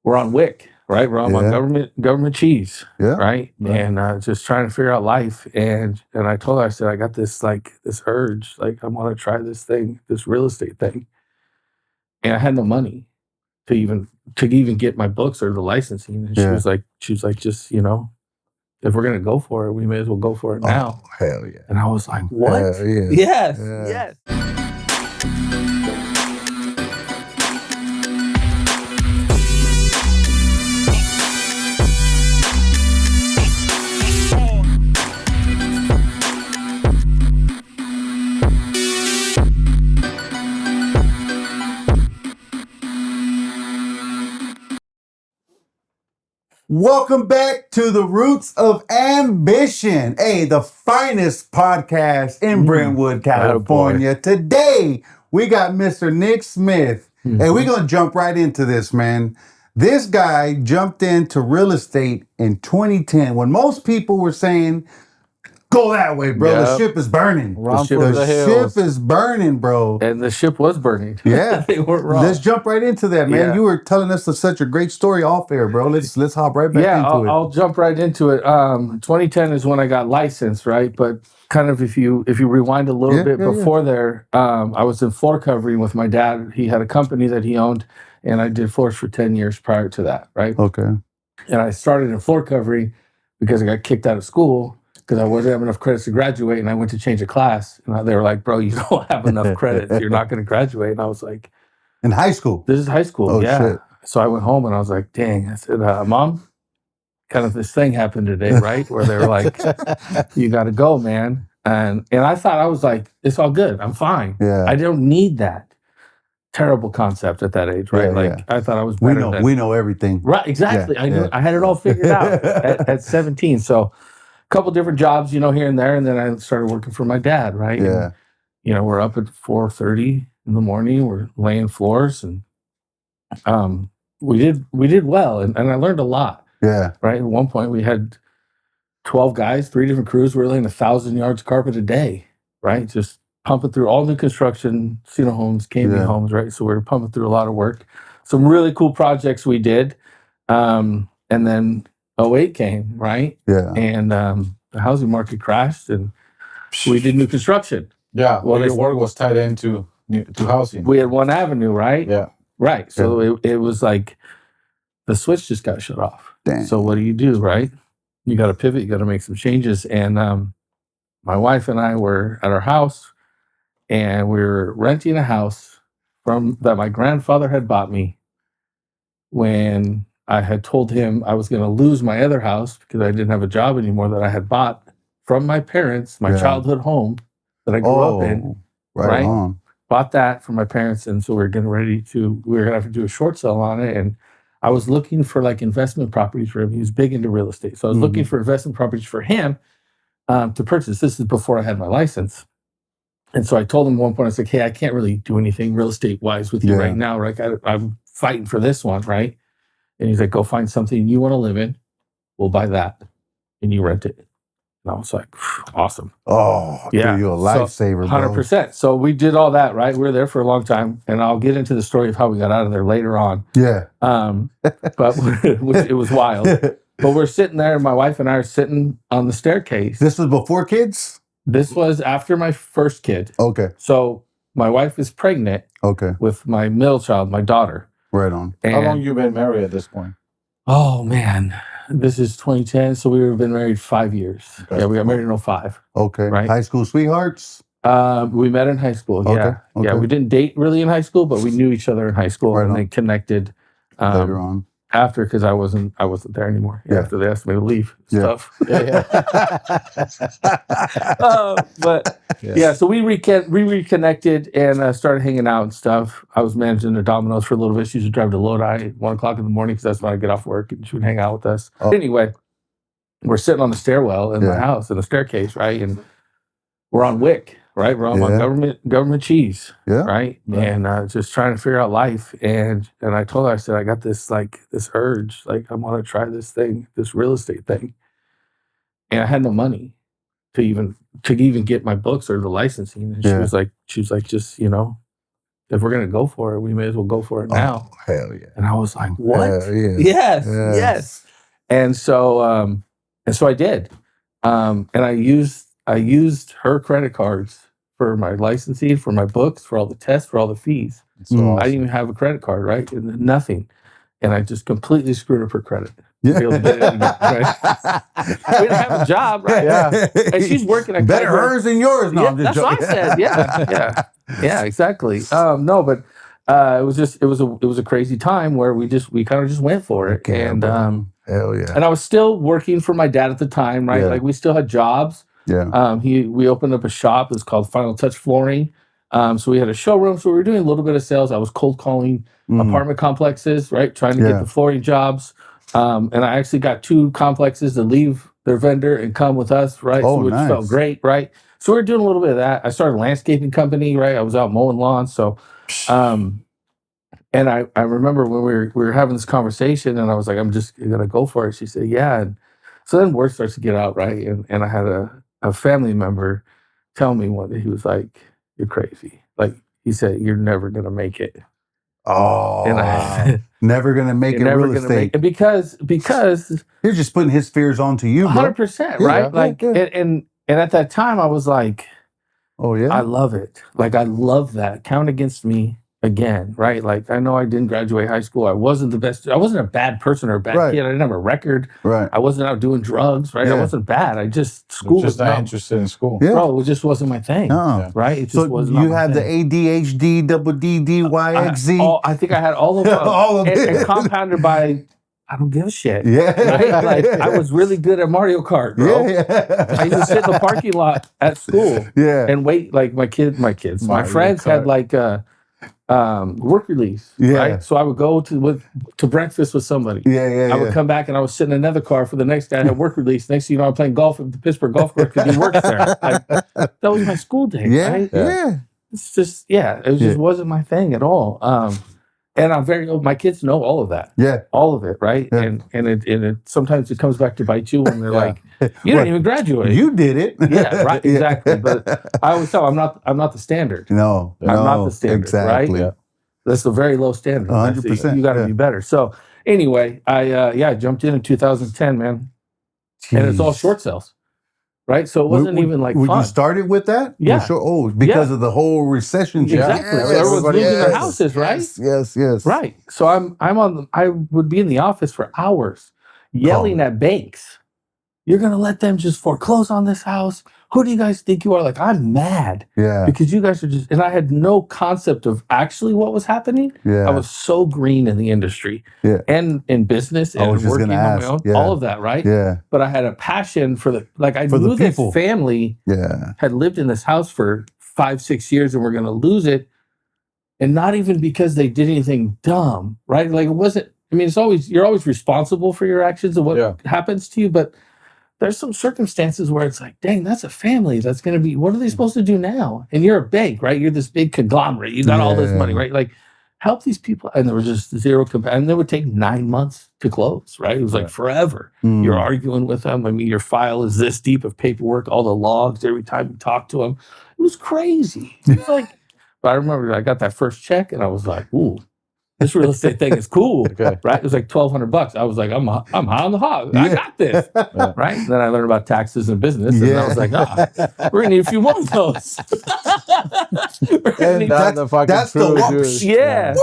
we're on WIC, right? We're on government cheese, right? Right. And just trying to figure out life. And I told her, I said, I got this urge, like I want to try this thing, this real estate thing. And I had no money to even get my books or the licensing. And she was like, just, if we're gonna go for it, we may as well go for it now. Oh, hell yeah. And I was like, what? Yes. Yes. Welcome back to the Roots of Ambition, the finest podcast in Brentwood, California. Today, we got Mr. Nick Smith, and we're going to jump right into this, man. This guy jumped into real estate in 2010 when most people were saying, go that way, bro. Yep. The ship is burning. The ship is burning, bro. And the ship was burning. Yeah. They weren't wrong. Let's jump right into that, man. Yeah. You were telling us such a great story off air, bro. Let's hop right back into it. I'll jump right into it. 2010 is when I got licensed, right? But kind of if you rewind a little bit before there, I was in floor covering with my dad. He had a company that he owned, and I did floors for 10 years prior to that, right? Okay. And I started in floor covering because I got kicked out of school because I wasn't having enough credits to graduate, and I went to change a class. And they were like, bro, you don't have enough credits. You're not going to graduate. And I was like... In high school? This is high school, oh, yeah. Shit. So I went home, and I was like, dang. I said, Mom, kind of this thing happened today, right? Where they were like, you got to go, man. And I thought, I was like, it's all good. I'm fine. Yeah. I don't need that. Terrible concept at that age, right? Yeah, I thought I was better. We know everything. Right, exactly. Yeah, I knew. I had it all figured out at 17. So... couple different jobs, here and there, and then I started working for my dad, right? Yeah. And, we're up at 4:30 in the morning. We're laying floors, and we did well, and I learned a lot. Yeah. Right. At one point, we had 12 guys, 3 different crews. We were laying 1,000 yards of carpet a day, right? Just pumping through all new construction, homes, KB homes, right? So we were pumping through a lot of work. Some really cool projects we did, and then 2008 came, right? Yeah. And the housing market crashed, and we did new construction. Yeah. Well, your work was tied into housing. We had one avenue, right? Yeah. Right. So it was like the switch just got shut off. Dang. So what do you do, right? You got to pivot. You got to make some changes. And my wife and I were at our house, and we were renting a house that my grandfather had bought me when I had told him I was going to lose my other house because I didn't have a job anymore that I had bought from my parents, my childhood home that I grew up in. Right on. Bought that from my parents, and so we were going to have to do a short sale on it. And I was looking for investment properties for him. He was big into real estate, so I was looking for investment properties for him to purchase. This is before I had my license. And so I told him at one point, I was like, hey, I can't really do anything real estate wise with you right now. Right? I'm fighting for this one, right? And he's like, go find something you want to live in. We'll buy that. And you rent it. And I was like, awesome. Oh, yeah. Dude, you're a lifesaver, 100%. So we did all that, right? We were there for a long time. And I'll get into the story of how we got out of there later on. Yeah. But it was wild. But we're sitting there. My wife and I are sitting on the staircase. This was before kids? This was after my first kid. Okay. So my wife is pregnant with my middle child, my daughter. Right on. And how long you been married at this point? Oh, man. This is 2010, so we've been married 5 years. Okay. Yeah, we got married in 2005. Okay. Right? High school sweethearts? We met in high school, yeah. Okay. Yeah, we didn't date really in high school, but we knew each other in high school, and then connected later on. After, because I wasn't there anymore. Yeah. After they asked me to leave stuff. So we reconnected and started hanging out and stuff. I was managing the Domino's for a little bit. She used to drive to Lodi at 1 o'clock in the morning because that's when I get off work, and she would hang out with us. Anyway, we're sitting on the stairwell in my house, in the staircase, right? And we're on WIC, right? We're on government cheese, right? And just trying to figure out life. And I told her, I said, I got this urge, I want to try this thing, this real estate thing. And I had no money to even get my books or the licensing. And she was like, just if we're gonna go for it, we may as well go for it now. Oh, hell yeah. And I was like, what? Hell yeah. Yes. And so I did. And I used her credit cards for my licensing, for my books, for all the tests, for all the fees. So I didn't even have a credit card, right? Nothing. And I just completely screwed up her credit. Yeah. Be able to get it again, right? We didn't have a job, right? Yeah. And she's working at better hers than yours. No, yeah, I'm just that's what I said. Yeah, exactly. No, but it was a crazy time where we kind of just went for it. Okay, and bro. Hell yeah. and I was still working for my dad at the time, right? Yeah. Like we still had jobs. Yeah. We opened up a shop. It was called Final Touch Flooring. So we had a showroom. So we were doing a little bit of sales. I was cold calling apartment complexes, right? Trying to get the flooring jobs. And I actually got 2 complexes to leave their vendor and come with us, right? Oh, which nice. felt great, right? So we were doing a little bit of that. I started a landscaping company, right? I was out mowing lawns. So, and I remember when we were having this conversation, and I was like, I'm just gonna go for it. She said, yeah. And so then word starts to get out, right? And I had a family member tell me one day, he was like, you're crazy. Like he said, you're never gonna make it. Oh, And I said, never gonna make it never real gonna estate. make it because You're just putting his fears onto you, bro. 100%, right? Yeah, Like, yeah. and at that time, I was like, Oh yeah. I love it. Like, I love that. Count against me again, right? Like, I know I didn't graduate high school. I wasn't the best. I wasn't a bad person or a bad kid. I didn't have a record. Right. I wasn't out doing drugs, right? Yeah. I wasn't bad. I just school You're just was not not interested in school. Yeah. Bro, it just wasn't my thing, No. right? It just So was not you my have the thing. ADHD, double DDYXZ. I think I had all of them. All of and it. compounded by, I don't give a shit. Yeah. Right? Like, I was really good at Mario Kart, bro. Yeah. I used to sit in the parking lot at school Yeah. and wait. Like my Mario friends had Kart. like work release. Yeah. Right? So I would go to breakfast with somebody. Yeah. I would come back and I was sitting in another car for the next day. I had work release. Next thing you know, I'm playing golf at the Pittsburgh Golf Course because he works there. Like, that was my school day. Yeah. Right? Yeah. It's just, it just wasn't my thing at all. And I'm very old. My kids know all of that. Yeah. All of it, right? Yeah. And it sometimes it comes back to bite you when they're Yeah. like, you didn't even graduate. You did it. Yeah, right, exactly. But I always tell them, I'm not the standard. No. I'm not the standard, exactly. right? That's a very low standard. 100%, You got to yeah. be better. So anyway, I jumped in 2010, man, and it's all Jeez. short sales, right? So it wasn't even like Would fun. you started with that? Yeah. Sure. Oh, because of the whole recession. shit. Exactly. Yes, So everyone's everybody- losing their yes, houses, right? Yes. Right. So I would be in the office for hours yelling at banks. You're going to let them just foreclose on this house? Who do you guys think you are? Like, I'm mad Yeah. because you guys are just, and I had no concept of actually what was happening. Yeah. I was so green in the industry and in business I and was just working gonna on ask, my own, yeah. all of that, right? Yeah. But I had a passion for I For the knew this people. family Yeah. had lived in this house for 5-6 years and we're going to lose it. And not even because they did anything dumb, right? Like it wasn't, I mean, you're always responsible for your actions and what happens to you, but there's some circumstances where it's like, dang, that's a family that's going to be, what are they supposed to do now? And you're a bank, right? You're this big conglomerate. You got all this money, right? Like, help these people. And there was just zero and it would take 9 months to close, right? It was like forever. You're arguing with them. I mean, your file is this deep of paperwork, all the logs every time you talk to them. It was crazy. It was like, but I remember I got that first check and I was like, ooh, this real estate thing is cool, right? It was like $1,200. I was like, I'm high on the hog. I got this, right? And then I learned about taxes and business, and I was like, we're gonna need a few more of those. And that's the whoops. Whoops. Yeah.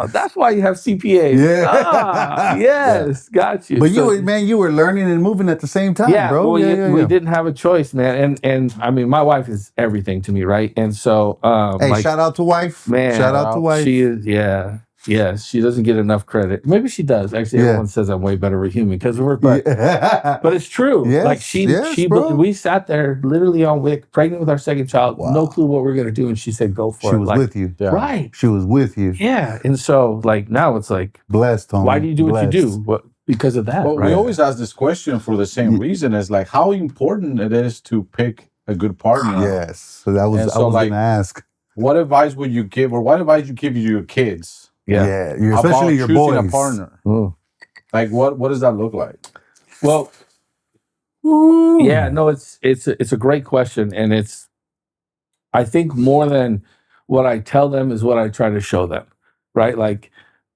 Oh, that's why you have CPAs. Yeah. Yes, got you. But So- you were learning and moving at the same time, bro. Well, we didn't have a choice, man. And I mean, my wife is everything to me, right? And so, Hey, shout out to wife. Man, shout out to wife. She is, yes, she doesn't get enough credit. Maybe she does. Actually, everyone says I'm way better of a human because of her, but it's true. Yes, Like bro. we sat there literally on WIC, pregnant with our second child, no clue what we are gonna do, and she said, "Go for She it." was Like, with you. Yeah. right? She was with you. Yeah, and so like now it's like, Blessed, homie. why do you do what you Blessed. do? What because of that? Well, right? we always ask this question for the same reason as like how important it is to pick a good partner. Yes. So that was And I so, was like, gonna ask. What advice would you give, or what advice you give to your kids? Yeah. Especially your choosing boys. a partner. Oh. Like what does that look like? Well, yeah, no, it's a great question, and I think more than what I tell them is what I try to show them, right? Like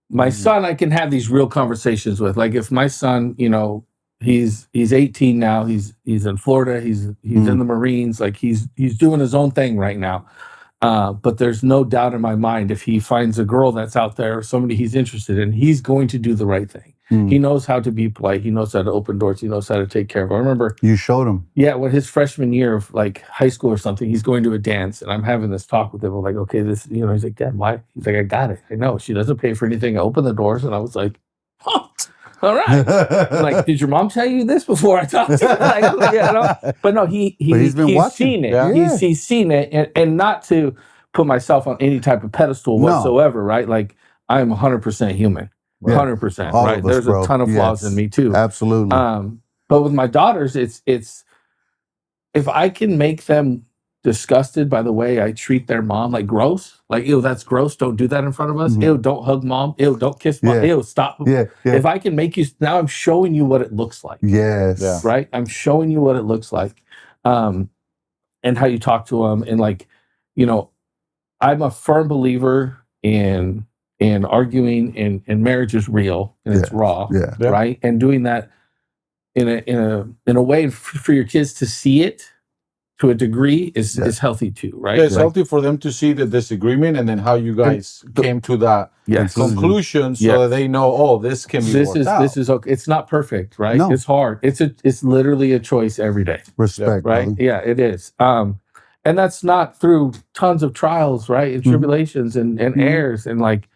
my son, I can have these real conversations with. Like if my son, you know, he's 18 now, he's in Florida, he's in the Marines, like he's doing his own thing right now. But there's no doubt in my mind if he finds a girl that's out there, somebody he's interested in, he's going to do the right thing. He knows how to be polite. He knows how to open doors. He knows how to take care of. I remember you showed him. Yeah, when his freshman year of like high school or something, he's going to a dance, and I'm having this talk with him. I'm like, okay, this, you know, he's like, Dad, why? He's like, I got it. I know she doesn't pay for anything. I open the doors, and I was like, oh, all right. Like, did your mom tell you this before I talked to you? Like, yeah, no. But no, he's seen it. Yeah. He's seen it, and not to put myself on any type of pedestal whatsoever, right? Like, I'm 100% human. 100%, right? There's a ton of flaws in me too. Absolutely. But with my daughters, it's if I can make them disgusted by the way I treat their mom, like gross, like, ew, that's gross. Don't do that in front of us. Ew, don't hug mom. Ew, don't kiss mom. Ew, stop. If I can make you, now I'm showing you what it looks like. Yes. Right? I'm showing you what it looks like. And how you talk to them. And like, you know, I'm a firm believer in arguing, and marriage is real and it's raw, right? And doing that in a way for your kids to see it to a degree is healthy too, right? Yeah, it's healthy for them to see the disagreement and then how you guys came to that conclusion, so that they know, oh, this can be worked out. This is okay. It's not perfect, right? No. It's hard. It's literally a choice every day. Respect, right? brother. Yeah, it is. And that's not through tons of trials, right? And tribulations and errors, and like,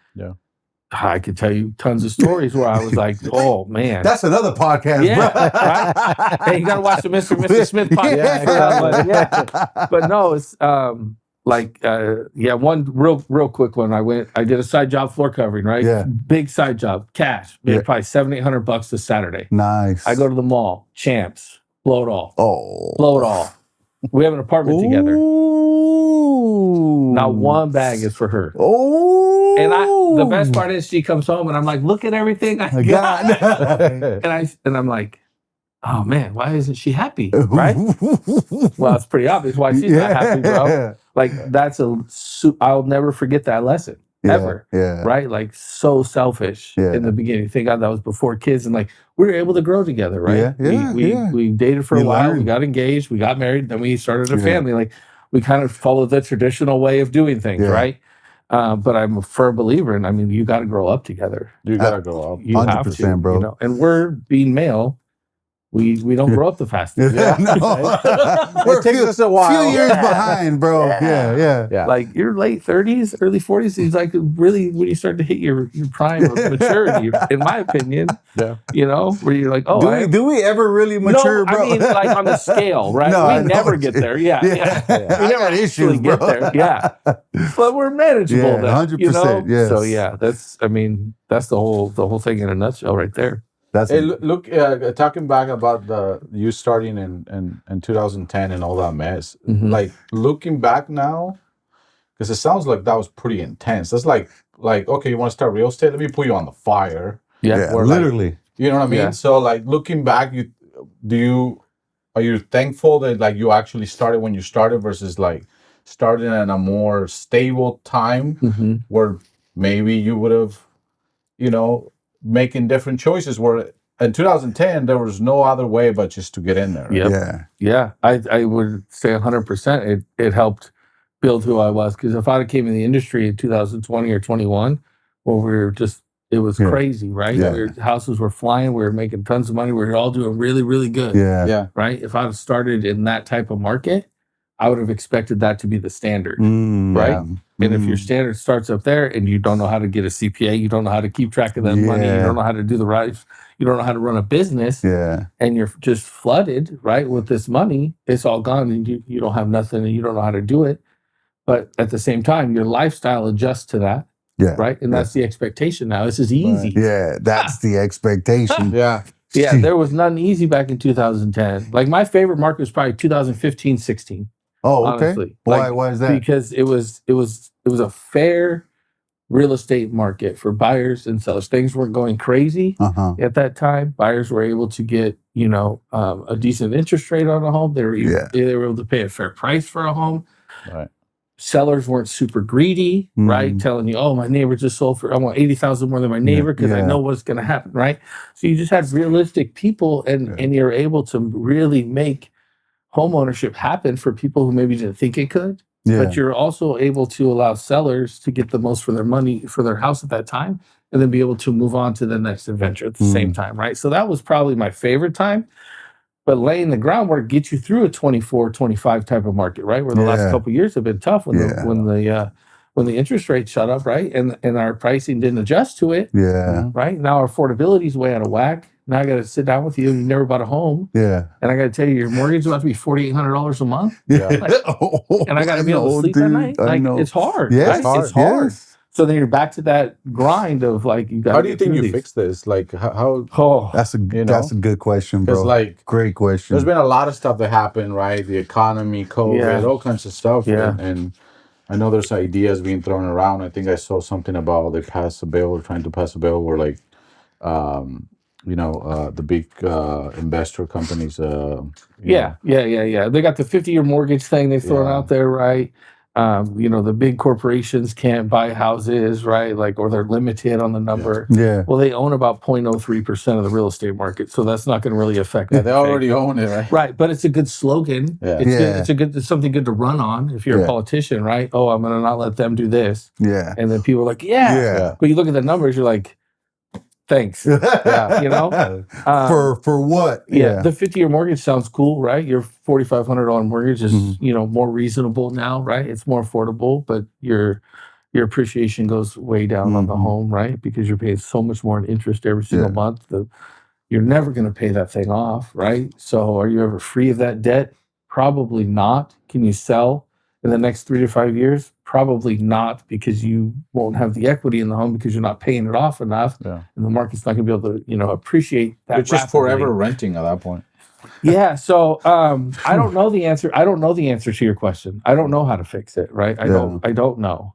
I could tell you tons of stories where I was like, oh man. That's another podcast, bro. Right? Hey, you gotta watch the Mr. Smith podcast. But no, it's one real quick one. I did a side job, floor covering, right? Yeah. Big side job, cash, probably $700-800 a Saturday. Nice. I go to the mall, Champs, blow it all. Oh. Blow it all. We have an apartment together. Not one bag is for her. Oh. And the best part is she comes home and I'm like, look at everything I got. and I'm like, oh man, why isn't she happy? Right? Well, it's pretty obvious why she's not happy, bro. Like I'll never forget that lesson. Ever. Right? Like so selfish in the beginning. Thank God that was before kids, and like we were able to grow together, right? We dated for a while, we got engaged, we got married, then we started a family. Like we kind of followed the traditional way of doing things, right? But I'm a firm believer in, I mean, you got to grow up together. You got to grow up. You 100%, have to, bro. You know? And we're being male. We don't grow up the fastest. It takes us a while. Few years behind, bro. Yeah. Like your late 30s, early 40s is like really when you start to hit your prime of maturity, in my opinion. You know, where you're like, oh, do we ever really mature, bro? I mean, like on the scale, right? We never get there. We never actually get there. But we're manageable. 100%. You know? Yes. So that's the whole thing in a nutshell, right there. Hey, look, talking back about you starting in 2010 and all that mess, like looking back now, because it sounds like that was pretty intense. That's like, okay, you want to start real estate? Let me put you on the fire. Literally. Like, you know what I mean? So like looking back, are you thankful that like you actually started when you started versus like starting at a more stable time where maybe you would have, you know, making different choices, where in 2010 there was no other way but just to get in there. Right? I would say 100% it helped build who I was, because if I came in the industry in 2020 or 21, well, it was crazy, right? Houses were flying, we were making tons of money, we were all doing really, really good. Right? If I had started in that type of market, I would have expected that to be the standard, right? And if your standard starts up there and you don't know how to get a CPA, you don't know how to keep track of that money, you don't know how to do the right, you don't know how to run a business, and you're just flooded, right, with this money, it's all gone, and you don't have nothing, and you don't know how to do it. But at the same time, your lifestyle adjusts to that, right? And that's the expectation now. This is easy. That's the expectation. There was nothing easy back in 2010. Like my favorite market was probably 2015, 16. Oh, okay. Honestly. Why is that? Because it was a fair real estate market for buyers and sellers. Things weren't going crazy at that time. Buyers were able to get, you know, a decent interest rate on a home. They were able to pay a fair price for a home. Right. sellers weren't super greedy, right? Telling you, oh, my neighbor just sold for, I want 80,000 more than my neighbor because I know what's going to happen, right? So you just had realistic people, and you're able to really make home ownership happen for people who maybe didn't think it could. But you're also able to allow sellers to get the most for their money for their house at that time, and then be able to move on to the next adventure at the same time, right? So that was probably my favorite time. But laying the groundwork gets you through a 24, 25 type of market, right? Where the last couple of years have been tough when the interest rate shot up, right? And our pricing didn't adjust to it. Right? Now our affordability is way out of whack. Now I got to sit down with you. You never bought a home. And I got to tell you, your mortgage is about to be $4,800 a month. Like, and I got to be able to sleep at night. Like, it's hard. Yes, right? It's hard. So then you're back to that grind of like, you got. How do you think you fix this? Like how? Oh, that's a good question, bro. Like, great question. There's been a lot of stuff that happened, right? The economy, COVID, all kinds of stuff. And I know there's ideas being thrown around. I think I saw something about they passed a bill or trying to pass a bill where like, the big investor companies. They got the 50-year mortgage thing they've thrown out there, right? The big corporations can't buy houses, right? Like, or they're limited on the number. Well, they own about 0.03% of the real estate market, so that's not going to really affect. They already own it, right? Right, but it's a good slogan. It's something good to run on if you're a politician, right? Oh, I'm going to not let them do this. And then people are like, but you look at the numbers, you're like, thanks. For what? The 50-year mortgage sounds cool, right? Your $4,500 mortgage is more reasonable now, right? It's more affordable, but your appreciation goes way down on the home, right? Because you're paying so much more in interest every single month. You're never going to pay that thing off, right? So are you ever free of that debt? Probably not. Can you sell in the next 3 to 5 years? Probably not, because you won't have the equity in the home because you're not paying it off enough, and the market's not going to be able to, appreciate that. It's just forever renting at that point. So I don't know the answer. I don't know the answer to your question. I don't know how to fix it, right? I don't know.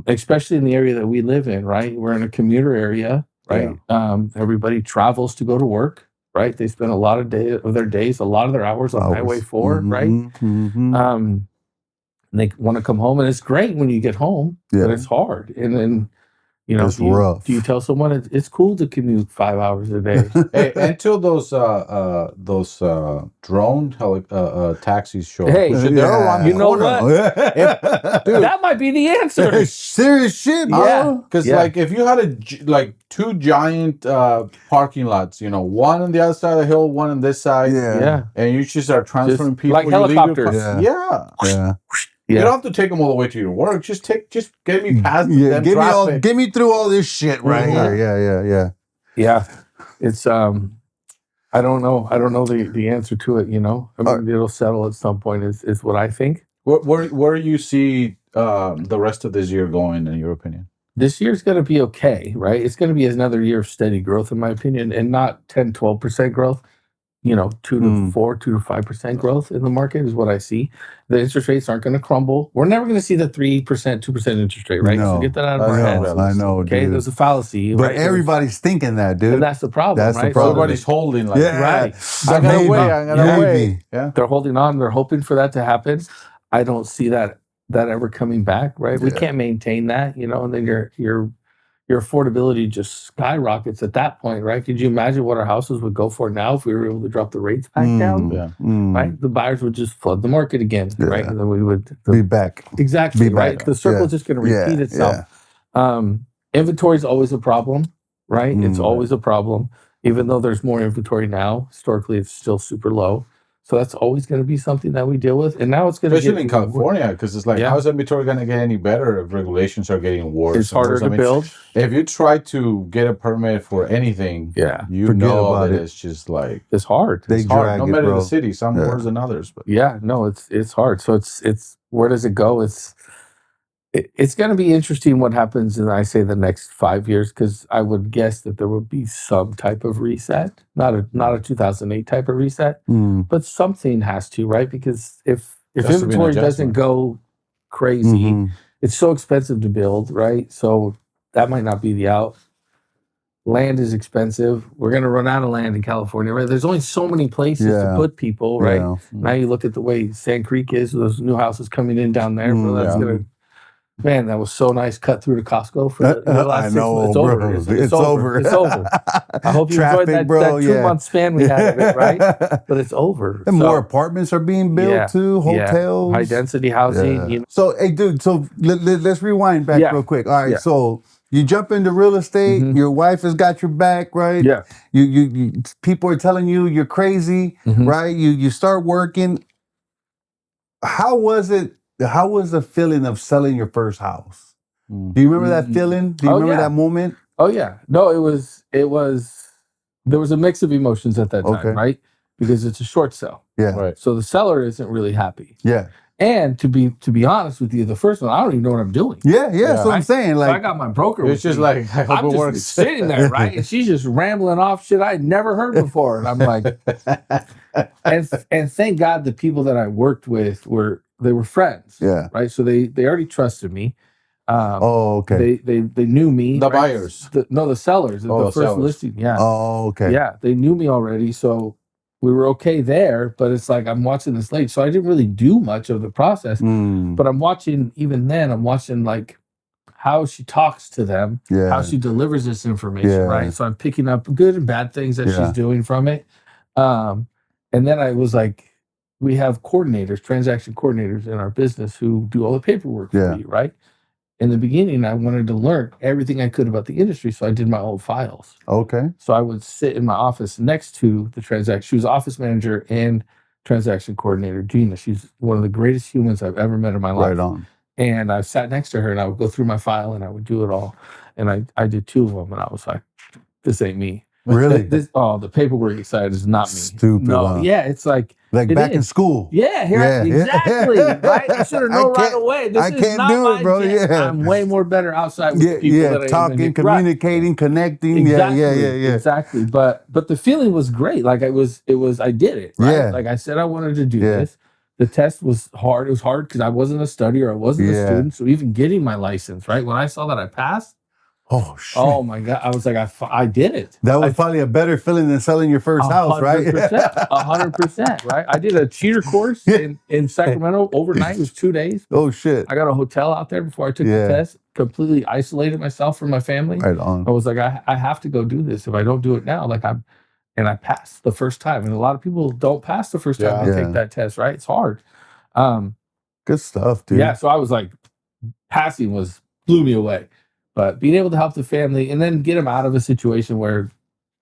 Especially in the area that we live in, right? We're in a commuter area, right? Everybody travels to go to work, right? They spend a lot of a lot of their hours on Highway 4, right? And they want to come home, and it's great when you get home, but it's hard. And then, it's rough. Do you tell someone it's cool to commute 5 hours a day? Hey, until those drone taxis show up, they're around the corner. What? Dude, that might be the answer. Serious shit, bro. Because like if you had two giant parking lots, one on the other side of the hill, one on this side, and you just start transferring people like helicopters. You don't have to take them all the way to your work. Just get me past them traffic. Get me through all this shit right here. Yeah. It's I don't know. I don't know the answer to it. I mean, it'll settle at some point. Is what I think. Where do you see the rest of this year going, in your opinion? This year's going to be okay, right? It's going to be another year of steady growth, in my opinion, and not 10, 12% growth. 2 to 4, 2 to 5% growth in the market is what I see. The interest rates aren't going to crumble. We're never going to see the 3%, 2% interest rate, right? No, so get that out of our heads. I know, okay, dude. there's a fallacy. But everybody's thinking that, dude. And that's the problem, that's right? The problem. Everybody's holding like, right. I gotta wait. Yeah. They're holding on. They're hoping for that to happen. I don't see that ever coming back, right? We can't maintain that, and then your affordability just skyrockets at that point, right? Could you imagine what our houses would go for now if we were able to drop the rates back down? Right? The buyers would just flood the market again, right? And then we would be back. Exactly, right? The circle's just going to repeat itself. Inventory is always a problem, right? It's always a problem. Even though there's more inventory now, historically it's still super low. So that's always going to be something that we deal with. And now it's going to especially in California, because it's like, how's inventory going to get any better if regulations are getting worse? It's harder to build. If you try to get a permit for anything, you know that it's just like... It's hard. They drag no it, matter bro. the city, some worse than others. But it's hard. So it's where does it go? It's going to be interesting what happens in, I say, the next 5 years, because I would guess that there would be some type of reset, not a 2008 type of reset, but something has to, right? Because if inventory doesn't go crazy, it's so expensive to build, right? So that might not be the land is expensive. We're going to run out of land in California, right? There's only so many places to put people, right? Yeah. Now you look at the way Sand Creek is, those new houses coming in down there, bro. That's gonna, man, that was so nice. Cut through to Costco for the last 6 months. It's bro. over. It's over. It's over. I hope you Traffic, enjoyed that, bro, that 2-month span we had of it, right? But it's over. And more apartments are being built too, hotels. High density housing. You know. So, hey, dude, so let's rewind back real quick. All right, so you jump into real estate. Your wife has got your back, right? Yeah. You people are telling you you're crazy, right? You start working. How was it? How was the feeling of selling your first house? Do you remember that feeling? Do you remember that moment? Oh yeah. No, it was there was a mix of emotions at that time, right? Because it's a short sale. Yeah. Right. So the seller isn't really happy. Yeah. And to be honest with you, the first one, I don't even know what I'm doing. Yeah. So I'm saying, like, so I got my broker. It's just like, I hope I'm it just works. sitting there, right? And she's just rambling off shit I'd never heard before. And I'm like, and thank God the people that I worked with were friends. Yeah. Right. So they already trusted me. okay. They knew me. The right? buyers. The sellers. Oh, the first listing. Yeah. Oh, okay. Yeah. They knew me already. So we were okay there, but it's like I'm watching this late. So I didn't really do much of the process. But I'm watching, even then, I'm watching like how she talks to them, how she delivers this information, right? So I'm picking up good and bad things that she's doing from it. And then I was like, we have coordinators, transaction coordinators in our business who do all the paperwork for you, right? In the beginning, I wanted to learn everything I could about the industry, so I did my own files. Okay. So I would sit in my office next to the transaction. She was office manager and transaction coordinator, Gina. She's one of the greatest humans I've ever met in my life. Right on. And I sat next to her, and I would go through my file, and I would do it all. And I did 2 of them, and I was like, this ain't me. Really? The paperwork side is not me. Stupid. No, yeah, it's like back in school. Yeah, exactly. Right? I should have known right away. I can't do it, bro. Jam. Yeah, I'm way more better outside with people. Yeah, talking, communicating, connecting. Exactly, Yeah. Exactly. But the feeling was great. Like I did it. Right? Yeah. Like I said, I wanted to do this. The test was hard. It was hard because I wasn't a studier. I wasn't a student. So even getting my license, right? When I saw that I passed. Oh shit! Oh my God! I was like, I did it. That was probably a better feeling than selling your first house, right? 100%, right? I did a cheater course in Sacramento overnight. It was 2 days. Oh shit! I got a hotel out there before I took the test. Completely isolated myself from my family. Right on. I was like, I have to go do this. If I don't do it now, and I passed the first time. And a lot of people don't pass the first time they take that test, right? It's hard. Good stuff, dude. Yeah. So I was like, passing blew me away. But being able to help the family and then get them out of a situation where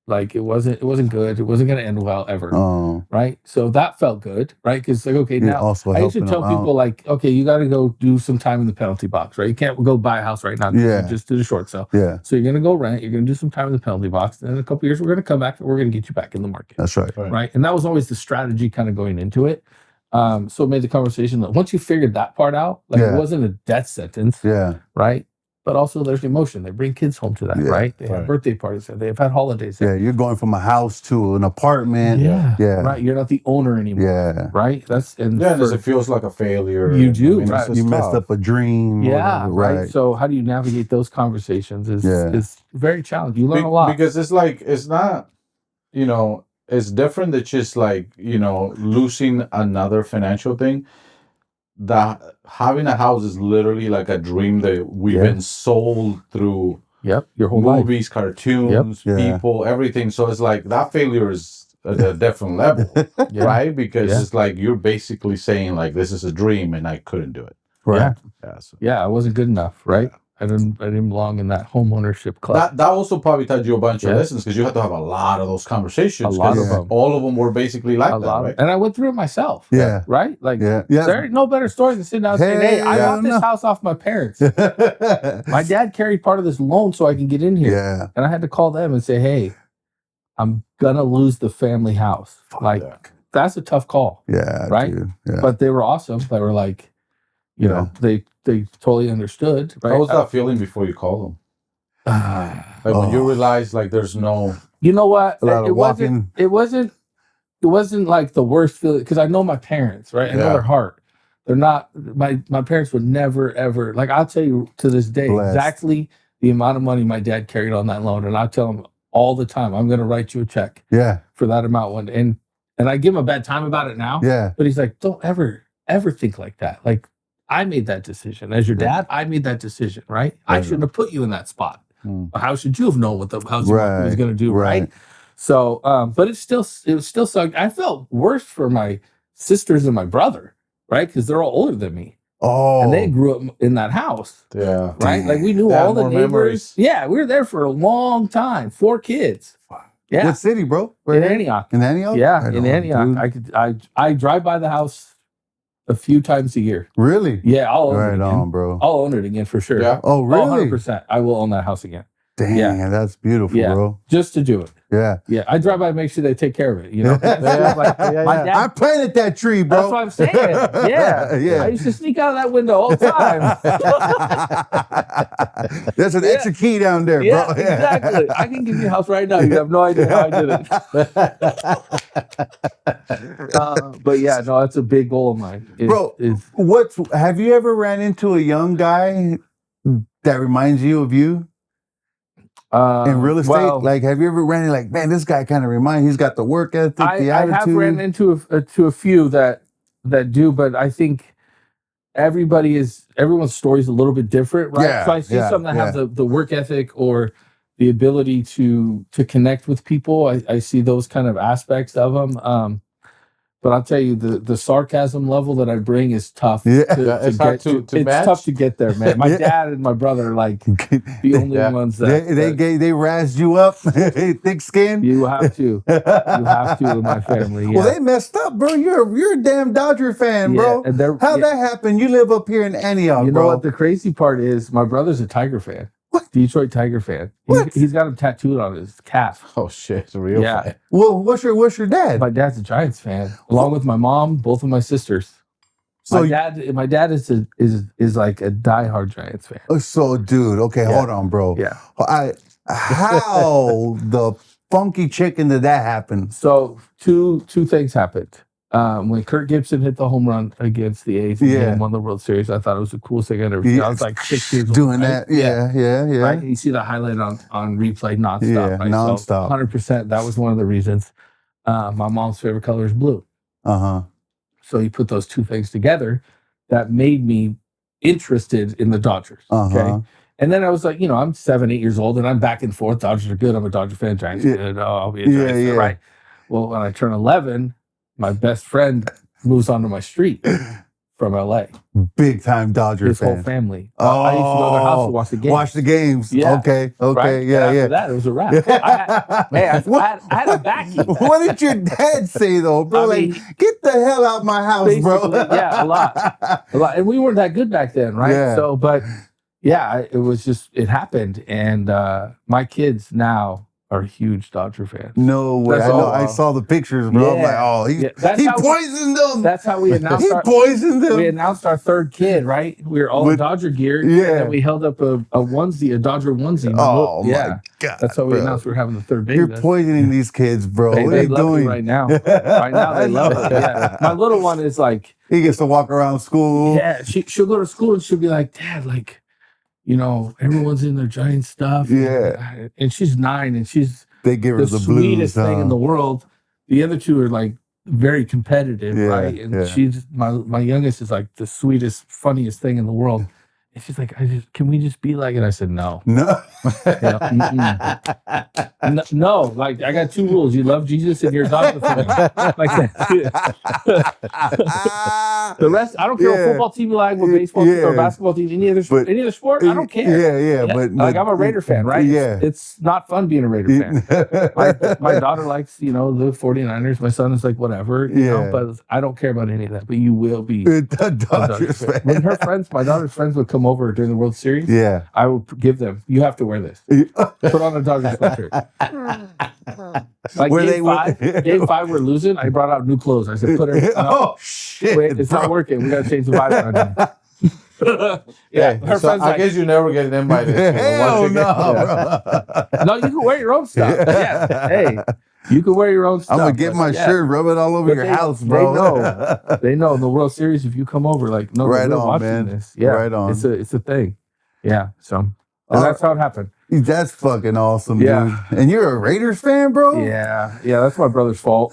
like it wasn't good. It wasn't going to end well ever. Oh. Right. So that felt good. Right. Because like, okay, now also I used to tell people like, okay, you got to go do some time in the penalty box, right? You can't go buy a house right now. Just do the short sale. Yeah. So you're going to go rent. You're going to do some time in the penalty box. And in a couple of years, we're going to come back and we're going to get you back in the market. That's right. Right. And that was always the strategy kind of going into it. So it made the conversation that once you figured that part out, like it wasn't a death sentence. Yeah. Right. But also there's emotion. They bring kids home to that, right? They have birthday parties there. They've had holidays there. Yeah, you're going from a house to an apartment. Yeah. Right. You're not the owner anymore. Yeah. Right? It feels like a failure. You do, right? You messed up a dream. Yeah, right. So how do you navigate those conversations is very challenging. You learn a lot. Because it's like, it's not, it's different than just like, losing another financial thing. That having a house is literally like a dream that we've been sold through your whole movies, life. cartoons, people, everything. So it's like that failure is at a different level, right? Because it's like you're basically saying like this is a dream and I couldn't do it. Right. I wasn't good enough, right? I didn't belong in that homeownership club. That also probably taught you a bunch of lessons because you had to have a lot of those conversations. A lot of them. All of them were basically like that, right? And I went through it myself. Yeah. Right? Like there ain't no better story than sitting down and saying, hey, I bought this house off my parents. My dad carried part of this loan so I can get in here. Yeah. And I had to call them and say, hey, I'm gonna lose the family house. That's a tough call. Yeah. Right? Dude. Yeah. But they were awesome. They were like, you know, they totally understood. Right? How was that feeling before you called them? Like when you realize like there's no. You know what? It wasn't like the worst feeling because I know my parents, right? I know their heart. They're not my parents would never ever like I'll tell you to this day exactly the amount of money my dad carried on that loan, and I'll tell them all the time. I'm going to write you a check for that amount. And I give him a bad time about it now. Yeah. But he's like, don't ever think like that. Like, I made that decision. As your dad, I made that decision, right? I shouldn't have put you in that spot. How should you have known what the housing market was going to do, right? So, but it still sucked. I felt worse for my sisters and my brother, right? Because they're all older than me. Oh. And they grew up in that house. Yeah. Right? Like we knew all the neighbors. Memories. Yeah, we were there for a long time. 4 kids. Yeah. What city, bro? In Antioch. In Antioch? Yeah, in Antioch. I drive by the house a few times a year. Really? Yeah, I'll own it again. Right on, bro. I'll own it again for sure. Yeah. Oh, really? 100%. I will own that house again. Dang, that's beautiful, bro. Just to do it. Yeah. Yeah. I drive by and make sure they take care of it, you know? My dad, I planted that tree, bro. That's what I'm saying. Yeah. Yeah. I used to sneak out of that window all the time. There's an extra key down there, yeah, bro. Exactly. I can give you a house right now. You have no idea how I did it. But yeah, no, that's a big goal of mine. Bro, have you ever ran into a young guy that reminds you of you? In real estate, like, have you ever ran into, like, man, this guy kind of he's got the work ethic, the attitude? I have ran into a few that do, but I think everyone's story is a little bit different, right? Yeah, so I see some that have the work ethic or the ability to connect with people. I see those kind of aspects of them. But I'll tell you, the sarcasm level that I bring is tough. Yeah, it's tough to get there, man. My dad and my brother are like the only ones that they razzed you up, thick skin. You have to in my family. Yeah. Well, they messed up, bro. You're a damn Dodger fan, bro. How'd that happen? You live up here in Antioch, you know what? The crazy part is my brother's a Tiger fan. What? Detroit Tiger fan. He's got him tattooed on his calf. Oh shit, it's a real fan. Well, what's your dad? My dad's a Giants fan, along with my mom, both of my sisters. So my dad is like a diehard Giants fan. So, dude, okay, hold on, bro. Yeah. How the funky chicken did that happen? So two things happened. When Kirk Gibson hit the home run against the A's and won the World Series, I thought it was the coolest thing I'd ever seen. I was like 6 years old. Doing that, yeah. Right? You see the highlight on replay nonstop. Right? Nonstop. So 100%. That was one of the reasons. My mom's favorite color is blue. So you put those two things together, that made me interested in the Dodgers. Okay. And then I was like, I'm 7, 8 years old, and I'm back and forth. Dodgers are good. I'm a Dodger fan. Giants are good. Oh, I'll be a Giants fan, right? Well, when I turn 11. My best friend moves onto my street from LA. Big time Dodger His fan. whole family. I used to go to their house to watch the games. Watch the games. Yeah. Okay. Right? Yeah. After that, it was a wrap. I had a backing. What did your dad say though, bro? I mean, get the hell out of my house, bro. Yeah, a lot. And we weren't that good back then, right? Yeah. So, but yeah, it happened. And my kids now are huge Dodger fans. No way. I saw the pictures, bro. I'm like, he poisoned them. That's how we announced poisoned them. We announced our third kid, right? We were all in Dodger gear. Yeah. And we held up a onesie, a Dodger onesie. Oh, my God. That's how we announced we were having the third baby. You're poisoning these kids, bro. What are you doing? Right now. Right now, they love it. Yeah. My little one is like... He gets to walk around school. Yeah. She'll go to school and she'll be like, Dad, like, everyone's in their Giant stuff. Yeah. And she's 9 and they give her the sweetest blues, thing in the world. The other two are like very competitive, right? And she's my youngest is like the sweetest, funniest thing in the world. And she's like, can we just be like it? I said, no. No. No, like I got 2 rules. You love Jesus and you're a Dodger fan. Like that. The rest, I don't care what football team you like, what baseball team or basketball team, any other sport, I don't care. But like I'm a Raider fan, right? Yeah. It's not fun being a Raider fan. My daughter likes, the 49ers. My son is like, whatever, you know, but I don't care about any of that. But you will be a Dodgers fan. When my daughter's friends would come over during the World Series, I would give them, you have to wear this. Put on a Dodgers sweatshirt. Like game 5, we're losing. I brought out new clothes. I said, put her. Oh shit! Wait, it's not working. We got to change the vibe around here. Her friends. I guess you never get invited. Hell no, bro. No, you can wear your own stuff. Yeah. Hey, you can wear your own stuff. I'm gonna get my shirt, rub it all over your house, bro. They know in the World Series if you come over, like, no, right on, watching man. This. Yeah, right on. It's a thing. Yeah. So and that's how it happened. That's fucking awesome, Yeah. dude. And you're a Raiders fan, bro? Yeah, that's my brother's fault.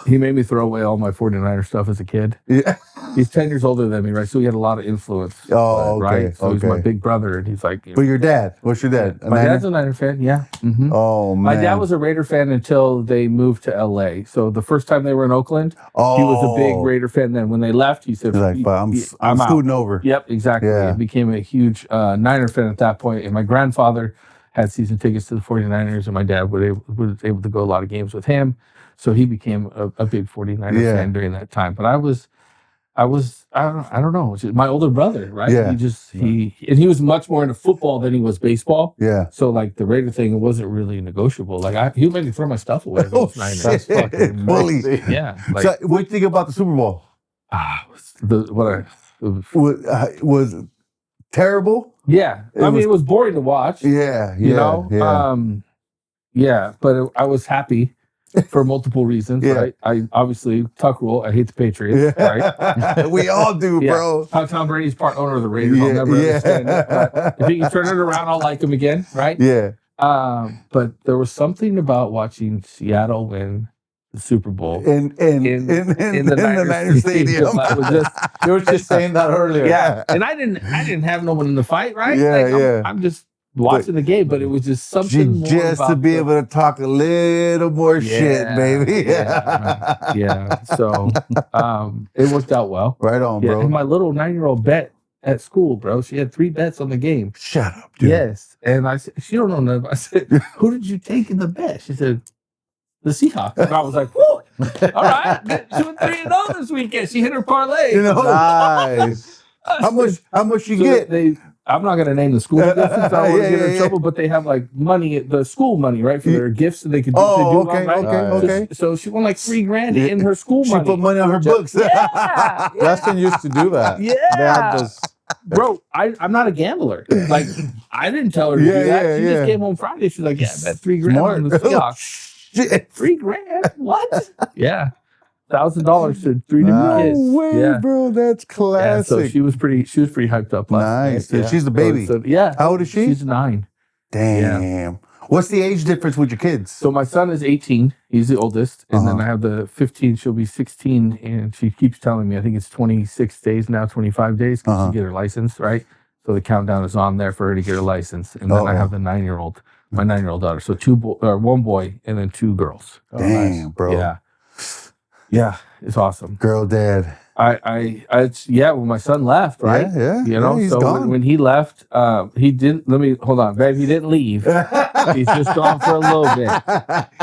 He made me throw away all my 49er stuff as a kid. Yeah. He's 10 years older than me, right? So he had a lot of influence. Oh, okay. Right? So he's my big brother, and he's like... But your dad, what's your dad? Yeah. My dad's a Niner fan, yeah. Mm-hmm. Oh, man. My dad was a Raider fan until they moved to L.A. So the first time they were in Oakland, he was a big Raider fan. Then when they left, he said... He's like, I'm scooting over. Yep, exactly. Yeah. He became a huge Niner fan at that point. And my grandfather had season tickets to the 49ers, and my dad was able to go a lot of games with him. So he became a big 49er fan during that time. But I don't know. It's just my older brother, right? Yeah. He was much more into football than he was baseball. Yeah. So like the Raider thing, it wasn't really negotiable. Like he would make me throw my stuff away. That's fucking bully. Yeah. Like, so what do you think about the Super Bowl? Was terrible? Yeah. It was boring to watch. Yeah. You know? Yeah. But I was happy. For multiple reasons, right? I obviously Tuck rule. I hate the Patriots, right? We all do, bro. How Tom Brady's part owner of the Raiders. I'll never understand it. But if he can turn it around, I'll like him again, right? Yeah. But there was something about watching Seattle win the Super Bowl in the Niner Stadium. You were just saying that earlier. Yeah, and I didn't have no one in the fight, right? I'm just watching the game, but it was just something more just to be able to talk a little more shit, baby. Yeah. So it worked out well. Right on, bro. And my little 9-year-old bet at school, bro. She had 3 bets on the game. Shut up, dude. Yes. And I said, she don't know nothing. I said, who did you take in the bet? She said, the Seahawks. And I was like, whoo, all right. She went 3-0 this weekend. She hit her parlay. Nice. How much you get? I'm not going to name the school since I don't want to get her in trouble, but they have like money, the school money, right, for their gifts that they could do. Okay. So she won like $3,000 in her school money. She put money on her books. Yeah. Justin used to do that. Yeah. They had this. Bro, I'm not a gambler. Like, I didn't tell her to do that. She just came home Friday. She's like, yeah, I bet $3,000 on the Seahawks. $3,000? What? Yeah. $1,000 to 3 different kids. No way, bro. That's classic. Yeah, so she was pretty hyped up. Nice. Yeah. She's the baby. Yeah. How old is she? She's 9. Damn. Yeah. What's the age difference with your kids? So my son is 18. He's the oldest. And then I have the 15. She'll be 16. And she keeps telling me, I think it's 26 days now, 25 days to get her license, right? So the countdown is on there for her to get her license. And then I have the 9-year-old, my 9-year-old daughter. So 1 boy and then 2 girls. Damn, bro. Yeah. Yeah, it's awesome. Girl dad. When my son left, right? Yeah. You know, he's so gone. when he left, he didn't, hold on, babe, he didn't leave. He's just gone for a little bit.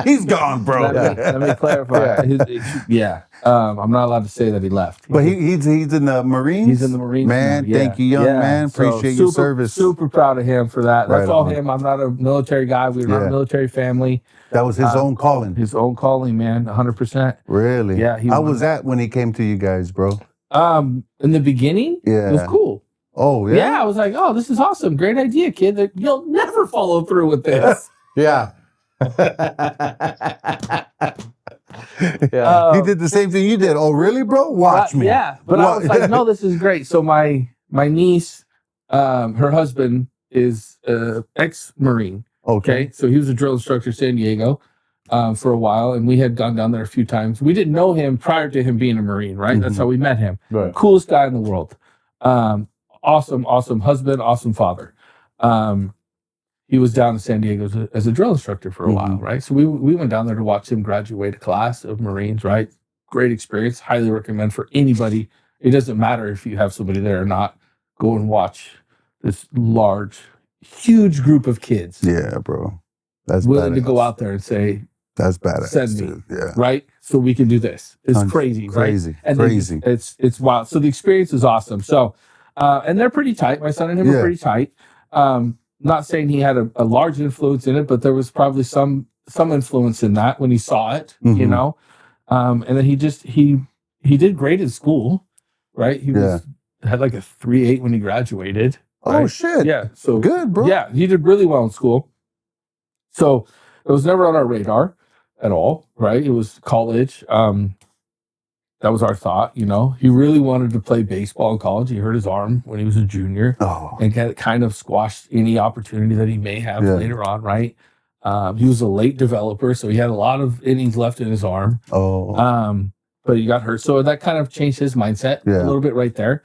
He's gone, bro. Let me clarify. I'm not allowed to say that he left. But he's in the Marines? He's in the Marines. Man, thank you, young man. Appreciate your service. Super proud of him for that. That's Right all on. him. I'm not a military guy. We're not a military family. That was his own calling. His own calling, man, 100%. Really? Yeah. How was that when he came to you guys, bro? In the beginning, it was cool. Oh, yeah? Yeah, I was like, oh, this is awesome. Great idea, kid. You'll never follow through with this. Yeah. He did the same thing you did. Oh, really, bro? Watch me. Yeah, but I was like, no, this is great. So my niece, her husband is ex-Marine. Okay. So he was a drill instructor in San Diego for a while, and we had gone down there a few times. We didn't know him prior to him being a Marine, right? Mm-hmm. That's how we met him. Right. Coolest guy in the world. Awesome husband, awesome father. He was down in San Diego as a drill instructor for a while, right? So we went down there to watch him graduate a class of Marines, right? Great experience. Highly recommend for anybody. It doesn't matter if you have somebody there or not. Go and watch this huge group of kids. Yeah, bro. That's willing badass. To go out there and say, that's badass. Send me, dude. Yeah. Right? So we can do this. It's crazy, right? Crazy. It's wild. So the experience is awesome. So, and they're pretty tight. My son and him are pretty tight. Not saying he had a large influence in it, but there was probably some influence in that when he saw it, you know? And then he did great in school, right? He had like a 3.8 when he graduated. Right? Oh, shit. Yeah. So good, bro. Yeah. He did really well in school. So it was never on our radar at all, right? It was college. That was our thought, you know. He really wanted to play baseball in college. He hurt his arm when he was a junior, and kind of squashed any opportunity that he may have later on, right? He was a late developer, so he had a lot of innings left in his arm. But he got hurt, so that kind of changed his mindset a little bit right there.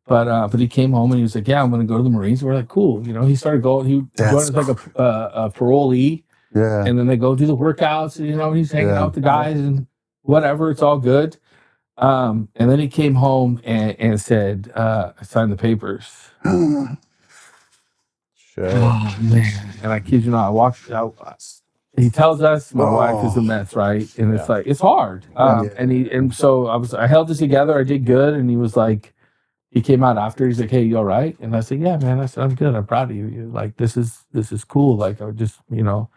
But he came home and he was like, "Yeah, I'm going to go to the Marines." And we're like, "Cool," you know. He started going. He joined as like a parolee, and then they go do the workouts. And, you know, he's hanging out with the guys and whatever. It's all good. And then he came home and said, "I signed the papers." Oh man! And I kid you not, I walked out. He tells us my wife is a mess, right? And it's like it's hard. And so I held this together. I did good, and he was like, he came out after. He's like, "Hey, you all right?" And I said, "Yeah, man." I said, "I'm good. I'm proud of you. Like this is cool. Like I just, you know,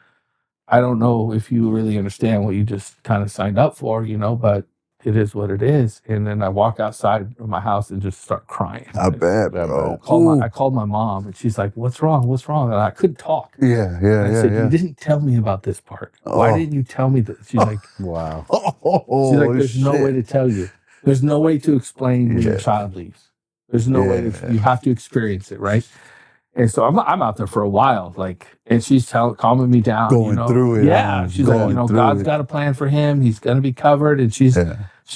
I don't know if you really understand what you just kind of signed up for, you know, but it is what it is." And then I walk outside of my house and just start crying. I bet, bro. I called my mom, and she's like, "What's wrong? What's wrong?" And I couldn't talk. And I said, "You didn't tell me about this part. Why didn't you tell me this?" She's like, "Wow." She's like, "There's no way to tell you. There's no way to explain when your child leaves. There's no way you have to experience it, right?" And so I'm out there for a while, like, and she's calming me down, going through it. Yeah, she's like, you know, God's got a plan for him. He's gonna be covered, and she's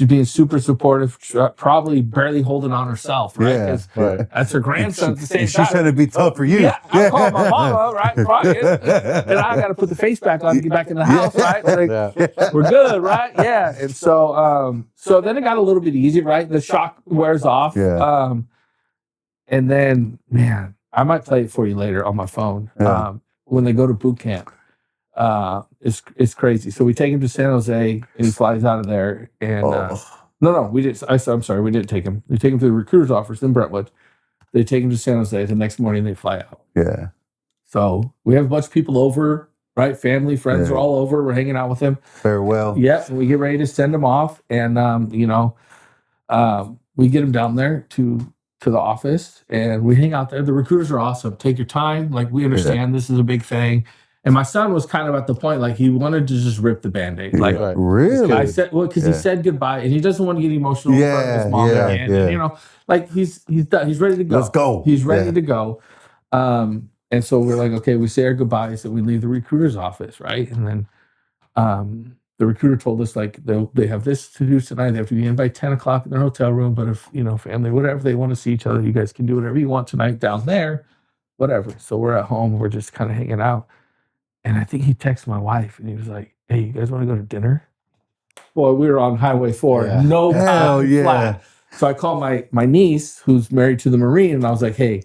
being super supportive, probably barely holding on herself, right? Because that's her grandson at the same time. She's trying to be tough for you. Yeah, I called my mama, right, crying, and I got to put the face back on to get back in the house, right? Like, we're good, right? Yeah, and so so then it got a little bit easier, right? The shock wears off, and then, man, I might play it for you later on my phone. When they go to boot camp, it's crazy. So we take him to San Jose, and he flies out of there. And no, we didn't. I'm sorry, we didn't take him. We take him to the recruiter's office in Brentwood. They take him to San Jose. The next morning, they fly out. So we have a bunch of people over, right? Family, friends are all over. We're hanging out with him. Farewell. And we get ready to send him off, and you know, we get him down there to the office, and we hang out there. The recruiters are awesome. Take your time. Like, we understand this is a big thing. And my son was kind of at the point, like, he wanted to just rip the Band-Aid. Like, really? I said, well, because he said goodbye, and he doesn't want to get emotional in front of his mom again. And, you know, like, he's done. He's ready to go. Let's go. He's ready to go. And so we're like, okay, we say our goodbyes, and we leave the recruiter's office, right? And then the recruiter told us, like, they have this to do tonight. They have to be in by 10 o'clock in their hotel room. But if, you know, family, whatever, they want to see each other, you guys can do whatever you want tonight down there, whatever. So we're at home. We're just kind of hanging out. And I think he texted my wife, and he was like, "Hey, you guys want to go to dinner?" Well, we were on Highway 4. No time flat. So I called my niece, who's married to the Marine, and I was like, "Hey,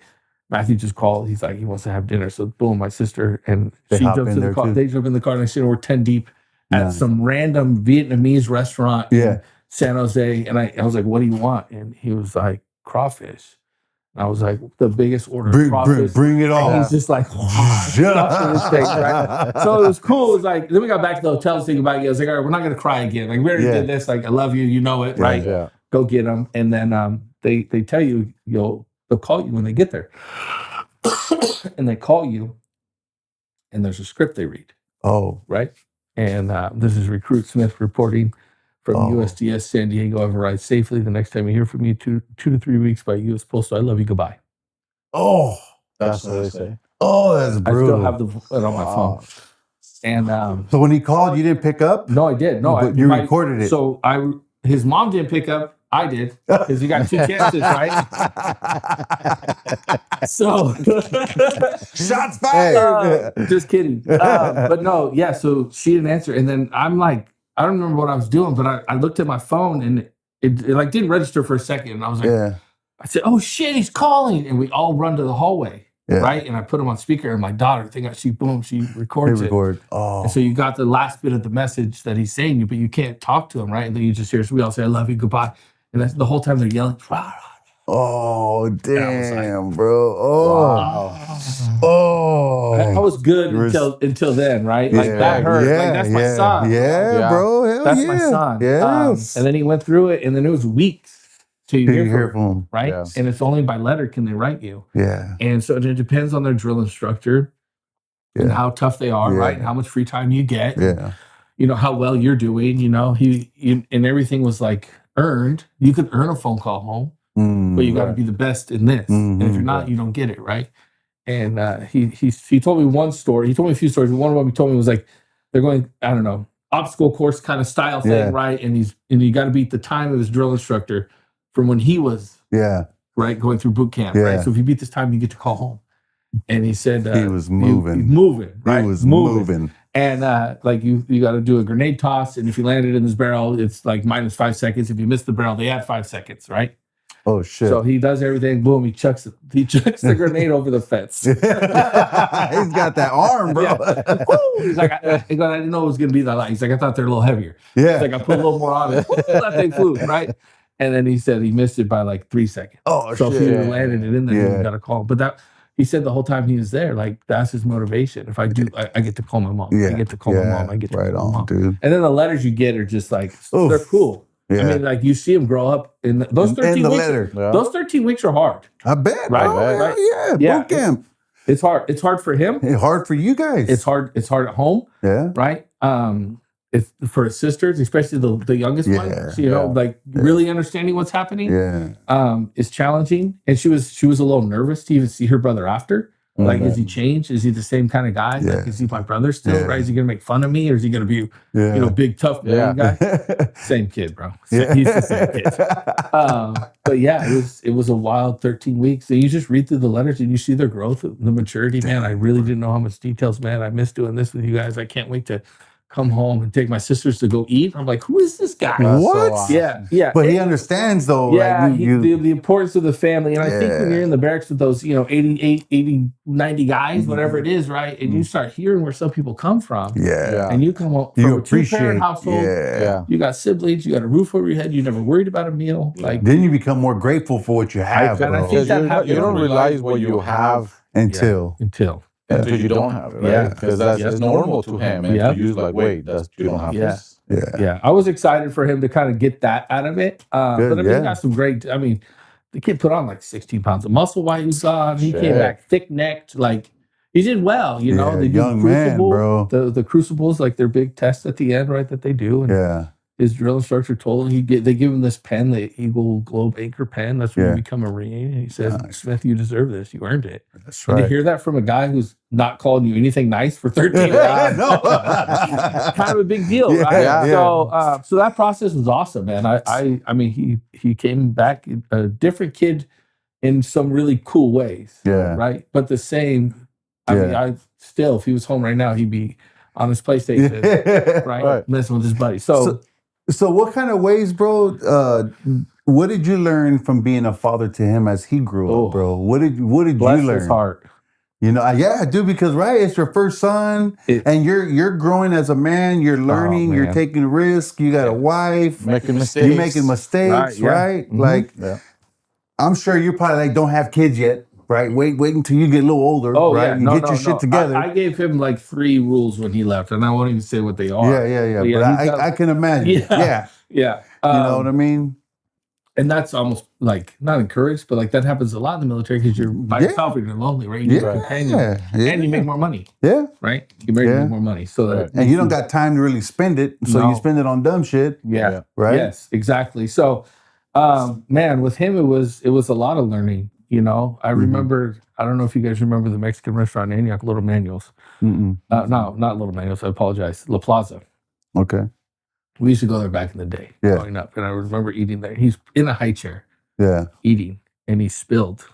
Matthew just called. He's like, he wants to have dinner." So boom, my sister and she jumps in the car. They jump in the car, and I see we're 10 deep at some random Vietnamese restaurant in San Jose. And I was like, "What do you want?" And he was like, "Crawfish." And I was like, "The biggest order of crawfish." Bring it on. And he's just like, stuff in his face, right? So it was cool. It was like, then we got back to the hotel to think about it. I was like, "All right, we're not going to cry again. Like, we already did this. Like, I love you. You know it, right? Go get them." And then they tell you, they'll call you when they get there. And they call you, and there's a script they read. Right? And this is Recruit Smith reporting from USDS San Diego. "I've arrived safely. The next time you hear from me, 2 to 3 weeks by U.S. Postal. I love you. Goodbye." That's what they say. That's brutal. I still have it on my phone. And so when he called, you didn't pick up? No, I did. No, you recorded it. So his mom didn't pick up. I did, because you got 2 chances, right? So shots fired. Just kidding. But no, so she didn't answer, and then I'm like, I don't remember what I was doing, but I looked at my phone, and it like didn't register for a second, and I was like, I said, "Oh shit, he's calling!" And we all run to the hallway, right? And I put him on speaker, and my daughter, she records it. And so you got the last bit of the message that he's saying, but you can't talk to him, right? And then you just hear, so we all say, "I love you, goodbye." And that's the whole time they're yelling. Oh, damn, bro. I was good until then, right? Like, that hurt. Like, that's my son. Bro. Hell that's my son. Yes. And then he went through it, and then it was weeks till you hear from him, right? Yes. And it's only by letter can they write you. Yeah. And so it depends on their drill instructor and how tough they are, right? And how much free time you get. Yeah. You know, how well you're doing, you know, and everything was like, earned. You could earn a phone call home, but you got to be the best in this. And if you're not, you don't get it, right? And he told me one story. He told me a few stories. One of them he told me was like they're going, I don't know, obstacle course kind of style thing, right? And you got to beat the time of his drill instructor from when he was right going through boot camp, right? So if you beat this time, you get to call home. And he said he was moving, right? He was moving. And like you got to do a grenade toss, and if you land it in this barrel, it's like minus 5 seconds. If you miss the barrel, they add 5 seconds, right? Oh shit! So he does everything. Boom! He chucks the grenade over the fence. He's got that arm, bro. He's like, I didn't know it was gonna be that light. He's like, I thought they're a little heavier. Yeah. He's like, I put a little more on it. That thing flew, right? And then he said he missed it by like 3 seconds. Oh so shit! if he landed it in there, he got a call. But he said the whole time he was there, like that's his motivation. If I do, I get to call my mom. I get to call my mom. I get to call my mom. Dude. And then the letters you get are just like they're cool. Yeah. I mean, like you see him grow up in those 13 weeks. Those 13 weeks are hard. I bet. Right? Oh, yeah. Boot camp. It's hard. It's hard for him. It's hard for you guys. It's hard at home. Yeah. Right. It's for his sisters, especially the youngest one. So, you know, like really understanding what's happening. Is challenging. And she was a little nervous to even see her brother after. Like, is he changed? Is he the same kind of guy? Like, is he my brother still? Right? Is he gonna make fun of me, or is he gonna be, big tough man guy? Same kid, bro. He's the same kid. But yeah, it was a wild 13 weeks. And you just read through the letters and you see their growth, the maturity. Man, I really didn't know how much details. Man, I miss doing this with you guys. I can't wait to come home and take my sisters to go eat. I'm like, who is this guy? What? So awesome. Yeah. But he understands though. Yeah, like the importance of the family. And I think when you're in the barracks with those, 80, 90 guys, whatever it is, right? And you start hearing where some people come from. Yeah. And you come home from a two-parent household. Yeah. You got siblings, you got a roof over your head, you never worried about a meal. Like then you become more grateful for what you have. And I think you don't realize what you have until you don't have it, right? Because that's normal to him, and to you like, wait, you don't have this. Yeah. I was excited for him to kind of get that out of it. But I mean, he got some great. I mean, the kid put on like 16 pounds of muscle while he was gone. He came back thick necked, like he did well. You know, they do young crucible, man, bro. The crucibles, like their big test at the end, right? That they do. And his drill instructor told him they give him this pen, the Eagle Globe Anchor pen. That's when you become a Marine. And he said, Smith, you deserve this. You earned it. That's and right. to hear that from a guy who's not calling you anything nice for 13 years, kind of a big deal, right? So that process was awesome, man. I mean, he came back a different kid in some really cool ways, right? But the same. I mean, if he was home right now, he'd be on his PlayStation, right? Messing with his buddy. So what kind of ways, bro? What did you learn from being a father to him as he grew up, bro? What did you learn? His heart. You know, dude, because it's your first son, and you're growing as a man. You're learning. You're taking risks. You got a wife. Making mistakes. You're making mistakes, right? Mm-hmm. Like, I'm sure you're probably like, don't have kids yet. Right, wait until you get a little older. Right, you get your shit together. I gave him like 3 rules when he left, and I won't even say what they are. Yeah. But I can imagine. Yeah. You know what I mean? And that's almost like not encouraged, but like that happens a lot in the military because you're by yourself and you're lonely, right? You need a companion, and you make more money. Yeah, right. You make more money, so and you don't got time to really spend it, so you spend it on dumb shit. Yeah, right. Yes, exactly. So, man, with him, it was a lot of learning. You know, I remember, I don't know if you guys remember the Mexican restaurant in Antioch, Little Manuel's. No, not Little Manuel's. I apologize. La Plaza. Okay. We used to go there back in the day growing up. And I remember eating there. He's in a high chair. Yeah. Eating. And he spilled.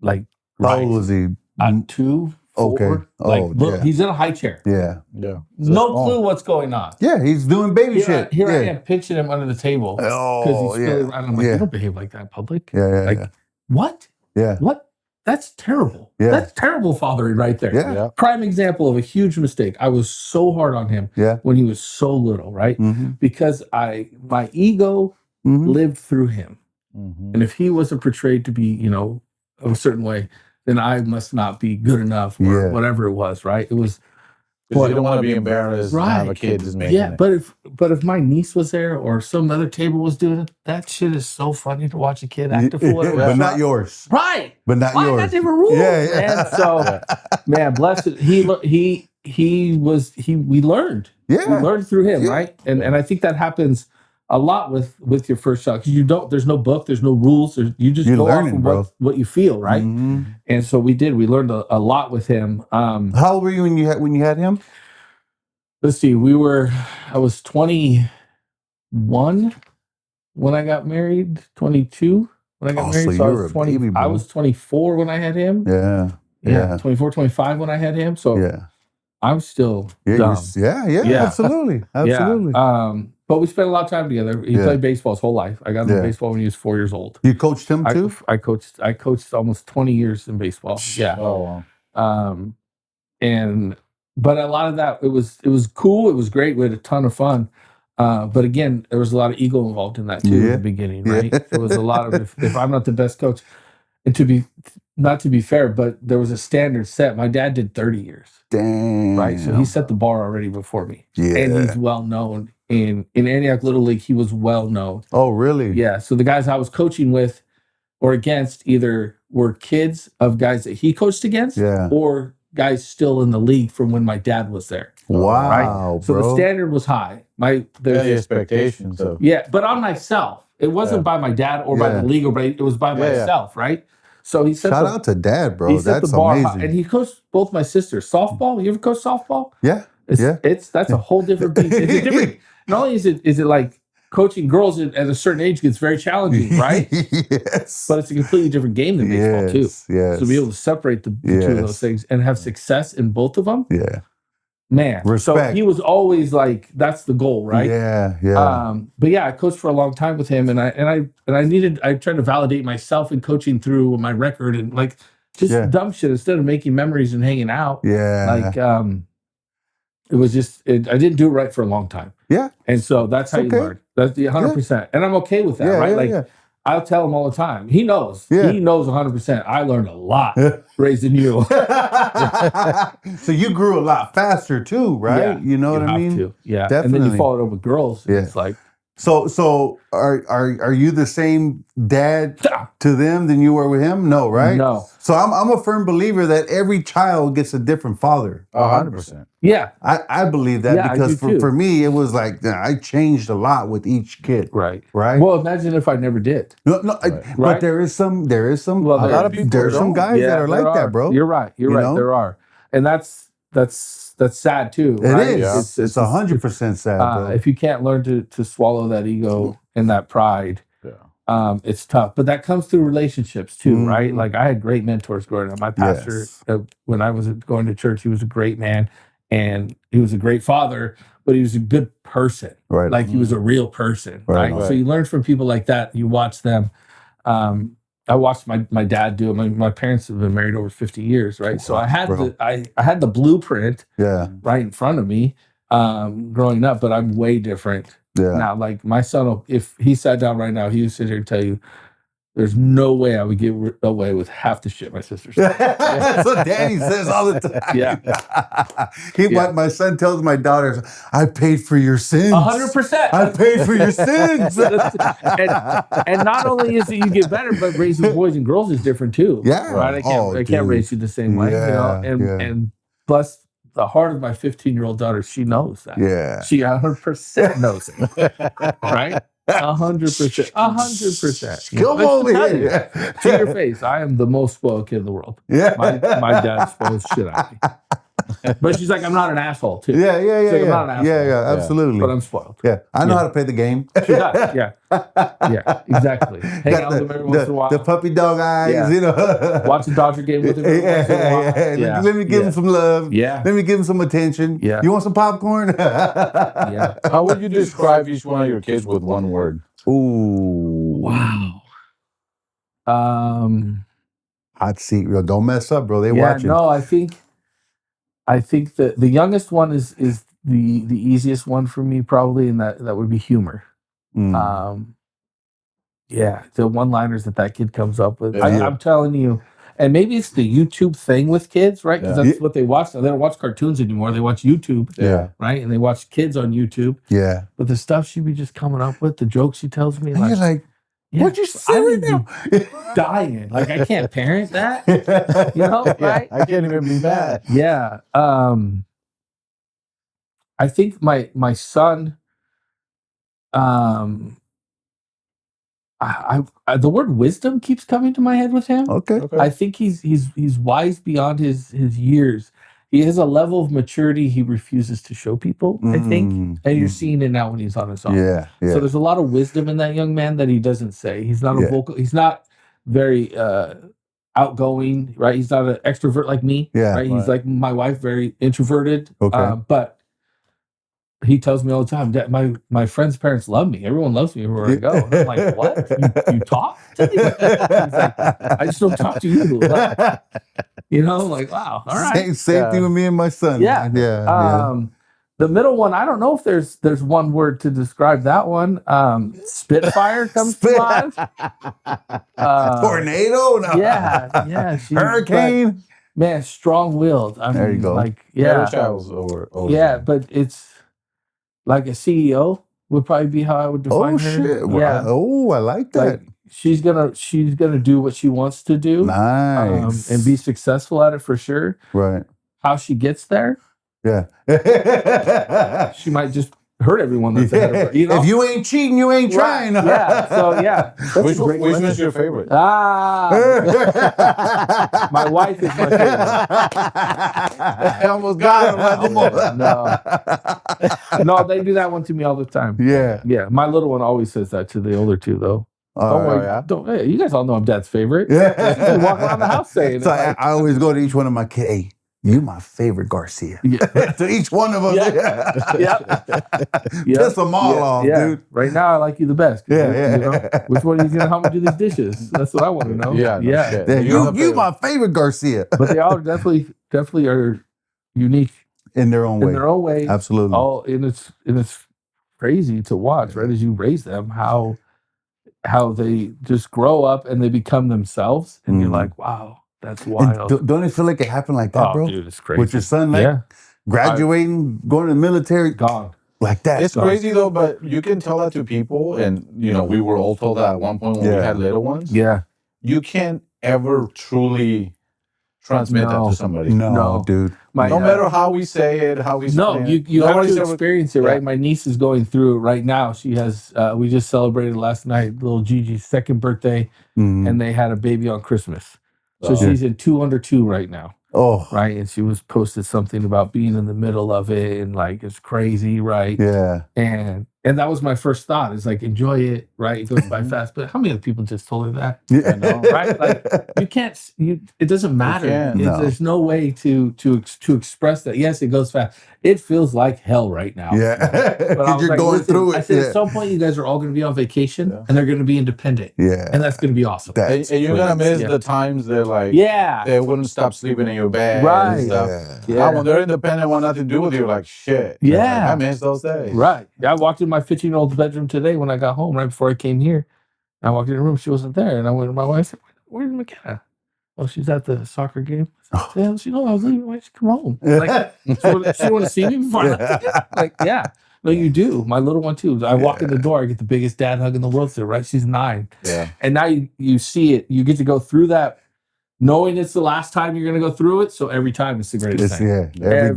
Like, how old was he? On 2, 4. Okay. Look, he's in a high chair. Yeah. No clue what's going on. Yeah, he's doing baby shit. Here I am pitching him under the table. Because he's spilling. I'm like, you don't behave like that in public. Like, what? Yeah. What? That's terrible. Yeah. That's terrible fathering right there. Yeah. Prime example of a huge mistake. I was so hard on him when he was so little, right? Because my ego lived through him. And if he wasn't portrayed to be, a certain way, then I must not be good enough or whatever it was, right? It was because you don't want to be embarrassed to have a kid that's making it. But if my niece was there or some other table was doing it, that shit is so funny to watch a kid act a fool. But not yours. Right. But not yours. That's different rules. Yeah. And so, man, bless it. We learned. Yeah. We learned through him, right? And I think that happens a lot with your first child, because there's no book, there's no rules, you just You're go learning, off of bro. what you feel, right? And so we learned a lot with him. How old were you when you had him? Let's see, I was 21 when I got married, 22 when I got married. So I was 20. Baby, I was 24 when I had him. Yeah. 24, 25 when I had him. So I'm still dumb. Absolutely. Yeah. But we spent a lot of time together. He played baseball his whole life. I got him in baseball when he was 4 years old. You coached him too? I coached almost 20 years in baseball. Yeah. Oh, wow. But a lot of that, it was cool. It was great. We had a ton of fun. But again, there was a lot of ego involved in that too in the beginning, right? There was a lot of if I'm not the best coach, and not to be fair, but there was a standard set. My dad did 30 years. Damn. Right. So he set the bar already before me. Yeah. And he's well known. In Antioch Little League, he was well known. Oh, really? Yeah. So the guys I was coaching with or against either were kids of guys that he coached against or guys still in the league from when my dad was there. Wow. Right? So the standard was high. The expectations of. Yeah, but on myself. It wasn't by my dad or by the league, it was by myself, right? So he set Shout out to dad, bro. He set That's the bar amazing. high. And he coached both my sisters. Softball. You ever coach softball? Yeah. That's a whole different beast. It's a different. Not only is it like coaching girls at a certain age gets very challenging, right? Yes. But it's a completely different game than baseball too. Yes. So to be able to separate the two of those things and have success in both of them. Yeah. Man. Respect. So he was always like, that's the goal, right? Yeah. But yeah, I coached for a long time with him, and I tried to validate myself in coaching through my record and like just dumb shit instead of making memories and hanging out. Yeah. Like it was just I didn't do it right for a long time. Yeah. And so that's how you learn. That's the 100%. And I'm okay with that, right? I'll tell him all the time. He knows. Yeah. He knows 100%. I learned a lot raising you. So you grew a lot faster too, right? Yeah, you know what I mean? Yeah. Definitely. And then you follow it up with girls. And it's like. So are you the same dad to them than you were with him? No, right? No. So I'm a firm believer that every child gets a different father. 100%. Yeah. I believe that because for me, it was like, I changed a lot with each kid. Right. Right. Well, imagine if I never did. No, but there is some, well, a lot of people, there's some guys that are like that, bro. You're right. You're right. There are. And that's sad too. It right? is. It's 100% sad, bro. If you can't learn to swallow that ego and that pride, it's tough. But that comes through relationships too, right? Like I had great mentors growing up. My pastor, when I was going to church, he was a great man and he was a great father, but he was a good person. Right. Like he was a real person. Right. So you learn from people like that. You watch them. I watched my dad do it. My parents have been married over 50 years, right? So I had I had the blueprint right in front of me growing up, but I'm way different now. Like my son, if he sat down right now, he would sit here and tell you, there's no way I would get away with half the shit my sister said. That's what Danny says all the time. My son tells my daughters, I paid for your sins. 100%. I paid for your sins. and not only is it you get better, but raising boys and girls is different too. Yeah. Right? I can't raise you the same way. And plus the heart of my 15-year-old daughter, she knows that. Yeah. She 100% knows it. Right? 100%. 100%. Come over here. To your face, I am the most spoiled kid in the world. Yeah. My dad spoils shit out of me. But she's like, I'm not an asshole, too. Yeah. Like, I'm not an asshole. Yeah, absolutely. But I'm spoiled. Yeah. I know how to play the game. She does. Yeah, exactly. Hang out with him every once in a while. The puppy dog eyes, you know. Watch a Dodger game with him every once in a while. Yeah. Let me give him some love. Yeah. Let me give him some attention. Yeah. You want some popcorn? Yeah. How would you describe each one of your kids with one word? Ooh. Wow. Hot seat. Don't mess up, bro. They watching. No, I think that the youngest one is the easiest one for me probably, and that would be humor. The one-liners that kid comes up with. I'm telling you, and maybe it's the YouTube thing with kids, right? Because that's what they watch now. They don't watch cartoons anymore. They watch YouTube, right? And they watch kids on YouTube. Yeah. But the stuff she be just coming up with, the jokes she tells me, and you're like, what'd you say right now? Dying. Like, I can't parent that. You know, right? I can't even be mad. Yeah. I think my son, The word wisdom keeps coming to my head with him. Okay. I think he's wise beyond his years. He has a level of maturity he refuses to show people, I think. And you're seeing it now when he's on his own. Yeah. So there's a lot of wisdom in that young man that he doesn't say. He's not a vocal, he's not very outgoing, right? He's not an extrovert like me. Yeah. Right. He's like my wife, very introverted. Okay. But he tells me all the time that my friends' parents love me. Everyone loves me everywhere I go. And I'm like, what? You talk to me? He's like, I just don't talk to you. Like, you know, like, wow. All right. Same thing with me and my son. Yeah. The middle one, I don't know if there's one word to describe that one. Spitfire comes to mind. Tornado? No. Yeah. Hurricane? Man, strong-willed. I There mean, you go. Like, but it's like a CEO would probably be how I would define her. Shit. Yeah. Oh, I like that. Like, she's gonna do what she wants to do. Nice. And be successful at it for sure. Right. How she gets there, Yeah. she might just hurt everyone that's ahead of her. You know? If you ain't cheating, you ain't trying. Yeah. So which was your favorite? My wife is my favorite. I almost got him. No, they do that one to me all the time. Yeah. My little one always says that to the older two, though. Hey, you guys all know I'm dad's favorite. Yeah. Walk around the house saying so it. I always go to each one of my kids. Hey, you my favorite Garcia. Yeah. To each one of them. Piss them all off, dude. Right now, I like you the best. Yeah. You know? Which one are you gonna help me do these dishes? That's what I want to know. You my favorite Garcia. But they all definitely are unique in their own way. Absolutely. All and it's crazy to watch, right? As you raise them, how they just grow up and they become themselves, and you're like, wow. That's wild. Don't it feel like it happened like that, bro? Dude, it's crazy. With your son, graduating, going to the military, gone like that. It's crazy though, but you can tell that to people, and we were all told that at one point when we had little ones. Yeah, you can't ever truly transmit that to somebody. No, dude. No matter how we say it, how we you have to experience it, right? My niece is going through it right now. She has. We just celebrated last night, little Gigi's second birthday, and they had a baby on Christmas. So she's in 2 under 2 right now. Oh. Right. And she was posted something about being in the middle of it and like it's crazy, right? Yeah. And that was my first thought is like enjoy it, right? It goes by fast. But how many other people just told her that? Yeah. I know, right? Like you can't it doesn't matter. There's no way to express that. Yes, it goes fast. It feels like hell right now. Yeah. Because you're going through it. I said at some point you guys are all gonna be on vacation and they're gonna be independent. Yeah. And that's gonna be awesome. And you're gonna miss the times they're like they wouldn't stop sleeping in your bed. Right. And stuff. Now when they're independent, want nothing to do with you, like shit. Yeah. Like, I miss those days. Right. I walked in my 15-year-old's bedroom today when I got home, right before I came here. I walked in the room, she wasn't there. And I went to my wife, I said, where's McKenna? Oh, she's at the soccer game. I said, she know I was leaving. Why did she come home? Like, she want to see me before I left again? Like, yeah. No, you do. My little one, too. I walk in the door, I get the biggest dad hug in the world still, right? She's 9. Yeah. And now you see it. You get to go through that knowing it's the last time you're going to go through it. So every time it's the greatest thing. Yeah. Every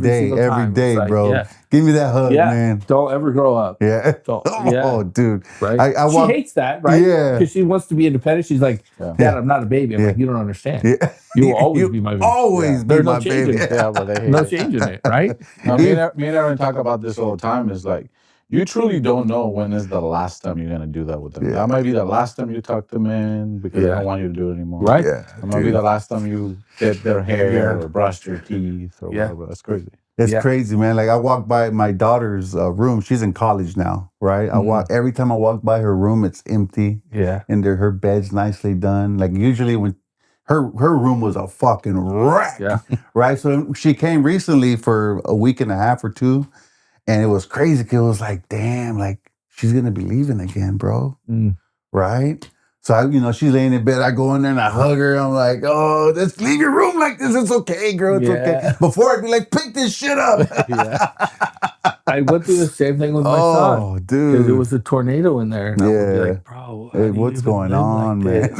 day, like, bro. Give me that hug, man. Don't ever grow up. Yeah. Oh, dude. Right. She hates that, right? Yeah. Because she wants to be independent. She's like, Dad, I'm not a baby. I'm like, you don't understand. Yeah. You will always be my baby. Always be my baby. Yeah, but they hate no changing it, right? Me and Aaron talk about this all the time. Is like, you truly don't know when is the last time you're going to do that with them. Yeah. That might be the last time you tuck them in because they don't want you to do it anymore. Right? Yeah. That might be the last time you did their hair or brushed your teeth or whatever. That's crazy. It's crazy, man. Like I walk by my daughter's room. She's in college now, right? Every time I walk by her room, it's empty. Yeah. And her bed's nicely done. Like usually when her room was a fucking wreck. Yeah. Right? So she came recently for a week and a half or 2. And it was crazy. It was like, damn, like she's gonna be leaving again, bro. Right? So I, she's laying in bed. I go in there and I hug her. I'm like, oh, just leave your room like this. It's okay, girl. It's okay. Before I'd be like, pick this shit up. I went through the same thing with my son. Oh, dude. Because there was a tornado in there. And I would be like, bro, hey, what's going on, man?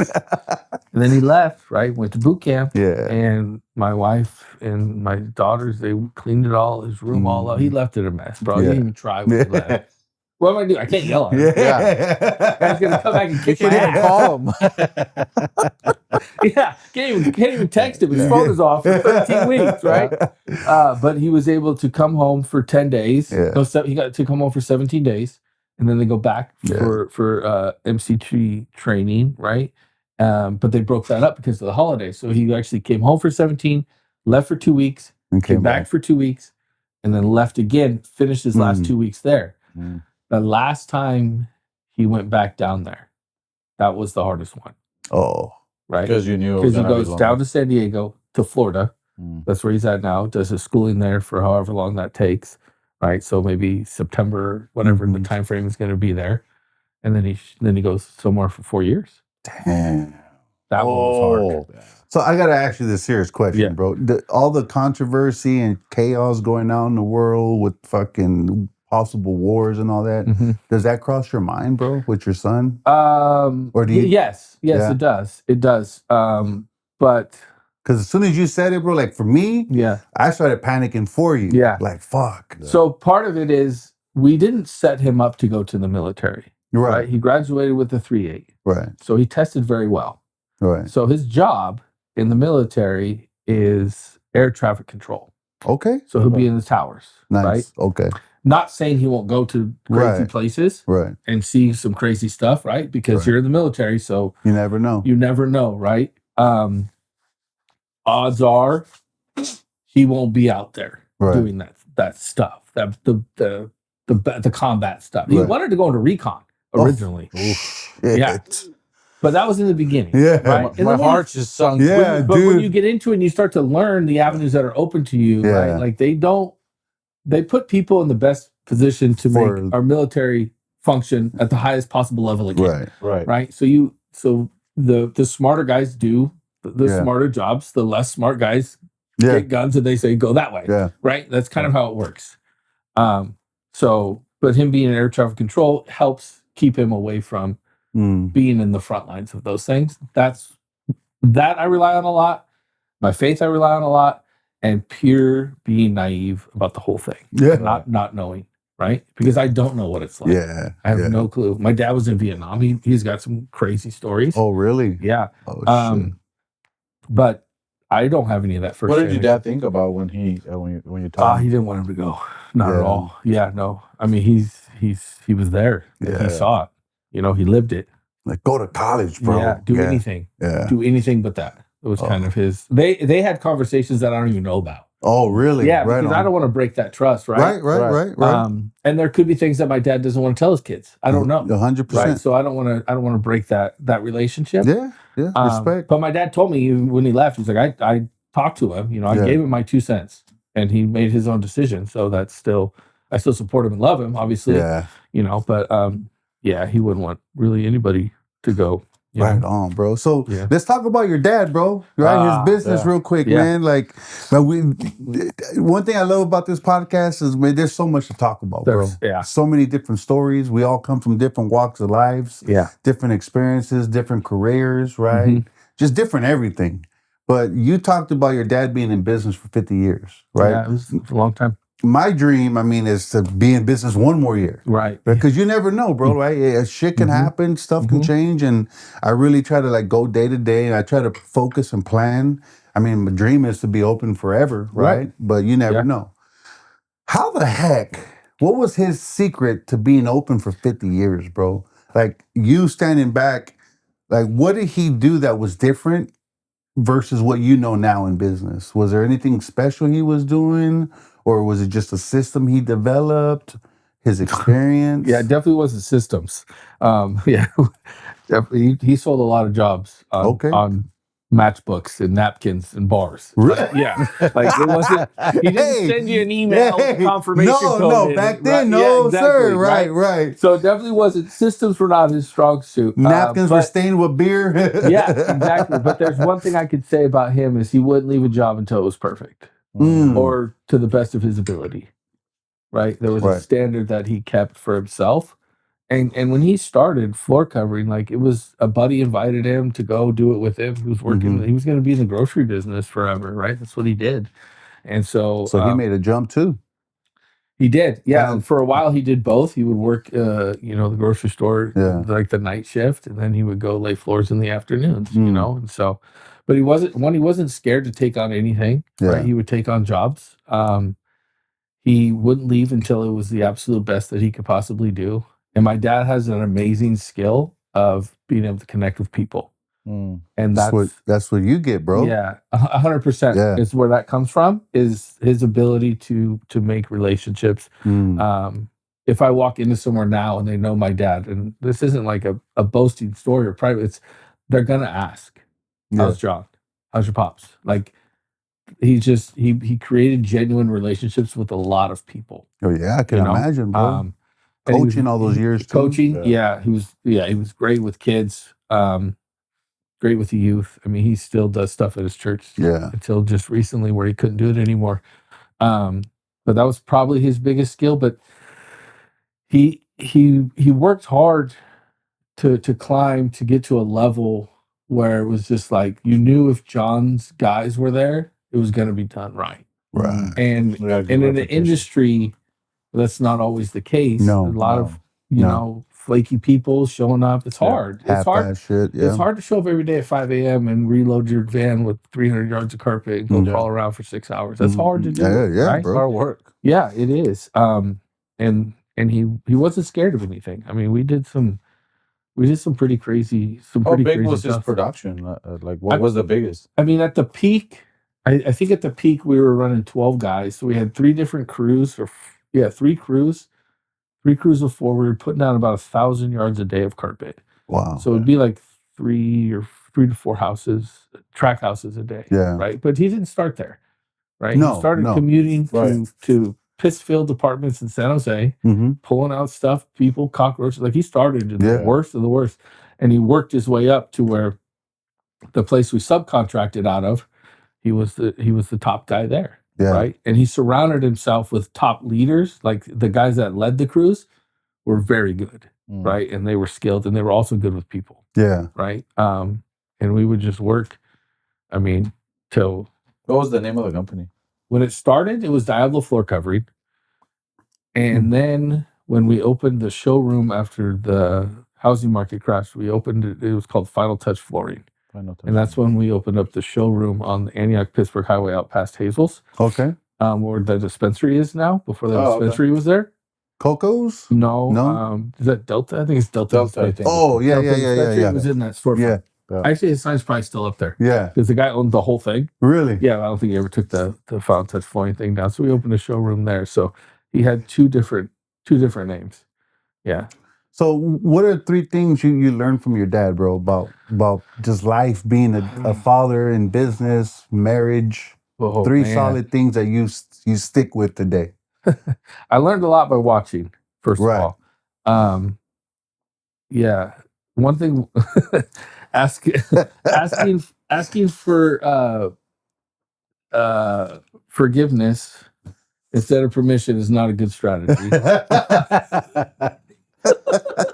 And then he left, right? Went to boot camp. Yeah. And my wife and my daughters, they cleaned it all, his room all up. He left it a mess, bro. He didn't even try when he left. What am I doing? I can't yell at him. Yeah. Guy's gonna come back and kick my Can't even ass. call him. Yeah, can't even text him. His phone is off for 13 weeks, right? But he was able to come home for 10 days. Yeah. No, he got to come home for 17 days, and then they go back for MC3 training, right? But they broke that up because of the holidays. So he actually came home for 17, left for 2 weeks, And came back for 2 weeks, and then left again, finished his last 2 weeks there. The last time he went back down there, that was the hardest one. Oh. Right? Because you knew. Because he goes down to San Diego, to Florida. That's where he's at now. Does his schooling there for however long that takes. Right? So maybe September, whatever the time frame is going to be there. And then he goes somewhere for 4 years. Damn. That one was hard. So I got to ask you this serious question, bro. All the controversy and chaos going on in the world with fucking possible wars and all that, does that cross your mind, bro, with your son? Or do you? Yes, it does. It does. But because as soon as you said it, bro, like for me, I started panicking for you. Yeah. Like, fuck. So part of it is we didn't set him up to go to the military. Right. He graduated with a 3.8. Right. So he tested very well. Right. So his job in the military is air traffic control. Okay. So he'll be in the towers. Nice. Right. Okay. Not saying he won't go to crazy places and see some crazy stuff, right? Because you're in the military, so you never know. You never know, right? Odds are he won't be out there doing that stuff, the combat stuff. He wanted to go into recon originally. But that was in the beginning. Right? My heart just sunk. But when you get into it and you start to learn the avenues that are open to you, right? Like they put people in the best position to make our military function at the highest possible level again. Right. So the smarter guys do the smarter jobs. The less smart guys get guns and they say go that way. Right. That's kind of how it works. But him being in air traffic control helps keep him away from being in the front lines of those things. That I rely on a lot. My faith I rely on a lot. And pure being naive about the whole thing. Not knowing, right? Because I don't know what it's like. I have no clue. My dad was in Vietnam. He's got some crazy stories. Oh, really? Yeah. Oh, shit. But I don't have any of that first. What did your dad think about when you talked? He didn't want him to go. Not at all. Yeah, no. I mean, he was there. He saw it. You know, he lived it. Like, go to college, bro. Yeah, do anything. Yeah. Do anything but that. It was kind of his. They had conversations that I don't even know about. Oh, really? Yeah, because I don't want to break that trust, right? Right. And there could be things that my dad doesn't want to tell his kids. I don't know. 100%. Right. So I don't want to break that relationship. Yeah. Respect. But my dad told me when he left, he's like, I talked to him. You know, I gave him my 2 cents, and he made his own decision. So that's still, I still support him and love him, obviously. Yeah. You know, but he wouldn't want really anybody to go. Right on, bro. So let's talk about your dad, bro. Right, his business, real quick, man. Like, one thing I love about this podcast is, man, there's so much to talk about, bro. So many different stories. We all come from different walks of lives, different experiences, different careers, right? Just different everything. But you talked about your dad being in business for 50 years, right? Yeah, it was a long time. My dream, I mean, is to be in business one more year. Right. Because you never know, bro, right? Shit can happen, stuff can change. And I really try to like go day to day, and I try to focus and plan. I mean, my dream is to be open forever, right? But you never know. How the heck, what was his secret to being open for 50 years, bro? Like, you standing back, like, what did he do that was different versus what you know now in business? Was there anything special he was doing? Or was it just a system he developed, his experience? Yeah, it definitely wasn't systems. Definitely. He sold a lot of jobs on matchbooks and napkins and bars. Really? Like it wasn't, he didn't send you an email confirmation code. No, back then, sir. Right. So it definitely wasn't, systems were not his strong suit. Napkins were stained with beer. Yeah, exactly. But there's one thing I could say about him is he wouldn't leave a job until it was perfect. Or to the best of his ability, right? There was a standard that he kept for himself. And when he started floor covering, like it was a buddy invited him to go do it with him. He was working, he was going to be in the grocery business forever, right? That's what he did. And so he made a jump too. He did. Yeah. Kind of- For a while he did both. He would work the grocery store, like the night shift, and then he would go lay floors in the afternoons, and so, but he wasn't scared to take on anything, right? He would take on jobs. He wouldn't leave until it was the absolute best that he could possibly do. And my dad has an amazing skill of being able to connect with people. And that's what you get, bro. Yeah, 100% is where that comes from, is his ability to make relationships. If I walk into somewhere now and they know my dad, and this isn't like a boasting story or private, they're gonna ask, how's John? How's your pops? Like, he created genuine relationships with a lot of people. Oh yeah, I can imagine, bro. Coaching all those years too. Coaching, he was great with kids. Great with the youth. I mean, he still does stuff at his church. Until just recently, where he couldn't do it anymore. But that was probably his biggest skill. But he worked hard to climb, to get to a level where it was just like, you knew if John's guys were there, it was going to be done right. Right. And in an industry, that's not always the case. No, a lot of flaky people showing up. It's hard. It's hard. Shit, It's hard to show up every day at 5 a.m. and reload your van with 300 yards of carpet and go crawl around for 6 hours. That's hard to do. Right? Bro. Hard work. Yeah, it is. And he wasn't scared of anything. I mean, we did some pretty crazy. How big was his production? What was the biggest? I mean, at the peak, I think at the peak we were running 12 guys. So we had 3 different crews, 3 crews. 3 crews of 4. We were putting down about 1,000 yards a day of carpet. Wow. So it'd be like 3 to 4 houses, track houses a day. Yeah. Right. But he didn't start there. Right. No, he started commuting to piss-filled apartments in San Jose, pulling out stuff, people, cockroaches. Like, he started in the worst of the worst. And he worked his way up to where the place we subcontracted out of, he was the top guy there. Right. And he surrounded himself with top leaders. Like, the guys that led the crews were very good. Right. And they were skilled, and they were also good with people. Yeah. Right. And we would just work, I mean, till. What was the name of the company? When it started, it was Diablo Floor Covering. And then when we opened the showroom after the housing market crashed, we opened it. It was called Final Touch Flooring. And that's when we opened up the showroom on the Antioch Pittsburgh Highway out past Hazel's. Okay. Where the dispensary is now. Before the dispensary was there. Coco's? No. Is that Delta? I think it's Delta. I think. Oh, yeah. It was in that store. Yeah. Actually, his sign's probably still up there. Yeah. Because the guy owned the whole thing. Really? Yeah, I don't think he ever took the Final Touch Flooring thing down. So we opened a showroom there. So he had two different names. Yeah. So what are 3 things you learned from your dad, bro, about just life, being a father in business, marriage? 3 solid things that you stick with today. I learned a lot by watching, first of all. Yeah. One thing, asking for forgiveness instead of permission is not a good strategy.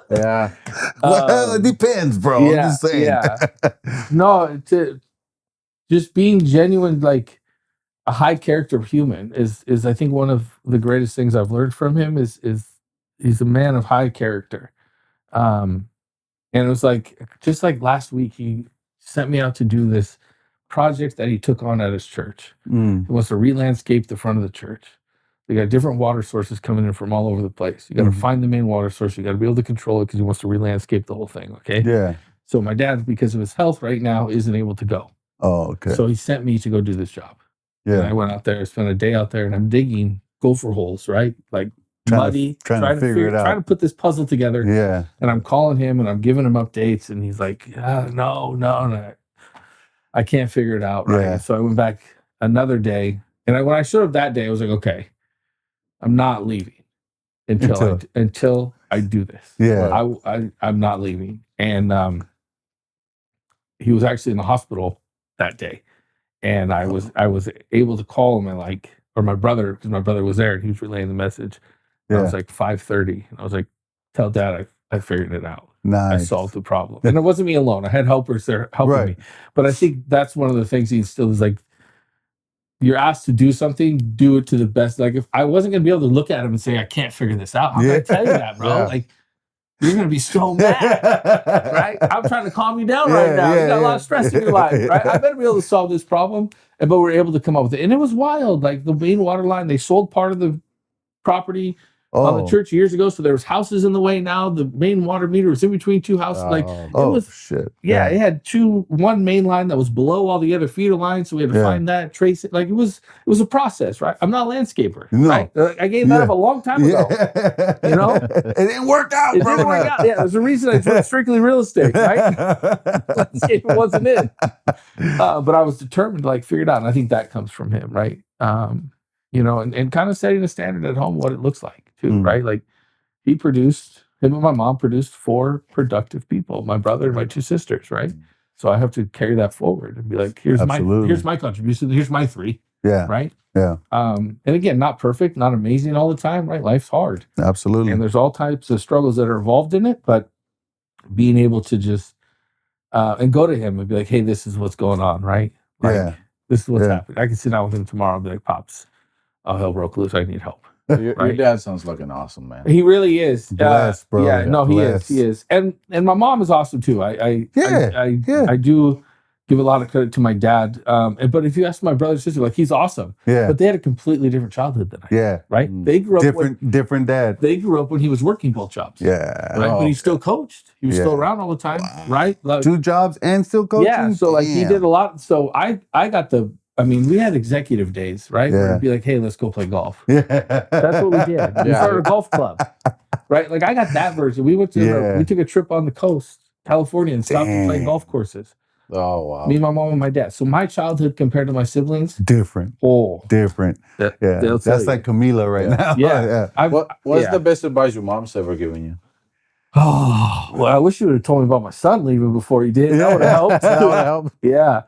Yeah. Well, it depends, bro. I'm just saying. Yeah. No, just being genuine, like a high character human is I think one of the greatest things I've learned from him is he's a man of high character. And it was like, just like last week, he sent me out to do this project that he took on at his church. He wants to re-landscape the front of the church. They got different water sources coming in from all over the place. You got to find the main water source. You got to be able to control it because he wants to re-landscape the whole thing. Okay. Yeah. So my dad, because of his health right now, isn't able to go. Oh, okay. So he sent me to go do this job. Yeah. And I went out there, spent a day out there, and I'm digging gopher holes, right? Like muddy, trying to figure it out. Trying to put this puzzle together. Yeah. And I'm calling him and I'm giving him updates, and he's like, no. I can't figure it out. Right. Yeah. So I went back another day. And when I showed up that day, I was like, okay, I'm not leaving until I do this. Yeah. I'm not leaving. And he was actually in the hospital that day. And I was able to call him or my brother, because my brother was there and he was relaying the message. Yeah. It was like 5:30. And I was like, tell Dad I figured it out. Nice. I solved the problem. And it wasn't me alone. I had helpers there helping me. But I think that's one of the things he instilled is like, you're asked to do something, do it to the best. Like if I wasn't gonna be able to look at him and say I can't figure this out, I'm gonna tell you that, bro. Like you're gonna be so mad, right? I'm trying to calm you down right now. You got a lot of stress in your life, right? I better be able to solve this problem, but we're able to come up with it, and it was wild. Like the main water line, they sold part of the property on the church years ago, so there was houses in the way. Now the main water meter was in between two houses. It was shit. Yeah, it had one main line that was below all the other feeder lines, so we had to find that, trace it. Like it was a process, right? I'm not a landscaper, right? I gave that up a long time ago. You know, it didn't work out. It didn't work out. Yeah, there's a reason I went strictly real estate, right? Landscaping wasn't it, but I was determined to like figure it out, and I think that comes from him, right? You know, and kind of setting a standard at home, what it looks like too, right? Like him and my mom produced 4 productive people, my brother and my 2 sisters, right? So I have to carry that forward and be like, here's my contribution, here's my 3. Right? And again, not perfect, not amazing all the time, right? Life's hard. Absolutely. And there's all types of struggles that are involved in it, but being able to just and go to him and be like, hey, this is what's going on, right? Like, this is what's happening. I can sit down with him tomorrow and be like, Pops, all hell broke loose. I need help. Your dad sounds like an awesome man. He really is. Blessed, bro. Yeah, no, Blessed. He is. And my mom is awesome too. I do give a lot of credit to my dad. But if you ask my brother and sister, like he's awesome. Yeah. But they had a completely different childhood than I did. Right? They grew up different dad. They grew up when he was working both jobs. Yeah. Right. But he still coached. He was still around all the time. Wow. Right? Like, 2 jobs and still coaching? Yeah. So like he did a lot. So I got we had executive days, right? Where it'd be like, hey, let's go play golf. Yeah. That's what we did. We started a golf club. Right? Like I got that version. We went to we took a trip on the coast, California, and stopped and played golf courses. Oh wow. Me, my mom, and my dad. So my childhood compared to my siblings, different. Different. That's like Camila right now. Yeah. What's the best advice your mom's ever given you? Oh, well, I wish you would have told me about my son leaving before he did. That would have helped. That would have helped. Yeah.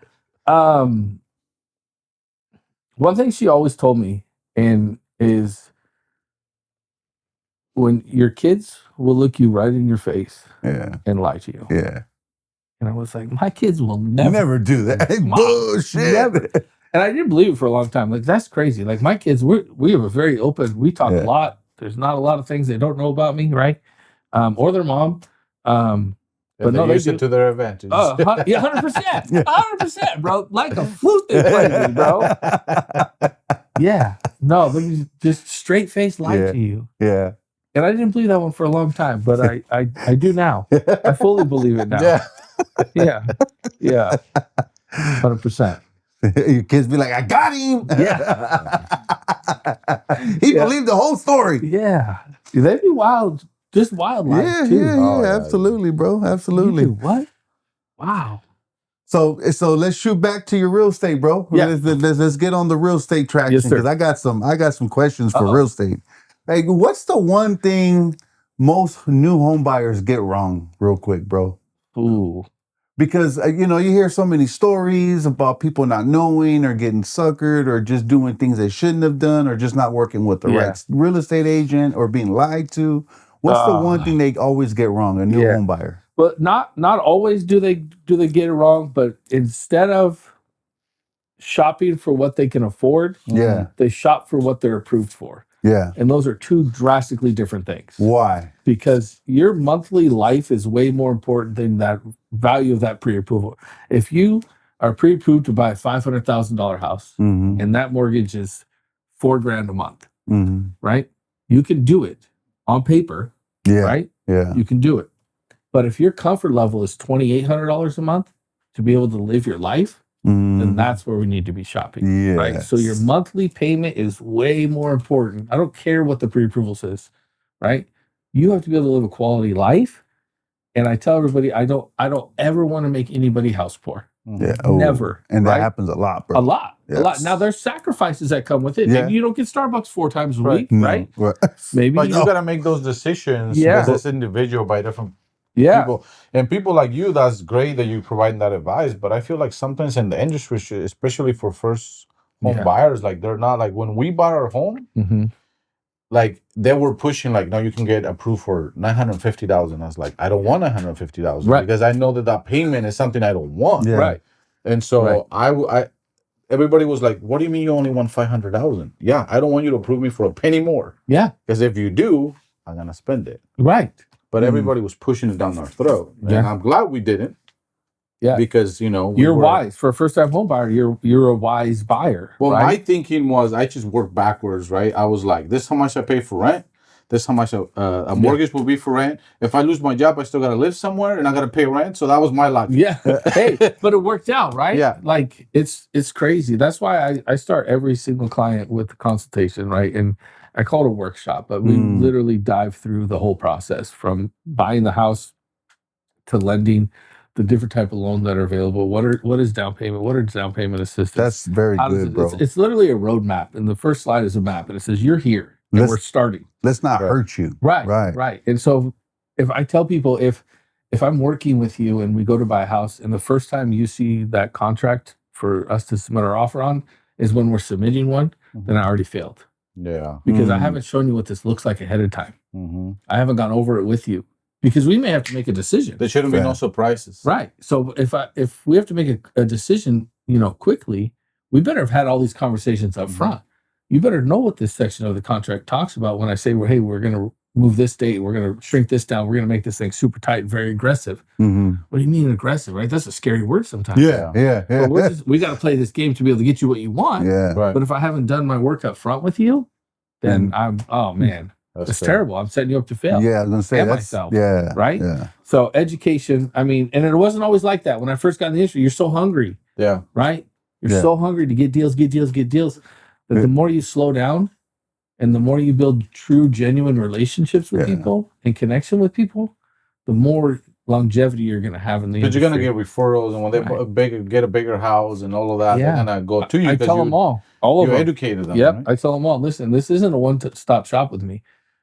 One thing she always told me is when your kids will look you right in your face and lie to you. Yeah. And I was like, my kids will never do that. Bullshit. Never. And I didn't believe it for a long time. Like, that's crazy. Like, my kids, we were very open. We talk a lot. There's not a lot of things they don't know about me, right? Or their mom. But no, they use it to their advantage. 100%. 100%, bro. Like a flute they play me, bro. Yeah. No, they just straight face lie to you. Yeah. And I didn't believe that one for a long time, but I do now. I fully believe it now. Yeah. 100%. Your kids be like, I got him. Yeah. He believed the whole story. Yeah. They'd be wild. Just wildlife too. Yeah, absolutely, bro. Absolutely. What? Wow. So let's shoot back to your real estate, bro. Yeah. Let's get on the real estate traction because I got some questions for real estate. Like, what's the one thing most new home buyers get wrong, real quick, bro? Ooh. Because you hear so many stories about people not knowing or getting suckered or just doing things they shouldn't have done or just not working with the right real estate agent or being lied to. What's the one thing they always get wrong, a new home buyer? Well, not always do they get it wrong, but instead of shopping for what they can afford, they shop for what they're approved for. Yeah. And those are 2 drastically different things. Why? Because your monthly life is way more important than that value of that pre-approval. If you are pre-approved to buy a $500,000 house and that mortgage is $4,000 a month, right? You can do it. On paper, right? Yeah. You can do it. But if your comfort level is $2,800 a month to be able to live your life, then that's where we need to be shopping. Right? So your monthly payment is way more important. I don't care what the pre-approval says, right? You have to be able to live a quality life. And I tell everybody, I don't ever want to make anybody house poor. Yeah. Never. And that happens a lot, bro. A lot. Now there's sacrifices that come with it. Maybe you don't get Starbucks 4 times a week, right? Maybe but you gotta make those decisions as this individual by different people. And people like you, that's great that you provide that advice. But I feel like sometimes in the industry, especially for first home buyers, like they're not like when we bought our home, like they were pushing like, no, you can get approved for $950,000. I was like, I don't want $950,000 because I know that payment is something I don't want. Right. And so everybody was like, "What do you mean you only want 500,000?" Yeah, I don't want you to approve me for a penny more. Yeah, because if you do, I'm gonna spend it. right. But everybody was pushing it down our throat, and Yeah. I'm glad we didn't. Yeah, because you're wise for a first-time home buyer. You're a wise buyer. Well, right? my thinking was I just worked backwards, right? I was like, this is how much I pay for rent. This is how much a mortgage will be for rent. If I lose my job, I still gotta live somewhere, and I gotta pay rent. So that was my logic. Yeah. Hey, but it worked out, right? Yeah. Like it's crazy. That's why I start every single client with a consultation, right? And I call it a workshop, but we literally dive through the whole process from buying the house to lending, the different type of loans that are available. What is down payment? What are down payment assistance? That's very good, bro. It's literally a roadmap, and the first slide is a map, and it says you're here, and we're starting. Let's not hurt you. Right. And so, if I tell people if I'm working with you and we go to buy a house, and the first time you see that contract for us to submit our offer on is when we're submitting one, then I already failed. Yeah, because I haven't shown you what this looks like ahead of time. I haven't gone over it with you. Because we may have to make a decision. There shouldn't be no surprises. Right. So if we have to make a decision, quickly, we better have had all these conversations up front. You better know what this section of the contract talks about when I say, well, hey, we're going to move this date, we're going to shrink this down, we're going to make this thing super tight and very aggressive. What do you mean aggressive, right? That's a scary word sometimes. Yeah. But we got to play this game to be able to get you what you want. Yeah. Right. But if I haven't done my work up front with you, then oh man. That's terrible. I'm setting you up to fail. Yeah, I was gonna say that's myself. Yeah. Right? Yeah. So education, and it wasn't always like that. When I first got in the industry, you're so hungry. Yeah. Right? You're so hungry to get deals. That the more you slow down and the more you build true, genuine relationships with people and connection with people, the more longevity you're gonna have in the industry. But you're gonna get referrals, and when they get a bigger house and all of that, they're gonna go to you. I tell them all of them. Educated them. Yep. Right? I tell them all, listen, this isn't a one-stop shop with me.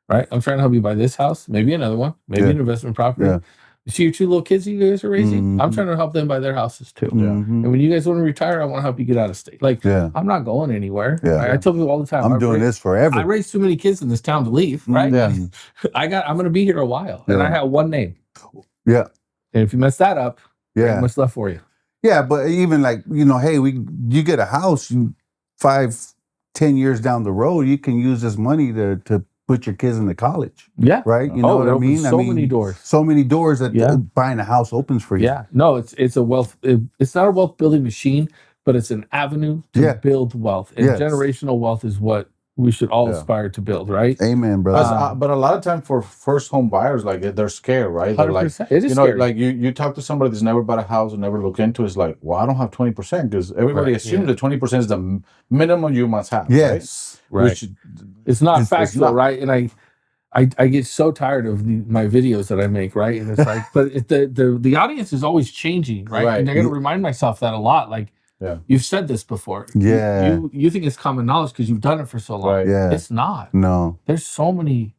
Right, I'm trying to help you buy this house, maybe another one, maybe an investment property. Yeah. You see your two little kids you guys are raising? I'm trying to help them buy their houses too. And when you guys want to retire, I want to help you get out of state. I'm not going anywhere. Yeah. I tell people all the time, I'm doing this forever. I raised too many kids in this town to leave. Right? Yeah. I'm going to be here a while, and I have one name. Yeah. And if you mess that up, there's much left for you. Yeah, but even like hey, you get a house, 5-10 years down the road, you can use this money to put your kids into college. Yeah. Right? You know what I mean? So many doors. So many doors that buying a house opens for you. Yeah. No, it's a wealth. It's not a wealth building machine, but it's an avenue to build wealth. And generational wealth is what we should all aspire to build, right? Amen, brother. But a lot of time for first home buyers, like they're scared, right? They're like, it is scary. like you talk to somebody that's never bought a house and never looked into it, it's like, well, I don't have 20% because everybody assumes that 20% is the minimum you must have. Yes. Right. Which, it's not factual, right? And I get so tired of my videos that I make, right? And it's like, but the audience is always changing, right? And I got to remind myself that a lot. Like, you've said this before. Yeah. You think it's common knowledge because you've done it for so long. Right. Yeah. It's not. No. There's so many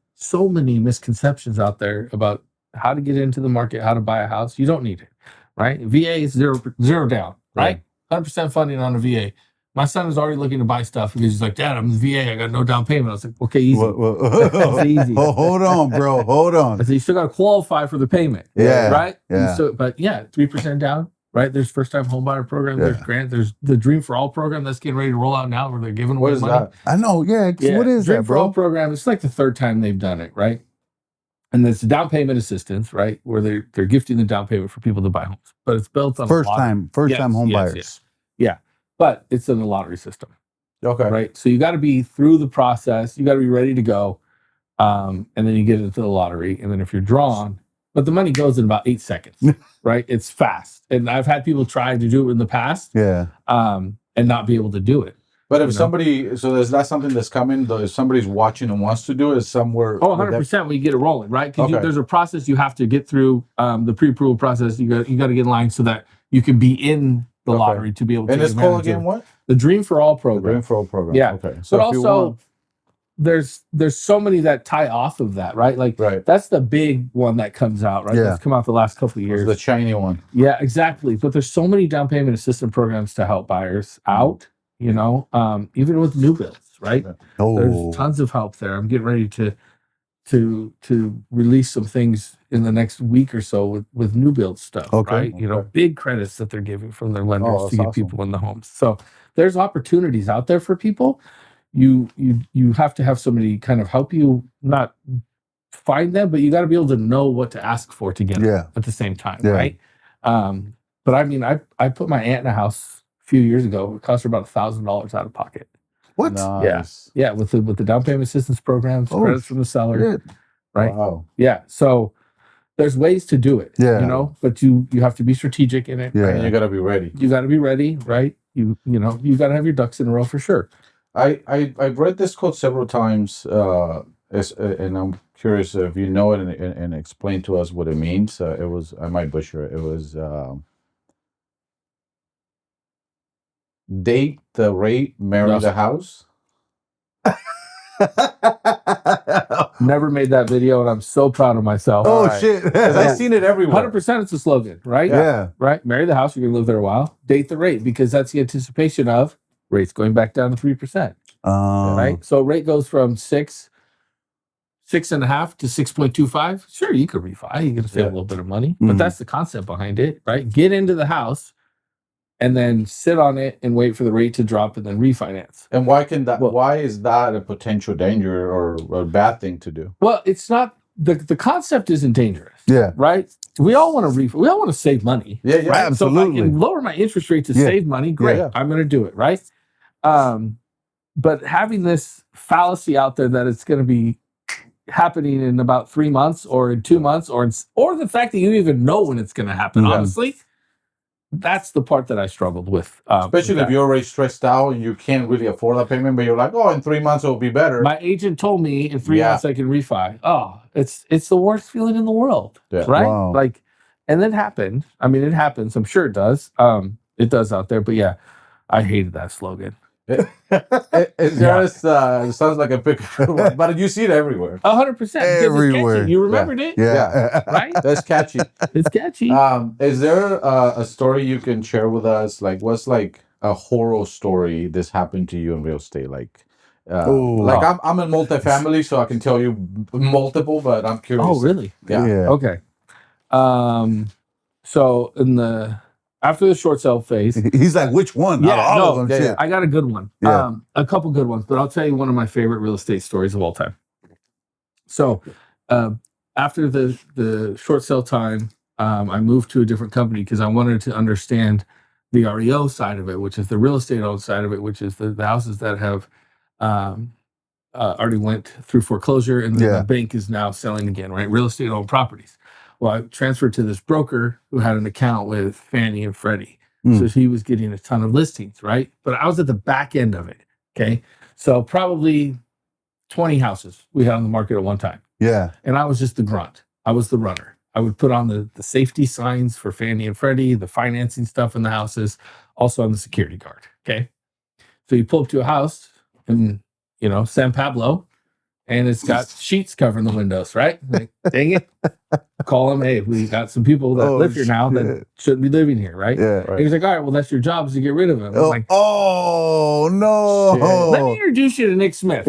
misconceptions out there about how to get into the market, how to buy a house. You don't need it, right? VA is zero down, right? 100% funding on a VA. My son is already looking to buy stuff because he's like, Dad, I'm in the VA. I got no down payment. I was like, okay, easy. Easy. Hold on, bro. Hold on. I said, you still got to qualify for the payment. Yeah. Right? Yeah. But 3% down, right? There's first-time homebuyer program. There's grant. There's the Dream for All program that's getting ready to roll out now where they're giving away money. That? I know. Yeah. What is Dream that, for All bro? program. It's like the third time they've done it, right? And it's down payment assistance, right? Where they're gifting the down payment for people to buy homes. But it's built on first time home buyers. Yeah. But it's in the lottery system. Okay. Right. So you got to be through the process. You got to be ready to go. And then you get into the lottery. And then if you're drawn, but the money goes in about 8 seconds, right? It's fast. And I've had people try to do it in the past. Yeah. And not be able to do it. But if is that something that's coming? Though, if somebody's watching and wants to do it, somewhere. Oh, 100% when you get it rolling, right? Because there's a process you have to get through, the pre-approval process. You got to get in line so that you can be in the lottery to be able to. And it's called again what? The Dream for All program. The Dream for All program. Yeah. Okay. So but also, there's so many that tie off of that, right? Like that's the big one that comes out, right? Yeah. That's come out the last couple of years. The shiny one. Yeah, exactly. But there's so many down payment assistance programs to help buyers out. Even with new builds, right? Oh. There's tons of help there. I'm getting ready to to release some things in the next week or so with new build stuff, right? You know, big credits that they're giving from their lenders to get people in the homes. So there's opportunities out there for people. You have to have somebody kind of help you not find them, but you got to be able to know what to ask for to get them at the same time, right? But I mean, I put my aunt in a house a few years ago. It cost her about $1,000 out of pocket. What? Nice. Yeah, with the down payment assistance programs, credits from the seller, right? Wow. Yeah, so there's ways to do it, you know, but you have to be strategic in it. Yeah, right? And you got to be ready. You got to be ready, right? You know, you got to have your ducks in a row for sure. I've read this quote several times, and I'm curious if you know it and explain to us what it means. It was, I might butcher it. It was date the rate, marry the house. Never made that video, and I'm so proud of myself. Oh, shit. Because I've seen it everywhere. 100% it's a slogan, right? Yeah. Right? Marry the house, you're going to live there a while. Date the rate, because that's the anticipation of rates going back down to 3%. Right? So rate goes from 6.5 to 6.25. Sure, you could refi. You're going to save a little bit of money. But that's the concept behind it, right? Get into the house and then sit on it and wait for the rate to drop and then refinance. And why can that? Why is that a potential danger or a bad thing to do? Well, it's not. The concept isn't dangerous. Yeah. Right. We all want to we all want to save money. Yeah. Yeah. Right, absolutely. So if I can lower my interest rate to save money, great. I'm going to do it. Right. But having this fallacy out there that it's going to be happening in about 3 months or in 2 months or the fact that you even know when it's going to happen, honestly, that's the part that I struggled with. Especially if you're already stressed out and you can't really afford that payment, but you're like, oh, in 3 months it'll be better. My agent told me in 3 months I can refi. Oh, it's the worst feeling in the world, right? Wow. Like, and it happened. I mean, it happens. I'm sure it does. It does out there. But yeah, I hated that slogan. It sounds like a big one, but you see it everywhere. 100%. Everywhere. You remembered it? Yeah. Right? That's catchy. It's catchy. Is there a story you can share with us? Like, what's like a horror story this happened to you in real estate? Like I'm in multifamily, so I can tell you multiple, but I'm curious. Oh, really? Yeah. Okay. So after the short sale phase, he's like, which one? All of them. Shit. I got a good one. Yeah. A couple good ones, but I'll tell you one of my favorite real estate stories of all time. So after the short sale time, I moved to a different company because I wanted to understand the REO side of it, which is the real estate owned side of it, which is the houses that have already went through foreclosure and the bank is now selling again, right? Real estate owned properties. Well, I transferred to this broker who had an account with Fannie and Freddie. So he was getting a ton of listings, right? But I was at the back end of it, okay? So probably 20 houses we had on the market at one time. Yeah. And I was just the grunt. I was the runner. I would put on the safety signs for Fannie and Freddie, the financing stuff in the houses, also on the security guard, okay? So you pull up to a house in, San Pablo, and it's got sheets covering the windows, right? Like, dang it. Call them, hey, we got some people that live here now that shouldn't be living here, right? Yeah. Right. He's like, all right, well, that's your job is to get rid of them. I'm like, no. Shit. Let me introduce you to Nick Smith.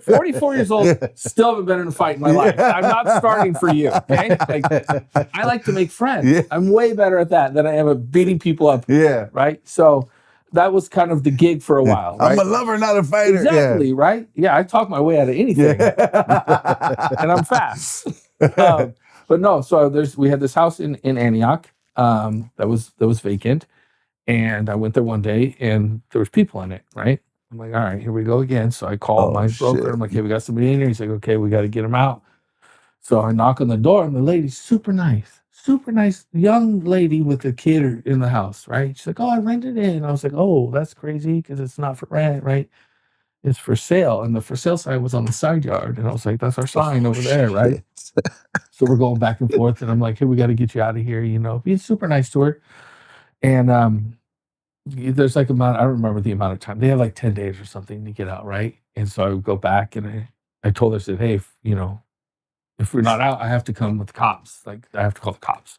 44 years old, still haven't been in a fight in my life. I'm not starting for you, okay? Like, I like to make friends. Yeah. I'm way better at that than I am at beating people up, Yeah. right? So that was kind of the gig for a while. Right? I'm a lover, not a fighter. Exactly, right? Yeah, I talk my way out of anything. And I'm fast. But no, so we had this house in Antioch that was vacant. And I went there one day and there was people in it, right? I'm like, all right, here we go again. So I called my broker. I'm like, hey, we got somebody in here. He's like, okay, we got to get him out. So I knock on the door and the lady's super nice young lady with a kid in the house, right? She's like, oh, I rented it. And I was like, oh, that's crazy because it's not for rent, right? It's for sale. And the for sale sign was on the side yard. And I was like, that's our sign over there, right? So we're going back and forth. And I'm like, hey, we got to get you out of here, being super nice to her. And there's like I don't remember the amount of time. They have like 10 days or something to get out, right? And so I would go back and I told her, I said, hey, if we're not out, I have to come with the cops. Like I have to call the cops.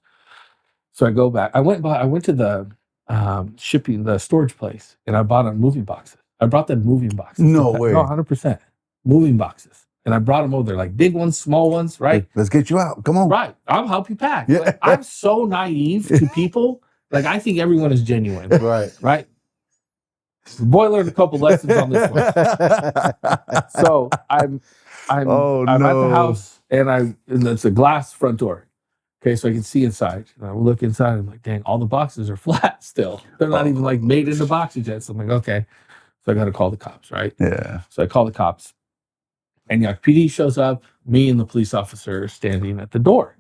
So I go back. I went to the the storage place, and I bought moving boxes. I brought them moving boxes. No way. No, 100%. Moving boxes. And I brought them over there, like big ones, small ones, right? Let's get you out. Come on. Right. I'll help you pack. Yeah. Like, I'm so naive to people. Like, I think everyone is genuine. Right. Boy learned a couple lessons on this one. So I'm at the house, and it's a glass front door. Okay, so I can see inside. And I look inside, and I'm like, dang, all the boxes are flat still. They're not even like made into boxes yet. So I'm like, okay. So I got to call the cops, right? Yeah. So I call the cops. Antioch PD shows up, me and the police officer standing at the door.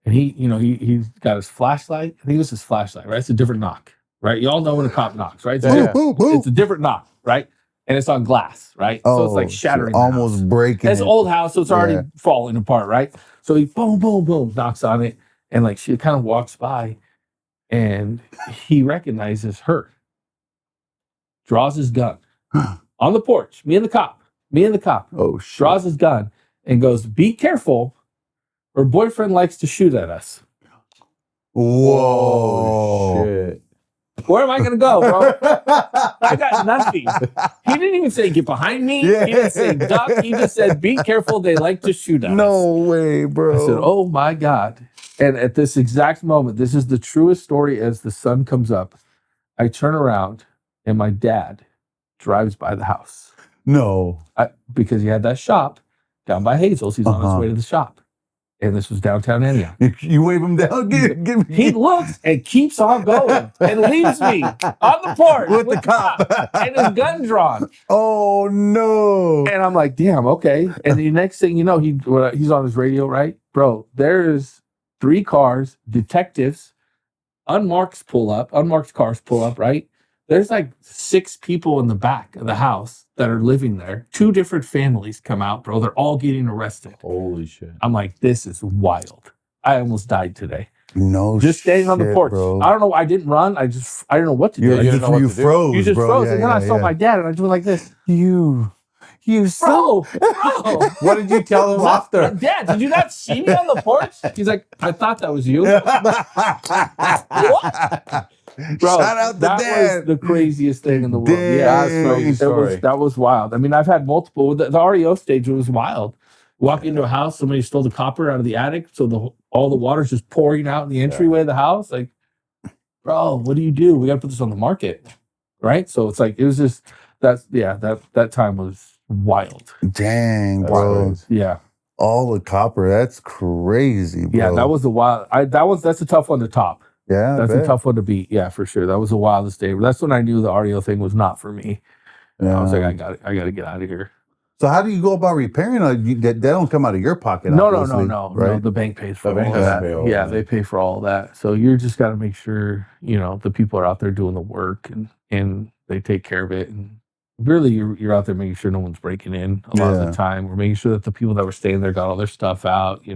And he's got his flashlight. I think it was his flashlight, right? It's a different knock, right? You all know when a cop knocks, right? It's a different knock, right? And it's on glass, right? So it's like shattering. Almost breaking. It's an old house, so it's already falling apart, right? So he boom, boom, boom, knocks on it. And like she kind of walks by and he recognizes her. Draws his gun on the porch. Me and the cop. Oh, shit. Draws his gun and goes, "Be careful. Her boyfriend likes to shoot at us." Whoa. Shit. Where am I going to go, bro? I got nothing. He didn't even say, "Get behind me." Yeah. He didn't say, "Duck." He just said, "Be careful. They like to shoot at us." No way, bro. I said, "Oh my God." And at this exact moment, this is the truest story as the sun comes up. I turn around and my dad drives by the house. No. Because he had that shop down by Hazel's. He's on his way to the shop. And this was downtown Antioch. You wave him down? He looks and keeps on going and leaves me on the porch with the cop and his gun drawn. Oh, no. And I'm like, damn, okay. And the next thing you know, he's on his radio, right? Bro, there's 3 cars, detectives, unmarked cars pull up, right? There's like 6 people in the back of the house that are living there. 2 different families come out, bro. They're all getting arrested. Holy shit. I'm like, this is wild. I almost died today. No, just standing on the porch. Bro. I don't know. I didn't run. I didn't know what to do. You froze. You just bro. froze. Yeah, and then I saw my dad, and I was like this. You bro. What did you tell him after? Dad, did you not see me on the porch? He's like, I thought that was you. What? Bro, shout out to that Dad. Was the craziest thing in the world. Dang. Yeah, that was wild. I mean, I've had multiple. The REO stage was wild. Walk into a house, somebody stole the copper out of the attic, so all the water's just pouring out in the entryway of the house. Like, bro, what do? We got to put this on the market, right? So it's like it was just that time was wild. Dang, bro. Yeah. All the copper. That's crazy, bro. Yeah, that was the wild. That's a tough one to top. Yeah, that's a tough one to beat. Yeah, for sure. That was the wildest day. That's when I knew the REO thing was not for me. Yeah. I was like, I got to get out of here. So how do you go about repairing it? They don't come out of your pocket. No. Right? No, the bank pays for all that. Yeah, they pay for all that. So you just got to make sure, the people are out there doing the work and they take care of it. And really, you're out there making sure no one's breaking in a lot of the time. We're making sure that the people that were staying there got all their stuff out, Yeah.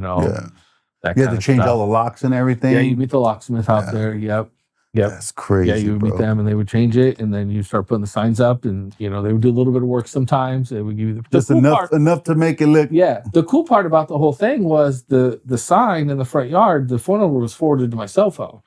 You have to change all the locks and everything? Yeah, you meet the locksmith out there. Yep. That's crazy. Yeah, you would meet them and they would change it, and then you start putting the signs up, and they would do a little bit of work sometimes. They would give you just enough to make it look. Yeah. The cool part about the whole thing was the sign in the front yard, the phone number was forwarded to my cell phone.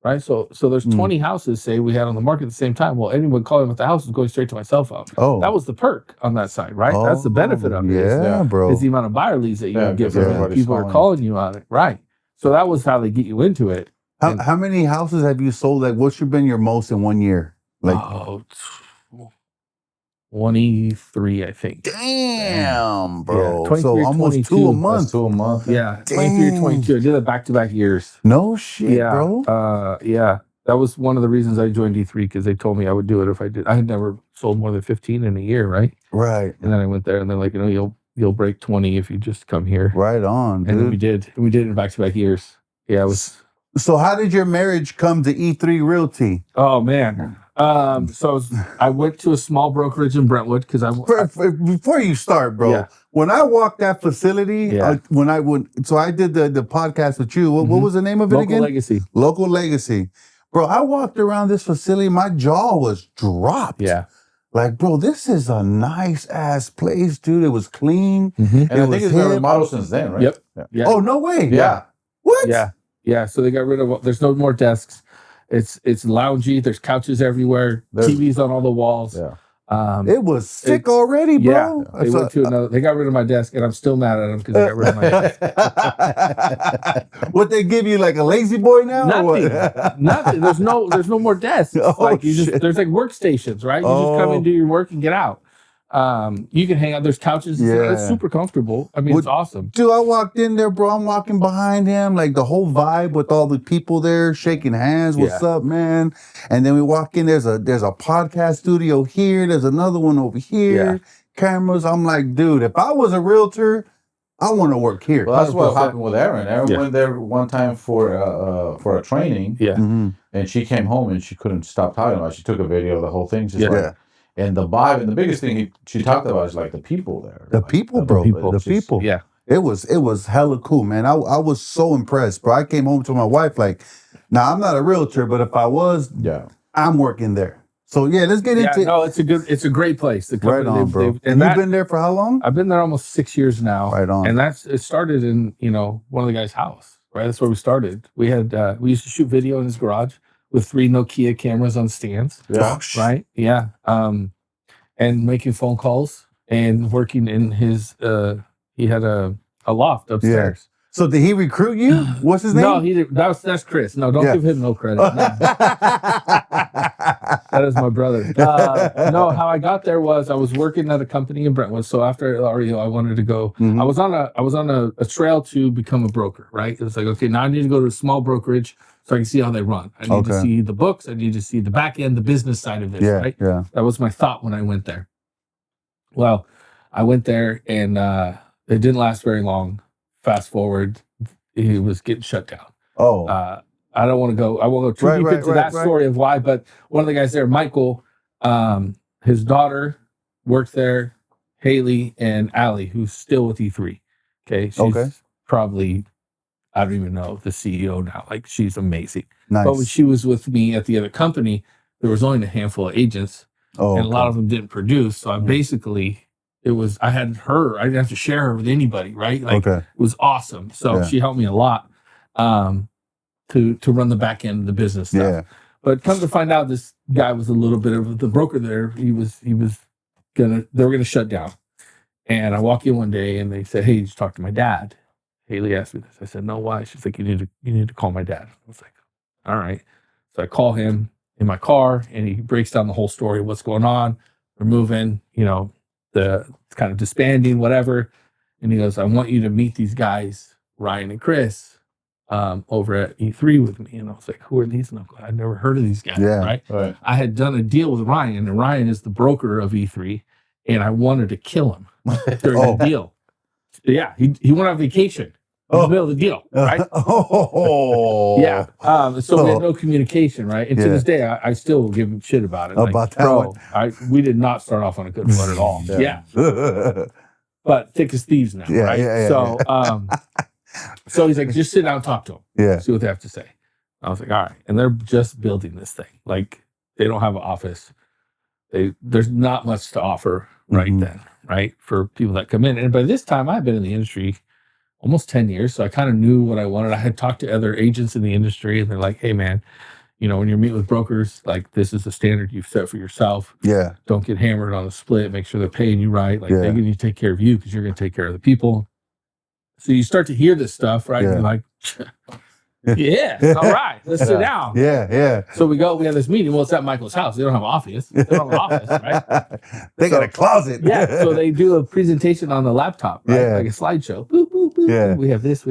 Right? So there's 20 houses, say, we had on the market at the same time. Well, anyone calling with the house was going straight to my cell phone. Oh. That was the perk on that side, right? That's the benefit of it. Yeah, bro. It's the amount of buyer leads that you get from it. People are calling you on it. Right. So that was how they get you into it. How many houses have you sold? Like, what's been your most in 1 year? Like 23, I think. Damn, bro. Yeah, so almost 2 a month. That's 2 a month. Yeah, 23 or 22. I did it back-to-back years. No shit, bro. Yeah. That was one of the reasons I joined D3, because they told me I would do it if I did. I had never sold more than 15 in a year, right? Right. And then I went there, and they're like, you'll break 20 if you just come here. Right on, dude. And then we did it in back-to-back years. Yeah, it was. So how did your marriage come to E3 Realty? Oh man. So I went to a small brokerage in Brentwood because before you start, bro. When I walked that facility, I did the podcast with you. What was the name of it again? Local Legacy. Bro, I walked around this facility, my jaw was dropped. Yeah. Like, bro, this is a nice ass place, dude. It was clean. And I think it's been remodeled since then, right? Yep. Yeah. Oh, no way. Yeah. What? Yeah. Yeah. So they got rid of, there's no more desks. It's loungy. There's couches everywhere. TVs on all the walls. Yeah. It was sick already, bro. Yeah, they went to another. They got rid of my desk, and I'm still mad at them because they got rid of my desk. What they give you, like a lazy boy now? Nothing. Or what? Nothing. There's no more desks. Oh, like you just shit. there's like workstations, right? You just come and do your work and get out. You can hang out. There's couches. Yeah. It's super comfortable. I mean, it's awesome. Dude, I walked in there, bro. I'm walking behind him, like the whole vibe with all the people there shaking hands. What's up, man? And then we walk in. There's a podcast studio here. There's another one over here. Cameras. I'm like, dude, if I was a realtor, I want to work here. Well, that's what happened with Erin. Erin went there one time for a training. Yeah. And she came home and she couldn't stop talking about it. She took a video of the whole thing. And the vibe, and the biggest thing she talked about is like the people there. The people, bro. The people. Yeah. It was hella cool, man. I was so impressed, bro. I came home to my wife like, now I'm not a realtor, but if I was, I'm working there. So yeah, let's get into. No, it's a great place. The right on, bro. And you've been there for how long? I've been there almost 6 years now. Right on. And it started in one of the guys' house. Right, that's where we started. We used to shoot video in his garage with 3 Nokia cameras on stands. Yeah. Right. Yeah. And making phone calls and working in his. He had a loft upstairs. Yeah. So did he recruit you? What's his name? No, he didn't. That's Chris. No, don't give him no credit. No. That is my brother. No, how I got there was I was working at a company in Brentwood. So after REO, I wanted to go. I was on a trail to become a broker. Right. It was like, okay, now I need to go to a small brokerage so I can see how they run. I need to see the books. I need to see the back end, the business side of it. Right. Yeah. That was my thought when I went there. Well, I went there and it didn't last very long. Fast forward, he was getting shut down. Oh. I don't want to go. I won't go too deep into that story of why, but one of the guys there, Michael, his daughter worked there, Haley and Allie, who's still with E3. Okay. She's probably, I don't even know, the CEO now. Like, she's amazing. Nice. But when she was with me at the other company, there was only a handful of agents, and a lot of them didn't produce. So I basically, I had her, I didn't have to share her with anybody, right? Like, it was awesome. So she helped me a lot to run the back end of the business stuff. Yeah. But come to find out, this guy was a little bit of the broker there. They were gonna shut down. And I walk in one day and they said, "Hey, did you talk to my dad?" Haley asked me this. I said, "No, why?" She's like, you need to call my dad." I was like, all right. So I call him in my car and he breaks down the whole story of what's going on. We're moving, the kind of disbanding, whatever. And he goes, "I want you to meet these guys, Ryan and Chris, over at E3 with me." And I was like, "Who are these?" And I'd never heard of these guys, right? I had done a deal with Ryan, and Ryan is the broker of E3, and I wanted to kill him during the deal. Yeah, he went on vacation in the middle of the deal, right? So we had no communication, right? And to this day, I still give him shit about it. About that one. We did not start off on a good foot at all. But thick as thieves now, right? So he's like, "Just sit down and talk to them. See what they have to say." I was like, all right. And they're just building this thing. Like, they don't have an office. There's not much to offer then, right? For people that come in. And by this time, I've been in the industry almost 10 years. So I kind of knew what I wanted. I had talked to other agents in the industry and they're like, "Hey man, when you're meeting with brokers, like, this is the standard you've set for yourself. Yeah. Don't get hammered on the split. Make sure they're paying you right. Like, they're going to take care of you because you're going to take care of the people." So you start to hear this stuff, right? And you're like, all right, let's sit down. So we have this meeting. Well, it's at Michael's house. They don't have an office. Right? They got a closet. So they do a presentation on the laptop, right? Like a slideshow. Boop, boop, boop. Yeah. We have this.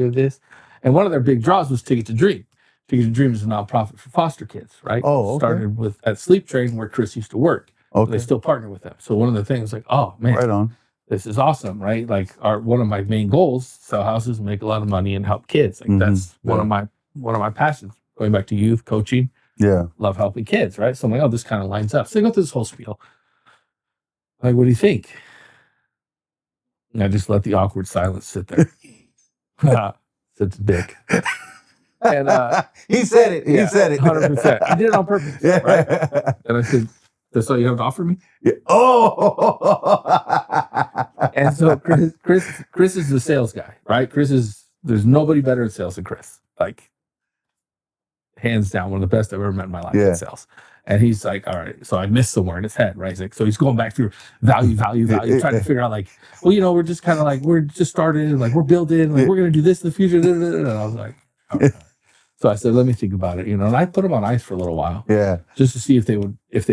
And one of their big draws was Ticket to Dream. Ticket to Dream is a nonprofit for foster kids, right? Oh, okay. Started at Sleep Train where Chris used to work. Okay. They still partner with them. So one of the things, like, oh man, right on. This is awesome, right? Like, one of my main goals, sell houses, make a lot of money, and help kids. Like, that's one of my passions. Going back to youth coaching, love helping kids, right? So I'm like, oh, this kind of lines up. So I go through this whole spiel. Like, what do you think? And I just let the awkward silence sit there. It's a dick. And he said it. He said it. 100%. He did it on purpose, right? And I said, "That's all you have to offer me?" And so Chris is the sales guy, right? There's nobody better at sales than Chris. Like, hands down one of the best I've ever met in my life in sales. And he's like, all right, so I missed somewhere in his head, right? He's like, so he's going back through value, trying to figure out like, well, we're just kind of like, we're just started, like we're building, like we're going to do this in the future. And I was like, all right. So I said, let me think about it, and I put them on ice for a little while. Yeah. Just to see if they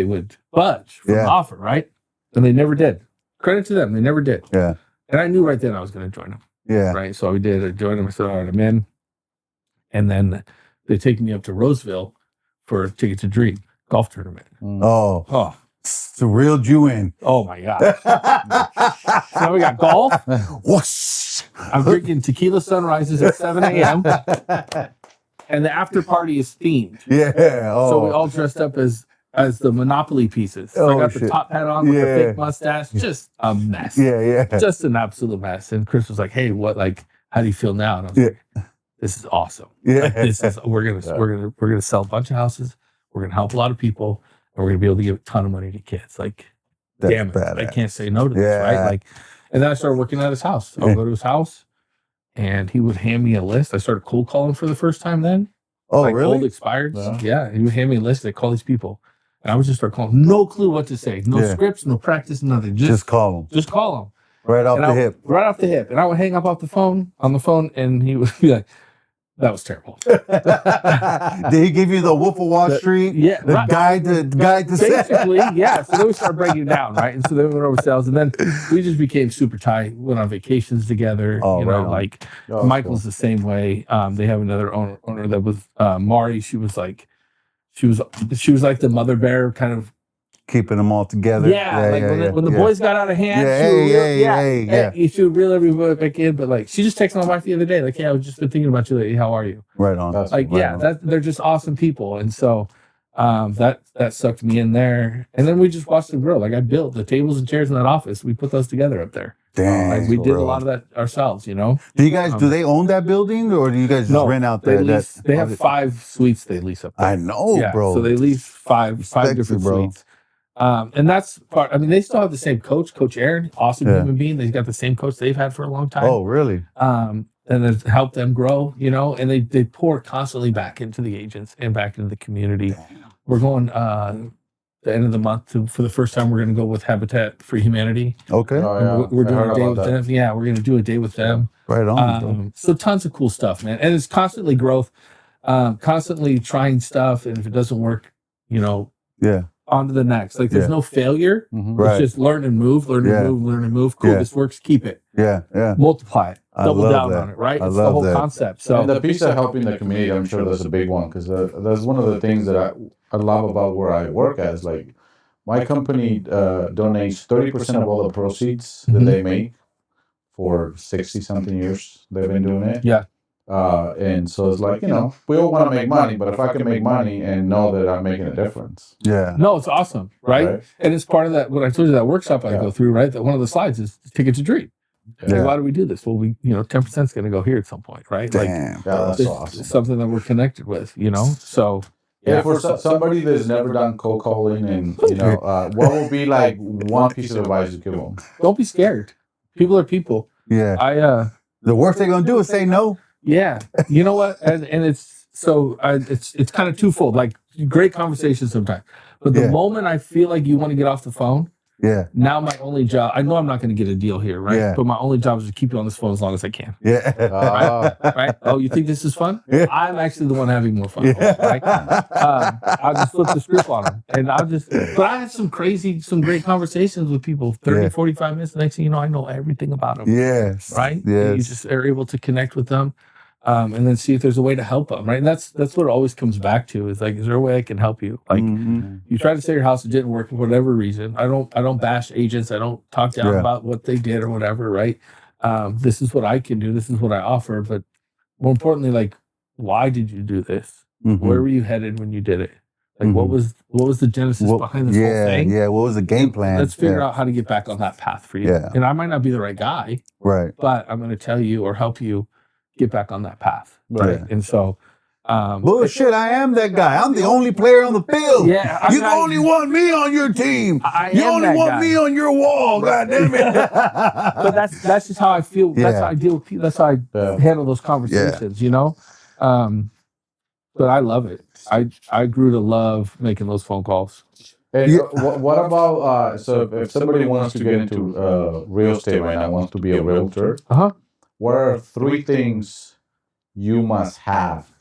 would budge from the offer, right? And they never did. Credit to them, they never did. Yeah. And I knew right then I was going to join them. Yeah. Right. So we did. I joined them. I said, all right, I'm in. And then they take me up to Roseville for a Ticket to Dream golf tournament. Oh. It's a real Jew in. Oh my God. So we got golf. Whoosh. I'm drinking tequila sunrises at 7 a.m. And the after party is themed. Yeah. Oh. So we all dressed up as the Monopoly pieces. So I got the top hat on with the fake mustache. Just a mess. Yeah. Just an absolute mess. And Chris was like, hey, how do you feel now? And I was like, this is awesome. Yeah. Like, we're gonna sell a bunch of houses. We're gonna help a lot of people, and we're gonna be able to give a ton of money to kids. Like, that's damn it, badass. I can't say no to this, right? Like, and then I started working at his house. I'll go to his house, and he would hand me a list. I started cold calling for the first time then. Oh, like really? Old expireds. Yeah. He would hand me a list. They call these people, and I would just start calling. No clue what to say. No scripts. No practice. Nothing. Just call them. Just call them. Right off the hip. Right off the hip. And I would hang up on the phone, and he would be like, that was terrible. Did he give you the Wolf of Wall Street? Yeah. The guide to basically, yeah. So then we started breaking it down, right? And so then we went over sales, and then we just became super tight. Went on vacations together. Oh, like Michael's the same way. They have another owner that was Mari. She was like the mother bear, kind of keeping them all together. Yeah, when the boys got out of hand, she would reel everybody back in. But like, she just texted my wife the other day, like, "Hey, I was just been thinking about you lately. How are you?" Right on. They're just awesome people, and so that sucked me in there. And then we just watched them grow. Like, I built the tables and chairs in that office. We put those together up there. Damn, like we did a lot of that ourselves. Do you guys do they own that building, or do you guys just rent out there? They have 5 suites they lease up there. I know, bro. So they lease five different suites. And that's part. I mean, they still have the same coach, Coach Aaron, awesome human being. They've got the same coach they've had for a long time. Oh, really? And it's helped them grow, and they pour constantly back into the agents and back into the community. Damn. We're going the end of the month for the first time. We're going to go with Habitat for Humanity. Okay. We're doing a day with them. Yeah, we're going to do a day with them. Right on. So tons of cool stuff, man. And it's constantly growth, constantly trying stuff. And if it doesn't work, on to the next. Like, there's no failure. Mm-hmm. It's just learn and move. Cool, this works, keep it. Multiply it. Double down on it, right? It's the whole concept. So, and the piece of helping the community, I'm sure that's a big one, because that's one of the things that I love about where I work at. Is like, my company donates 30% of all the proceeds that they make for 60-something years they've been doing it. Yeah. And so it's like, we all want to make money, but if I can make money and know that I'm making a difference. Yeah. No, it's awesome, right? And it's part of that, what I told you, that workshop I go through, right? That one of the slides is Ticket to Dream. Yeah. Like, why do we do this? Well, 10% is going to go here at some point, right? Damn. Like, that's awesome. It's something that we're connected with, So. Yeah, for somebody that's never done cold calling, and what would be like one piece of advice you give them? Don't be scared. People are people. Yeah. The worst they're gonna do is say no. Yeah. You know what? And it's it's kind of twofold. Like, great conversations sometimes, but the moment I feel like you want to get off the phone. Yeah. Now my only job, I know I'm not going to get a deal here, right? Yeah. But my only job is to keep you on this phone as long as I can. Yeah. Right? Oh, you think this is fun? Yeah. I'm actually the one having more fun. Yeah. Right? I'll just flip the script on them. And but I had some great conversations with people, 30, 45 minutes. The next thing you know, I know everything about them. Yes. Right? Yes. You just are able to connect with them. And then see if there's a way to help them, right? And that's what it always comes back to, is like, is there a way I can help you? Like, you tried to sell your house, it didn't work for whatever reason. I don't bash agents. I don't talk down about what they did or whatever, right? This is what I can do. This is what I offer. But more importantly, like, why did you do this? Where were you headed when you did it? Like, what was the genesis behind this whole thing? Yeah, what was the game plan? Let's figure out how to get back on that path for you. And I might not be the right guy, right? But I'm going to tell you or help you get back on that path, right? And so, bullshit, I am that guy. I'm the only player on the field. Yeah, you only want me on your team. You only want me on your wall. God damn it! But that's just how I feel. That's how I deal with people. That's how I handle those conversations. But but I love it. I grew to love making those phone calls. And what about so if somebody wants to get into real estate right now, wants to be a realtor, what are 3 things you must have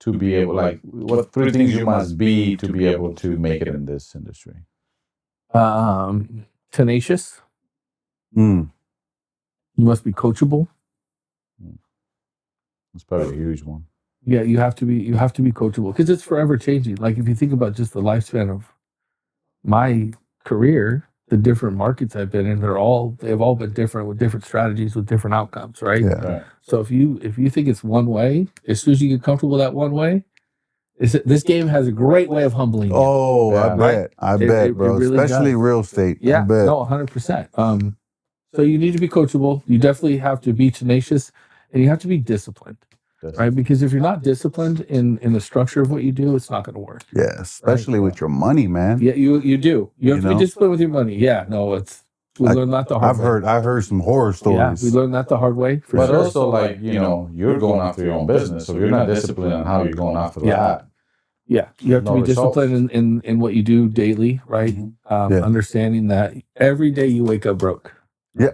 to be able, like, what 3 things you must be to be able to make it in this industry? Tenacious. Mm. You must be coachable. It's probably a huge one. Yeah, you have to be coachable because it's forever changing. Like if you think about just the lifespan of my career, the different markets I've been in, they've all been different with different strategies, with different outcomes, right? Yeah. Right. So if you think it's one way, as soon as you get comfortable with that one way, this game has a great way of humbling you. Oh, Yeah. I bet, bro. It really Especially does. real estate. Yeah, I bet. no, 100%. So you need to be coachable. You definitely have to be tenacious, and you have to be disciplined, right? Because if you're not disciplined in the structure of what you do, it's not going to work. Yeah, especially with your money, man. Yeah, you do. You have to be disciplined with your money. Yeah, no, we learned that the hard way. I've heard some horror stories. Yeah, we learned that the hard way. But also, like, you're going after your own business, so if you're not disciplined on how you're going after that. Yeah, you have to be disciplined in what you do daily, right? Understanding that every day you wake up broke. Yeah.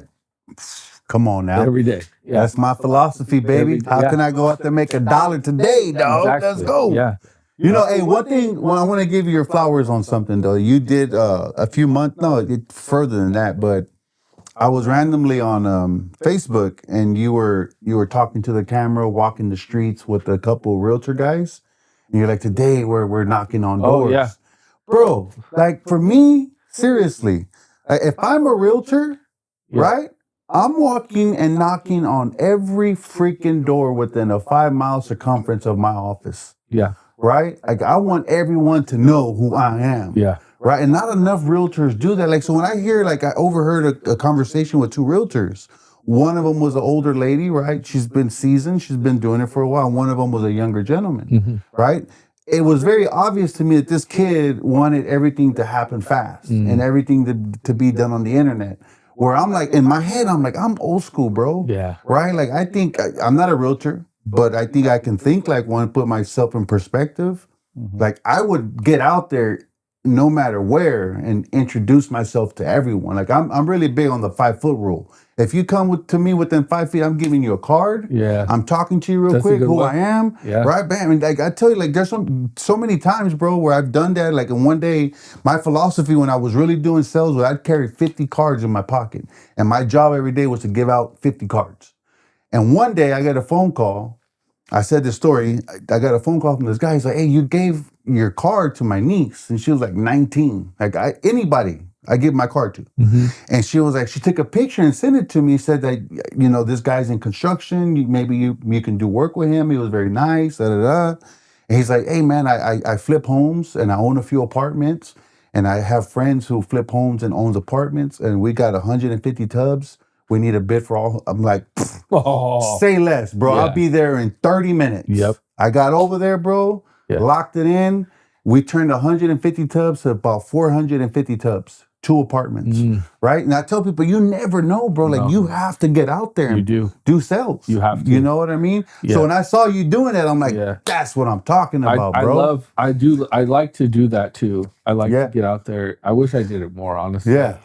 Come on now. Every day. Yeah. That's my philosophy, baby. How can I go out there and make $1 today, dog? Exactly. Let's go. Yeah. Hey, one thing, I want to give you your flowers on something, though. You did a few months, further than that, but I was randomly on Facebook, and you were talking to the camera, walking the streets with a couple of realtor guys, and you're like, today we're knocking on doors. Oh, yeah. Bro, like for me, seriously, if I'm a realtor, right? I'm walking and knocking on every freaking door within a 5-mile circumference of my office. Yeah. Right? Like I want everyone to know who I am. Yeah. Right? And not enough realtors do that. Like, so when I hear, like, I overheard a conversation with 2 realtors. One of them was an older lady, right? She's been seasoned. She's been doing it for a while. One of them was a younger gentleman, right? It was very obvious to me that this kid wanted everything to happen fast and everything to be done on the internet. Where I'm like, in my head, I'm like, I'm old school, bro. Yeah. Right? Like, I think, I'm not a realtor, but I think I can think like one, put myself in perspective. Like, I would get out there no matter where and introduce myself to everyone. Like, I'm really big on the 5-foot rule. If you come to me within 5 feet, I'm giving you a card. Yeah. I'm talking to you real quick, who I am. Yeah. Right, bam. And like I tell you, like there's so many times, bro, where I've done that. Like in one day, my philosophy when I was really doing sales was I'd carry 50 cards in my pocket. And my job every day was to give out 50 cards. And one day I got a phone call. I said this story. I got a phone call from this guy. He's like, hey, you gave your card to my niece. And she was like 19. Like anybody I give my card to. And she was like, she took a picture and sent it to me. Said that, this guy's in construction. Maybe you can do work with him. He was very nice. Da, da, da. And he's like, hey, man, I flip homes and I own a few apartments. And I have friends who flip homes and owns apartments. And we got 150 tubs. We need a bid for all. I'm like, say less, bro. Yeah. I'll be there in 30 minutes. Yep. I got over there, bro. Yeah. Locked it in. We turned 150 tubs to about 450 tubs. 2 apartments, right? And I tell people, you never know, bro. Like you have to get out there and do sales. You have to. You know what I mean? Yeah. So when I saw you doing that, I'm like, that's what I'm talking about, bro. I like to do that too. I like to get out there. I wish I did it more, honestly. Yeah.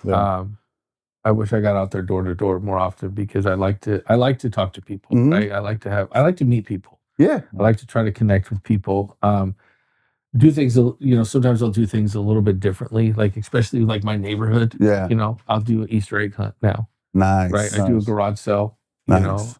I wish I got out there door to door more often because I like to talk to people. Right? I like to meet people. Yeah. I like to try to connect with people. Do things, sometimes I'll do things a little bit differently, like especially like my neighborhood. Yeah. I'll do an Easter egg hunt now. Nice. Right. I do a garage sale. Nice.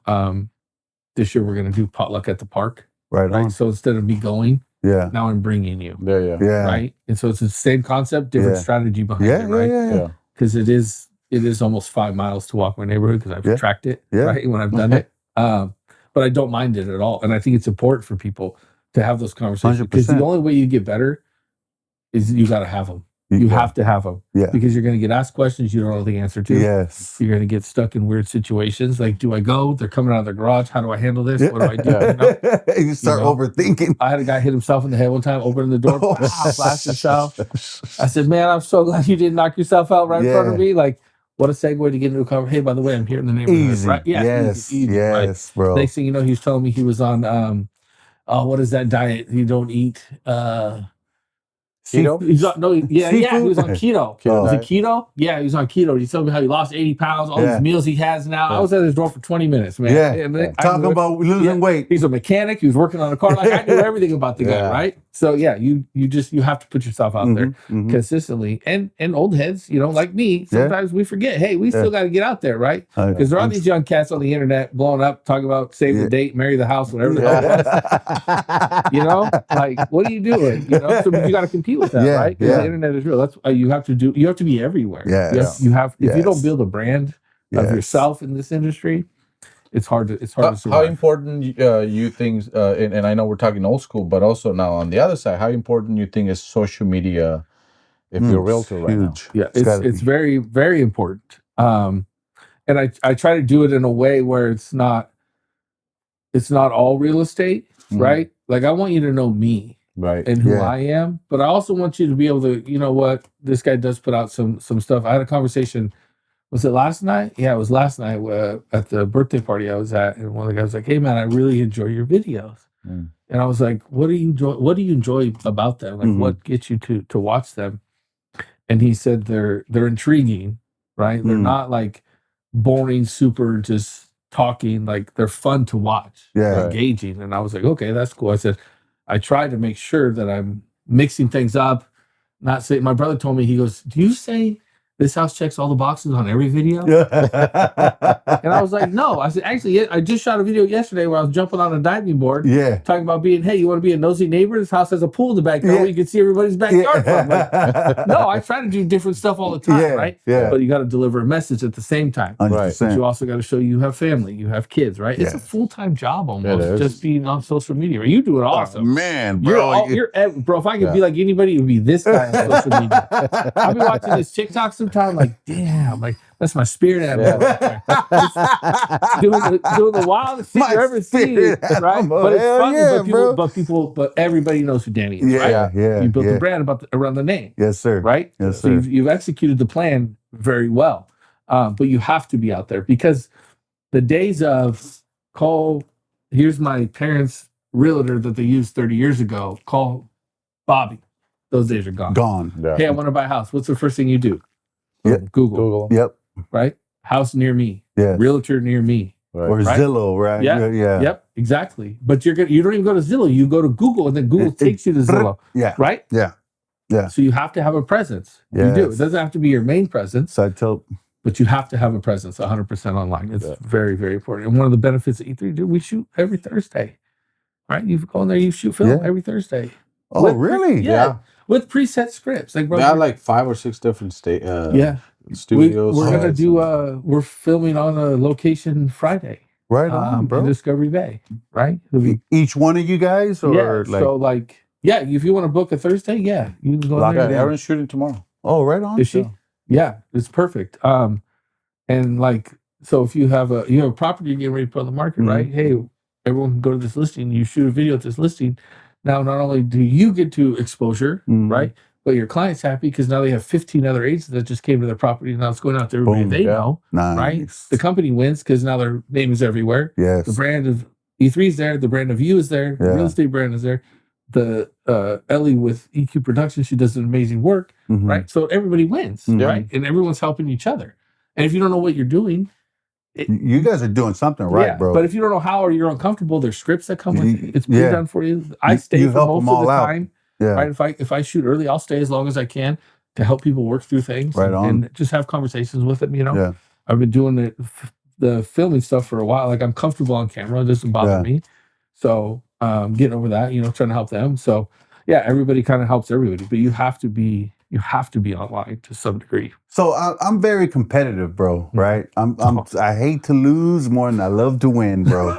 This year we're going to do potluck at the park. Right. Right. So instead of me going, yeah, now I'm bringing you. Yeah. Right. And so it's the same concept, different strategy behind it. Right. Yeah. Because it is almost 5 miles to walk my neighborhood because I've tracked it. Yeah. Right. When I've done it. But I don't mind it at all. And I think it's important for people to have those conversations 100%. because the only way you get better is you got to have them. You have to have them. Yeah. Because you're going to get asked questions you don't know the answer to. Yes. You're going to get stuck in weird situations. Like, do I go? They're coming out of their garage. How do I handle this? What do I do? You start overthinking. I had a guy hit himself in the head one time, opening the door, blast himself. I said, man, I'm so glad you didn't knock yourself out right in front of me. Like, what a segue to get into a conversation. Hey, by the way, I'm here in the neighborhood. Easy. Right? Yeah, yes. easy, yes, right? bro. Next thing you know, he was telling me he was on what is that diet? You don't eat. Keto? He's on, no, yeah, he was on keto. Keto Was it diet? keto? Yeah, he was on keto. He told me how he lost 80 pounds, all these meals he has now. I was at his door for 20 minutes, man. Yeah. And then Talking about losing weight. He's a mechanic. He was working on a car. Like, I knew everything about the guy, right? So yeah, you have to put yourself out there consistently. And old heads, like me, sometimes we forget, hey, we still got to get out there, right? Because there are these young cats on the internet blowing up, talking about save the date, marry the house, whatever the hell it was. Like, what are you doing? So you got to compete with that, right? Because the internet is real. That's you have to be everywhere. You have if you don't build a brand of yourself in this industry, it's hard to survive. How important you think, and I know we're talking old school, but also now on the other side, how important you think is social media if you're a realtor right now? Yeah, it's very, very important. And I try to do it in a way where it's not all real estate, right? Like, I want you to know me. Right. And who I am, but I also want you to be able to, this guy does put out some stuff. I had a conversation. Was it last night? Yeah, it was last night at the birthday party I was at, and one of the guys was like, "Hey man, I really enjoy your videos." And I was like, "What do you enjoy? What do you enjoy about them? Like, what gets you to watch them?" And he said they're intriguing, right? They're not like boring, super just talking. Like, they're fun to watch, engaging. And I was like, "Okay, that's cool." I said, I try to make sure that I'm mixing things up. Not say, my brother told me, he goes, "Do you say this house checks all the boxes on every video?" And I was like, "No." I said, "Actually, I just shot a video yesterday where I was jumping on a diving board, talking about hey, you want to be a nosy neighbor? This house has a pool in the backyard where you can see everybody's backyard from." Like, no, I try to do different stuff all the time, right? But you got to deliver a message at the same time. 100%. Right. But you also got to show you have family, you have kids, right? It's a full-time job almost, just being on social media. You do it awesome. Man, bro. Bro, if I could be like anybody, it would be this guy on social media. I'll be watching this TikTok sometime, like, damn, like, that's my spirit animal. Doing the wildest thing you've ever seen, right? But it's funny, but everybody knows who Danny is, right? You built a brand around the name. Yes, sir. Right? Yes, so sir. you've executed the plan very well. But you have to be out there, because the days of here's my parents' realtor that they used 30 years ago, call Bobby. Those days are gone. Yeah. Hey, I want to buy a house. What's the first thing you do? Yep. Google. Yep. Right? House near me. Yeah. Realtor near me. Right. Or Zillow, right? Yeah. Yep. Exactly. But you don't even go to Zillow. You go to Google, and then Google takes you to Zillow. Yeah. Right? Yeah. Yeah. So you have to have a presence. Yes. You do. It doesn't have to be your main presence. So but you have to have a presence 100% online. It's very, very important. And one of the benefits of E3 do, we shoot every Thursday. Right? You go in there, you shoot film every Thursday. Oh, really? Yeah. With preset scripts. Like, bro, they have like 5 or 6 different studios. We're gonna do we're filming on a location Friday. Right on, bro. In Discovery Bay. Right? Each one of you guys, or if you want to book a Thursday, you can go in there. Aaron's shooting tomorrow. Oh, right on. Is she? Yeah, it's perfect. And like, so if you have a property you're getting ready to put on the market, right? Hey, everyone can go to this listing. You shoot a video at this listing. Now, not only do you get to exposure, right? But your client's happy because now they have 15 other agents that just came to their property, and now it's going out to everybody they know, right? The company wins because now their name is everywhere. Yes. The brand of E3 is there. The brand of you is there. The real estate brand is there. The Ellie with EQ Productions, she does an amazing work, right? So everybody wins, right? And everyone's helping each other. And if you don't know what you're doing, you guys are doing something right, bro. But if you don't know how, or you're uncomfortable, there's scripts that come with it. It's pre-done for you. I stay for most of the time. Right? If I shoot early, I'll stay as long as I can to help people work through things and just have conversations with them. I've been doing the filming stuff for a while. Like, I'm comfortable on camera. It doesn't bother me. So getting over that, trying to help them. So everybody kind of helps everybody, but you have to be online to some degree. So I'm very competitive, bro. Right? I hate to lose more than I love to win, bro.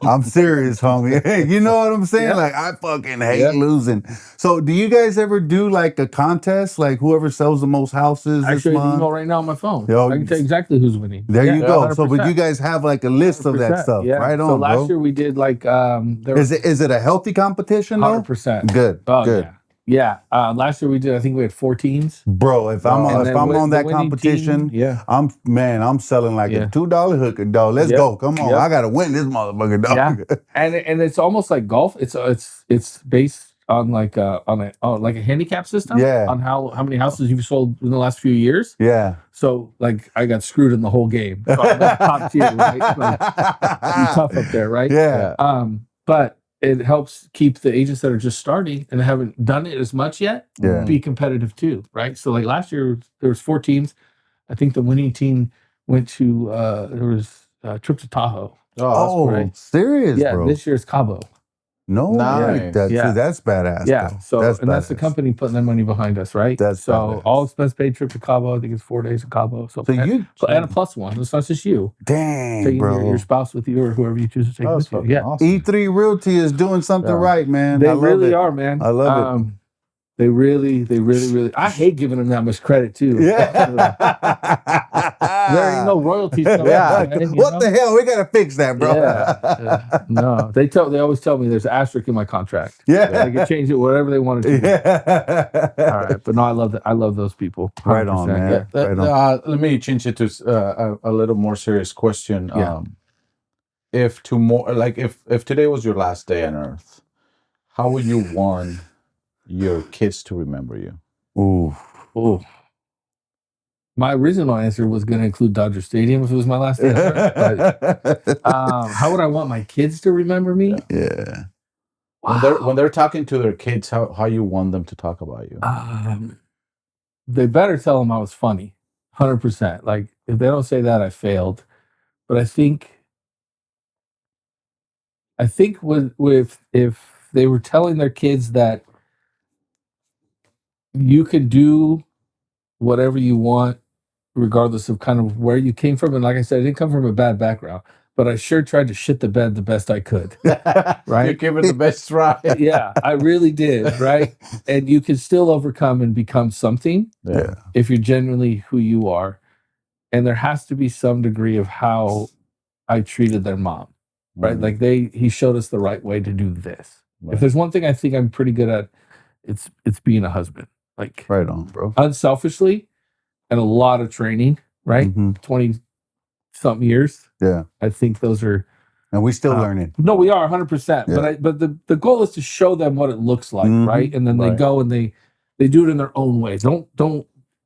I'm serious, homie. Hey, you know what I'm saying? Like, I fucking hate losing. So do you guys ever do like a contest, like whoever sells the most houses? I show you the email right now on my phone. I can tell you exactly who's winning. There you go. 100%. So, but you guys have like a list of that stuff, right? So last year we did like is it a healthy competition though? 100%. Good. Oh, good. Yeah. Last year we did. I think we had 4 teams. Bro, if I'm on that competition, yeah, I'm selling like a $2 hooker, dog. Let's go. Come on, I gotta win this motherfucker, dog. Yeah. And it's almost like golf. It's based on like a handicap system. Yeah. On how many houses you've sold in the last few years. Yeah. So like I got screwed in the whole game. So I'm at top tier, right? Like, I'm tough up there, right? Yeah. But it helps keep the agents that are just starting and haven't done it as much yet be competitive too, right? So like last year there was 4 teams. I think the winning team went to there was a trip to Tahoe. Oh, right. Serious, bro. This year is Cabo. No, nice. That's badass. Yeah, though. so that's that's the company putting their money behind us, right? That's so badass. all expense paid trip to Cabo. I think it's 4 days in Cabo. So and a +1. It's not just you. Dang, taking bro. your spouse with you or whoever you choose to take with you. Yeah, awesome. E3 Realty is doing something right, man. They really are, man. I love it. They really. I hate giving them that much credit too. Yeah. There ain't no royalties. What the hell? We gotta fix that, bro. Yeah. No, they always tell me there's an asterisk in my contract. Yeah. They can change it whatever they want to do. Yeah. All right, but no, I love that. I love those people. 100%. Right on, man. Yeah. Right on. Let me change it to a little more serious question. Yeah. If today was your last day on Earth, how would you want your kids to remember you? Ooh. My original answer was going to include Dodger Stadium if it was my last day. But, how would I want my kids to remember me? Yeah. Wow. When they're talking to their kids, how you want them to talk about you? They better tell them I was funny, 100%. Like if they don't say that, I failed. But I think if they were telling their kids that you can do whatever you want, regardless of kind of where you came from. And like I said, I didn't come from a bad background, but I sure tried to shit the bed the best I could. Right? You gave it the best try. Yeah, I really did. Right. And you can still overcome and become something if you're genuinely who you are. And there has to be some degree of how I treated their mom. Right. Like he showed us the right way to do this. Right. If there's one thing I think I'm pretty good at, it's being a husband. Like right on, bro. Unselfishly and a lot of training, right? 20-something years. Yeah. I think those are and we still learning. No, we are 100%. Yeah. But the goal is to show them what it looks like, right? And then they go and they do it in their own way. Don't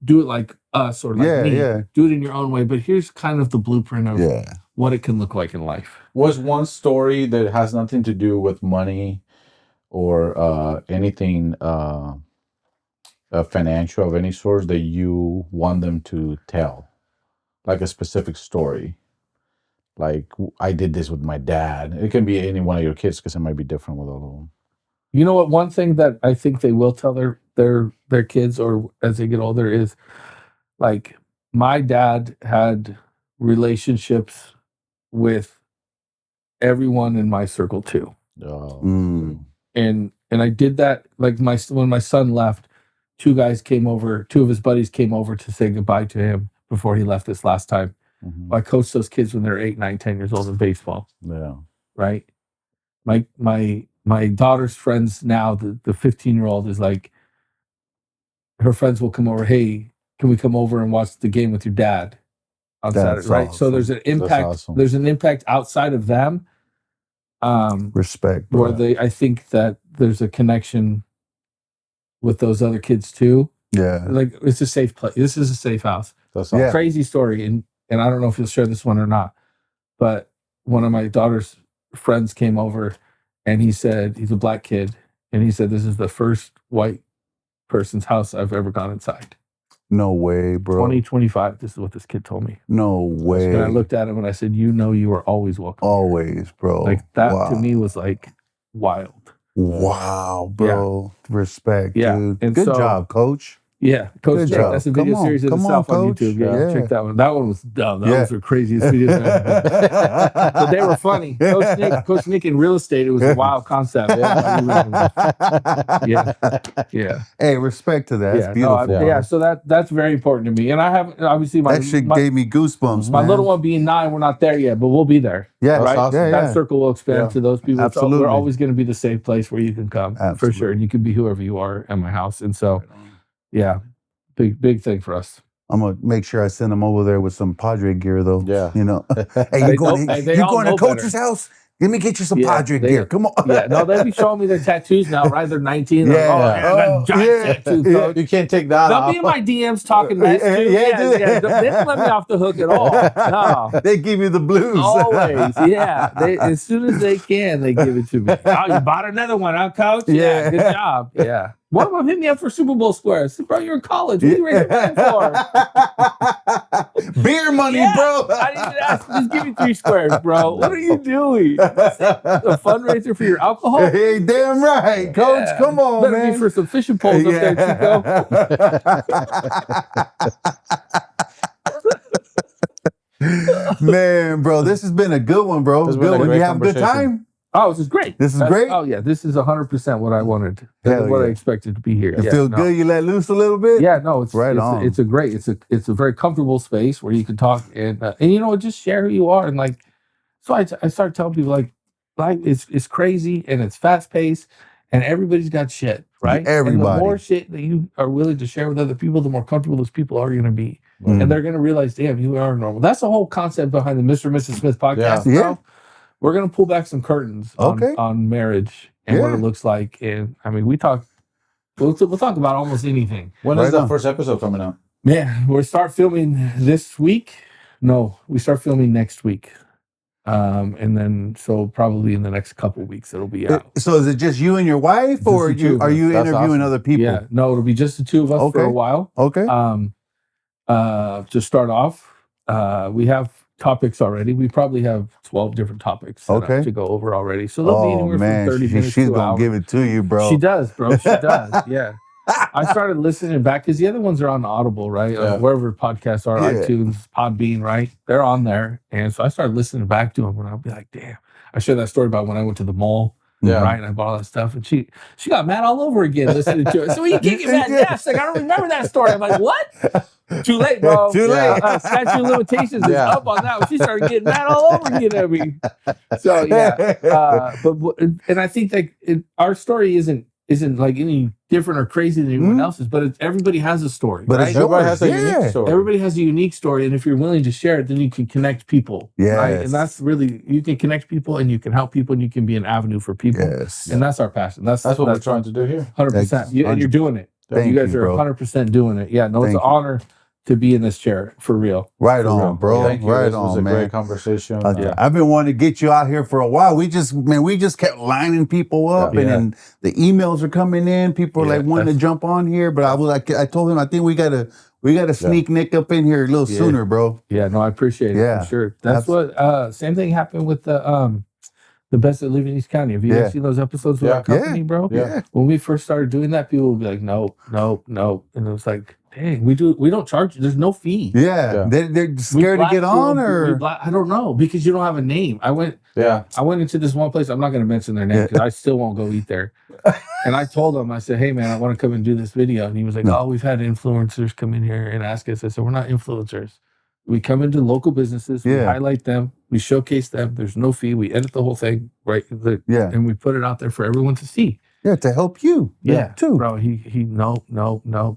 do it like us or like me. Yeah. Do it in your own way. But here's kind of the blueprint of what it can look like in life. Was one story that has nothing to do with money or anything financial of any sort that you want them to tell? Like a specific story? Like, I did this with my dad. It can be any one of your kids because it might be different with all of them. You know what? One thing that I think they will tell their kids or as they get older is, like, my dad had relationships with everyone in my circle too. And I did that, like, when my son left, 2 of his buddies came over to say goodbye to him before he left this last time. I coached those kids when they're 8, 9, 10 years old in baseball. Yeah. Right. My daughter's friends now, the 15-year-old is like, her friends will come over. Hey, can we come over and watch the game with your dad on Saturday? Right. Awesome. So there's an impact. Awesome. There's an impact outside of them. Respect. Bro. Where I think that there's a connection with those other kids too. Yeah. Like, it's a safe place. This is a safe house. That's awesome. Crazy story. And I don't know if you'll share this one or not, but one of my daughter's friends came over and he said, he's a black kid. And he said, this is the first white person's house I've ever gone inside. No way, bro. 2025. This is what this kid told me. No way. And I looked at him and I said, you are always welcome. Always, bro. Like, that to me was like wild. Wow, bro. Yeah. Respect, dude. And good job, coach. Yeah, Coach Good Nick. job. That's a video series in Come itself on Coach. YouTube. Yeah, check that one. That one was dumb. That was the craziest video. But they were funny. Coach Nick in real estate. It was a wild concept. Yeah. Hey, respect to that. That's beautiful. So that's very important to me. And I have obviously that shit gave me goosebumps. My little one being 9, we're not there yet, but we'll be there. Yeah, right. Awesome. That circle will expand to those people. Absolutely. So we're always going to be the safe place where you can come for sure, and you can be whoever you are at my house. And so, big thing for us. I'm gonna make sure I send them over there with some Padre gear, though. Yeah, hey, you going to Coach's house? Let me get you some Padre gear. Come on. No, they'll be showing me their tattoos now, right? They're 19. Tattoo, Coach. You can't take that off. They'll be in my DMs talking mess too. They don't let me off the hook at all. No. They give you the blues. Always, as soon as they can, they give it to me. Oh, you bought another one, huh, Coach? Yeah, good job. Yeah. One of them hit me up for Super Bowl squares. Bro, you're in college. What are you raising money for? Beer money, bro. I didn't even ask. Just give me 3 squares, bro. What are you doing? A fundraiser for your alcohol? Hey, damn right, Coach. Come on, Better be for some fishing poles up there, Chico. Man, bro, this has been a good one, bro. Good one. You have a good time? Oh, this is great. This is great? Oh, yeah. This is 100% what I wanted. What I expected to be here. It feels good? You let loose a little bit? Yeah, no, it's on. It's a very comfortable space where you can talk and just share who you are. And like, so I started telling people like it's crazy and it's fast paced and everybody's got shit, right? Everybody. And the more shit that you are willing to share with other people, the more comfortable those people are going to be. And they're going to realize, damn, you are normal. That's the whole concept behind the Mr. and Mrs. Smith podcast. Yeah. We're going to pull back some curtains on marriage and what it looks like. And I mean, we'll talk about almost anything. When is the first episode coming out? Man, we'll start filming this week. No, we start filming next week. And then, so probably in the next couple of weeks, it'll be out. So is it just you and your wife or are you interviewing other people? Yeah, no, it'll be just the 2 of us for a while. Okay. To start off, we have topics already. We probably have 12 different topics to go over already. So they'll be anywhere from 30 minutes she's to gonna hour. give it to you, bro. She does, bro. She does. Yeah. I started listening back because the other ones are on Audible, right? Wherever podcasts are, iTunes, Podbean, right? They're on there. And so I started listening back to them and I'll be like, damn. I shared that story about when I went to the mall. Right, and I bought all that stuff, and she got mad all over again listening to it. So you can't get mad. Yeah, she's like, I don't remember that story. I'm like, what? Too late, bro. Too late. Statute of limitations is up on that. She started getting mad all over again at me. So and I think like our story isn't like any different or crazy than anyone else's, but everybody has a story. But right? everybody has a unique story. Everybody has a unique story, and if you're willing to share it, then you can connect people. Right? And that's really, you can connect people, and you can help people, and you can be an avenue for people. Yes. And that's our passion. That's what we're trying to do here. 100%. And you're doing it. You guys are 100% doing it. Yeah, no, it's an honor to be in this chair for real. Right on, bro. Thank you. Right this on, was a man. great conversation. I've been wanting to get you out here for a while. We just kept lining people up, and then the emails are coming in. People are like wanting to jump on here, but I told him I think we gotta sneak Nick up in here a little sooner, bro. Yeah, no, I appreciate it for sure. That's what same thing happened with the Best That Live in East County. Have you guys seen those episodes with our company, bro? Yeah. When we first started doing that, people would be like, nope. And it was like, dang, we don't charge you. There's no fee. Yeah. They're scared to get on, or I don't know, because you don't have a name. I went into this one place. I'm not going to mention their name because I still won't go eat there. And I told him, I said, hey man, I want to come and do this video. And he was like, oh, we've had influencers come in here and ask us. I said, we're not influencers. We come into local businesses, we highlight them, we showcase them. There's no fee. We edit the whole thing, right? And we put it out there for everyone to see. Yeah, to help you. Yeah, too. Bro, he nope.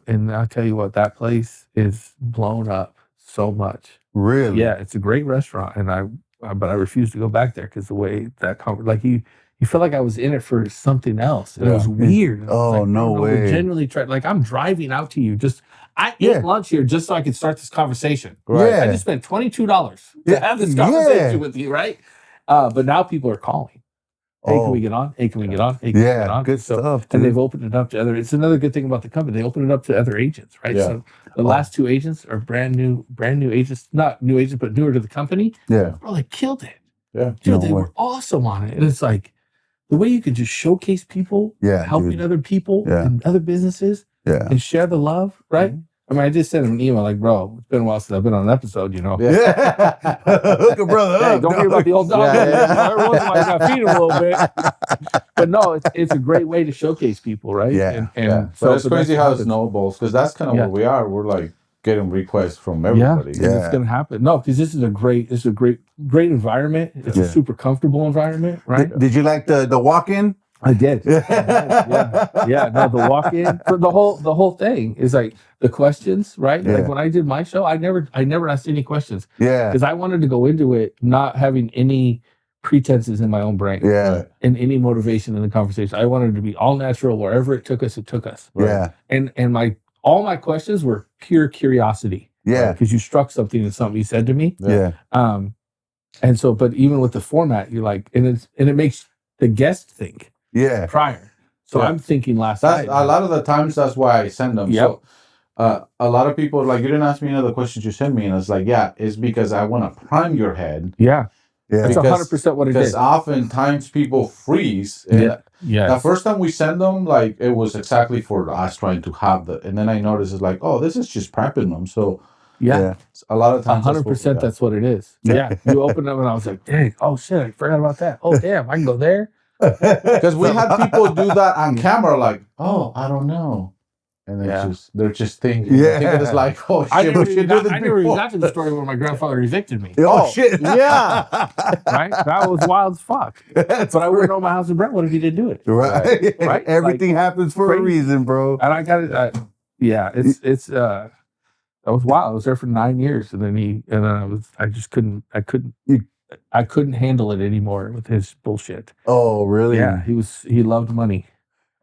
And I'll tell you what, that place is blown up so much. Really? Yeah, it's a great restaurant, and but I refuse to go back there because the way that you feel like I was in it for something else. And it was weird. Oh, no way. We genuinely tried. Like, I'm driving out to you. I ate lunch here just so I could start this conversation. Right. I just spent $22 to have this conversation with you, right? But now people are calling. Hey, can we get on? Hey, can we get on? Hey, can we get on? Good stuff, dude. And they've opened it up to it's another good thing about the company. They opened it up to other agents, right? So the last 2 agents are brand new agents, not new agents, but newer to the company. Yeah. Bro, they killed it. Yeah. Dude, they were awesome on it. And it's like the way you can just showcase people, helping other people and other businesses. Yeah. and share the love, right? I mean, I just sent him an email like, bro, it's been a while since I've been on an episode, you know. Yeah. Hook a brother Hey, up. don't forget about the old dog. Yeah, yeah. You know, every once in a while, you got to feed him a little bit. But no, it's a great way to showcase people, right? Yeah. And So it's crazy how it happens. snowballs, because that's kind of where we are. We're like getting requests from everybody. And it's gonna happen. No, because this is a great environment. It's a super comfortable environment, right? Did you like the walk-in? I did. Yeah. No, the walk-in for the whole thing is like the questions, right? Yeah. Like when I did my show, I never asked any questions. Yeah. Because I wanted to go into it not having any pretenses in my own brain. Yeah. And any motivation in the conversation. I wanted it to be all natural. Wherever it took us, it took us. Yeah. And all my questions were pure curiosity. Yeah. Because you struck something in something you said to me. Yeah. And so, but even with the format, you're like, and it makes the guest think. Yeah. Prior. So I'm thinking last night. A lot of the times that's why I send them. Yep. So a lot of people are like, you didn't ask me any of the questions you sent me. And it's like, it's because I want to prime your head. Yeah. Yeah. That's 100% what it is. Because oftentimes people freeze. And the first time we send them, like it was exactly for us trying to have and then I noticed it's like, oh, this is just prepping them. So a lot of times 100% that's what it is. Yeah. You opened them and I was like, dang, oh shit, I forgot about that. Oh damn, I can go there. Because we had people do that on camera, like, oh, I don't know. And they're just thinking. Yeah. It's like, oh shit, I never we should do this I never even before. got to the story where my grandfather evicted me. Oh shit. Yeah. Right? That was wild as fuck. But I wouldn't own my house in Brentwood if he didn't do it. Right. Right? Everything happens for a reason, bro. And I got it. It's that was wild. I was there for 9 years, and then I couldn't handle it anymore with his bullshit. Oh, really? Yeah, he loved money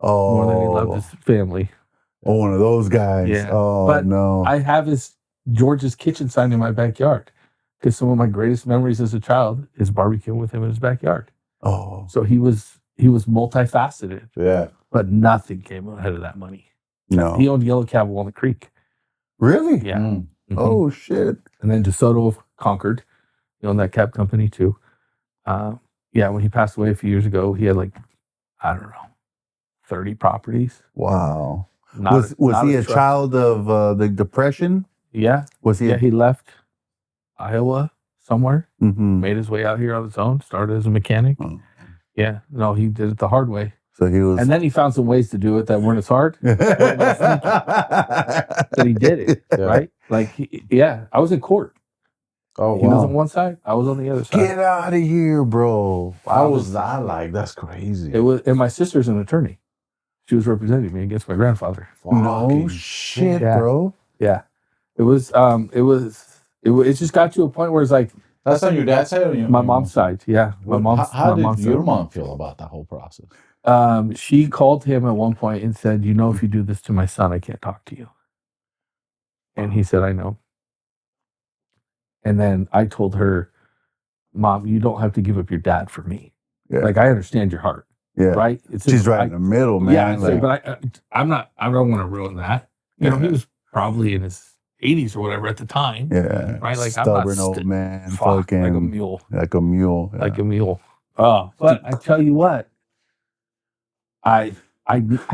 more than he loved his family. Oh, one of those guys. Yeah. Oh, But no. I have George's kitchen sign in my backyard because some of my greatest memories as a child is barbecuing with him in his backyard. Oh. So he was multifaceted. Yeah. But nothing came ahead of that money. No. He owned Yellow Cab Walnut Creek. Really? Yeah. Mm-hmm. Oh, shit. And then DeSoto of Concord. He owned that cab company too. When he passed away a few years ago, he had 30 properties. Wow. Was he a child of the Depression? Yeah. Was he? Yeah, he left Iowa somewhere, Mm-hmm. made his way out here on his own, started as a mechanic. Oh. Yeah. No, he did it the hard way. So he was. And then he found some ways to do it that weren't as hard. But he did it, right? I was in court. Oh, He was on one side, I was on the other side. Get out of here, bro. How was that like? That's crazy. And my sister's an attorney. She was representing me against my grandfather. No shit, bro. Yeah. It just got to a point where it's like, that's on your dad's side or my mom's side. Yeah. How did your mom feel about that whole process? She called him at one point and said, if you do this to my son, I can't talk to you. And he said, I know. And then I told her, Mom, you don't have to give up your dad for me. Yeah. I understand your heart. Yeah. Right? She's right in the middle, man. Yeah. But I don't want to ruin that. He was probably in his 80s or whatever at the time. Yeah. Right? Stubborn old man. Fucking like a mule. Like a mule. Yeah. Like a mule. Oh, but I tell you what, I